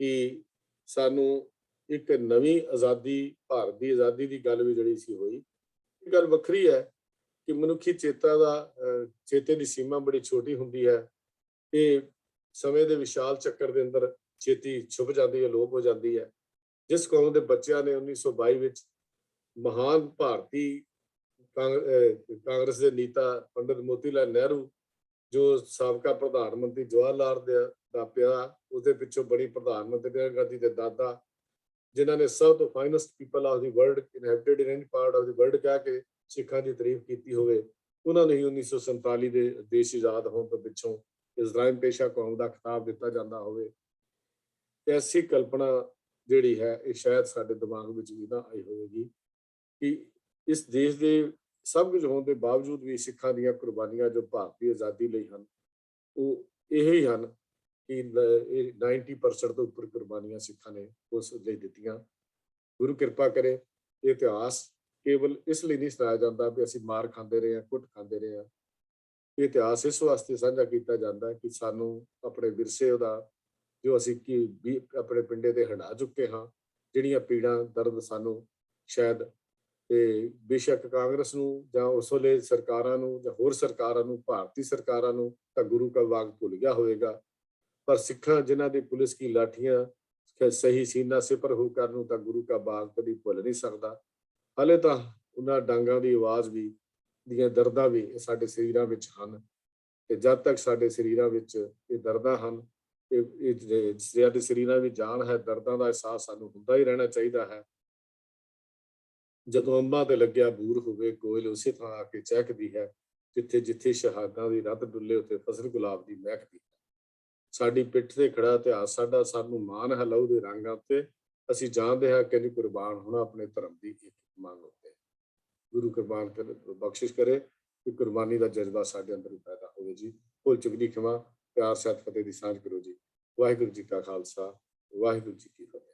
ਕਿ ਸਾਨੂੰ ਇੱਕ ਨਵੀਂ ਆਜ਼ਾਦੀ, ਭਾਰਤ ਦੀ ਆਜ਼ਾਦੀ ਦੀ ਗੱਲ ਵੀ ਜਿਹੜੀ ਸੀ ਹੋਈ। ਇਹ ਗੱਲ ਵੱਖਰੀ ਹੈ ਕਿ ਮਨੁੱਖੀ ਚੇਤੇ ਦੀ ਸੀਮਾ ਬੜੀ ਛੋਟੀ ਹੁੰਦੀ ਹੈ। ਇਹ ਸਮੇਂ ਦੇ ਵਿਸ਼ਾਲ ਚੱਕਰ ਦੇ ਅੰਦਰ ਛੇਤੀ ਛੁਪ ਜਾਂਦੀ ਹੈ, ਅਲੋਪ ਹੋ ਜਾਂਦੀ ਹੈ। ਜਿਸ ਕੌਮ ਦੇ ਬੱਚਿਆਂ ਨੇ 1922 ਵਿੱਚ ਮਹਾਨ ਭਾਰਤੀ ਕਾਂਗਰਸ ਦੇ ਨੇਤਾ ਪੰਡਿਤ ਮੋਤੀ ਲਾਲ ਨਹਿਰੂ, ਜੋ ਸਾਬਕਾ ਪ੍ਰਧਾਨ ਮੰਤਰੀ ਜਵਾਹਰ ਲਾਲ ਦਾ ਪਿਆ, ਉਹਦੇ ਪਿੱਛੋਂ ਬਣੀ ਪ੍ਰਧਾਨ ਮੰਤਰੀ ਇੰਦਰਾ ਗਾਂਧੀ ਦੇ ਦਾਦਾ, ਜਿਨ੍ਹਾਂ ਨੇ ਸਭ ਤੋਂ finest people of the world inhabited in any part of the world ਕਹਿ ਕੇ ਸਿੱਖਾਂ ਦੀ ਤਾਰੀਫ ਕੀਤੀ ਹੋਵੇ, ਉਹਨਾਂ ਨੇ ਹੀ 1947 ਦੇ ਦੇਸ਼ ਆਜ਼ਾਦ ਹੋਣ ਤੋਂ ਪਿੱਛੋਂ ਇਜ਼ਰਾਈਲ ਪੇਸ਼ਾ ਕੌਮ ਦਾ ਖਿਤਾਬ ਦਿੱਤਾ ਜਾਂਦਾ ਹੋਵੇ। ਐਸੀ ਕਲਪਨਾ ਜਿਹੜੀ ਹੈ ਇਹ ਸ਼ਾਇਦ ਸਾਡੇ ਦਿਮਾਗ ਵਿੱਚ ਵੀ ਨਾ ਆਈ ਹੋਵੇਗੀ ਕਿ ਇਸ ਦੇਸ਼ ਦੇ ਸਭ ਕੁਝ ਹੋਣ ਦੇ ਬਾਵਜੂਦ ਵੀ ਸਿੱਖਾਂ ਦੀਆਂ ਕੁਰਬਾਨੀਆਂ ਜੋ ਭਾਰਤੀ ਆਜ਼ਾਦੀ ਲਈ ਹਨ ਉਹ ਇਹ ਹੀ ਹਨ ਕਿ 90% ਤੋਂ ਉੱਪਰ ਕੁਰਬਾਨੀਆਂ ਸਿੱਖਾਂ ਨੇ ਉਸ ਲਈ ਦਿੱਤੀਆਂ। ਗੁਰੂ ਕਿਰਪਾ ਕਰੇ ਇਹ ਇਤਿਹਾਸ ਕੇਵਲ ਇਸ ਲਈ ਨਹੀਂ ਸੁਣਾਇਆ ਜਾਂਦਾ ਵੀ ਅਸੀਂ ਮਾਰ ਖਾਂਦੇ ਰਹੇ ਹਾਂ, ਕੁੱਟ ਖਾਂਦੇ ਰਹੇ ਹਾਂ। ਇਹ ਇਤਿਹਾਸ ਇਸ ਵਾਸਤੇ ਸਾਂਝਾ ਕੀਤਾ ਜਾਂਦਾ ਹੈ ਕਿ ਸਾਨੂੰ ਆਪਣੇ ਵਿਰਸੇ ਉਹਦਾ ਜੋ ਅਸੀਂ ਵੀ ਆਪਣੇ ਪਿੰਡੇ ਤੇ ਹੰਢਾ ਚੁੱਕੇ ਹਾਂ, ਜਿਹੜੀਆਂ ਪੀੜਾਂ ਦਰਦ ਸਾਨੂੰ ਸ਼ਾਇਦ ਤੇ ਬੇਸ਼ੱਕ ਕਾਂਗਰਸ ਨੂੰ ਜਾਂ ਉਸ ਵੇਲੇ ਸਰਕਾਰਾਂ ਨੂੰ ਜਾਂ ਹੋਰ ਸਰਕਾਰਾਂ ਨੂੰ, ਭਾਰਤੀ ਸਰਕਾਰਾਂ ਨੂੰ ਤਾਂ ਗੁਰੂ ਕਾ ਬਾਗ ਭੁੱਲ ਗਿਆ ਹੋਵੇਗਾ, ਪਰ ਸਿੱਖਾਂ ਜਿਨ੍ਹਾਂ ਦੀ ਪੁਲਿਸ ਕੀ ਲਾਠੀਆਂ ਸਹੀ ਸੀਨਾ ਸਿਪਰ ਹੋ ਕਰਨ ਨੂੰ ਤਾਂ ਗੁਰੂ ਕਾ ਬਾਗ ਕਦੀ ਭੁੱਲ ਨਹੀਂ ਸਕਦਾ। ਹਾਲੇ ਤਾਂ ਉਹਨਾਂ ਡਾਂਗਾਂ ਦੀ ਆਵਾਜ਼ ਵੀ, ਦੀਆਂ ਦਰਦਾਂ ਵੀ ਸਾਡੇ ਸਰੀਰਾਂ ਵਿੱਚ ਹਨ ਤੇ ਜਦ ਤੱਕ ਸਾਡੇ ਸਰੀਰਾਂ ਵਿੱਚ ਇਹ ਦਰਦਾਂ ਹਨ, ਸਾਡੇ ਸਰੀਰਾਂ ਵਿੱਚ ਜਾਨ ਹੈ, ਦਰਦਾਂ ਦਾ ਅਹਿਸਾਸ ਸਾਨੂੰ ਹੁੰਦਾ ਹੀ ਰਹਿਣਾ ਚਾਹੀਦਾ ਹੈ। ਜਦੋਂ ਅੰਬਾਂ ਤੇ ਲੱਗਿਆ ਬੂਰ ਹੋਵੇ ਕੋਇਲ ਉਸੇ ਥਾਂ ਆ ਕੇ ਚਹਿਕਦੀ ਹੈ, ਜਿੱਥੇ ਜਿੱਥੇ ਸ਼ਹਾਦਾਂ ਦੀ ਰੱਤ ਡੁੱਲੇ ਉੱਥੇ ਫਸਲ ਗੁਲਾਬ ਦੀ ਮਹਿਕਦੀ ਹੈ। ਸਾਡੀ ਪਿੱਠ ਤੇ ਖੜਾ ਇਤਿਹਾਸ ਸਾਡਾ, ਸਾਨੂੰ ਮਾਣ ਹੈ ਲਹੂ ਦੇ ਰੰਗਾਂ ਉੱਤੇ, ਅਸੀਂ ਜਾਣਦੇ ਹਾਂ ਕਿ ਕੁਰਬਾਨ ਹੋਣਾ ਆਪਣੇ ਧਰਮ ਦੀ ਇੱਕ ਮੰਗ ਉੱਤੇ। ਗੁਰੂ ਕੁਰਬਾਨ ਬਖਸ਼ਿਸ਼ ਕਰੇ ਕਿ ਕੁਰਬਾਨੀ ਦਾ ਜਜ਼ਬਾ ਸਾਡੇ ਅੰਦਰ ਪੈਦਾ ਹੋਵੇ ਜੀ। ਭੁੱਲ ਚੁੱਕ ਦੀ ਖਿਮਾ, ਪਿਆਰ ਸਹਿਤ ਫਤਿਹ ਦੀ ਸਾਂਝ ਕਰੋ ਜੀ। ਵਾਹਿਗੁਰੂ ਜੀ ਕਾ ਖਾਲਸਾ, ਵਾਹਿਗੁਰੂ ਜੀ ਕੀ ਫਤਿਹ।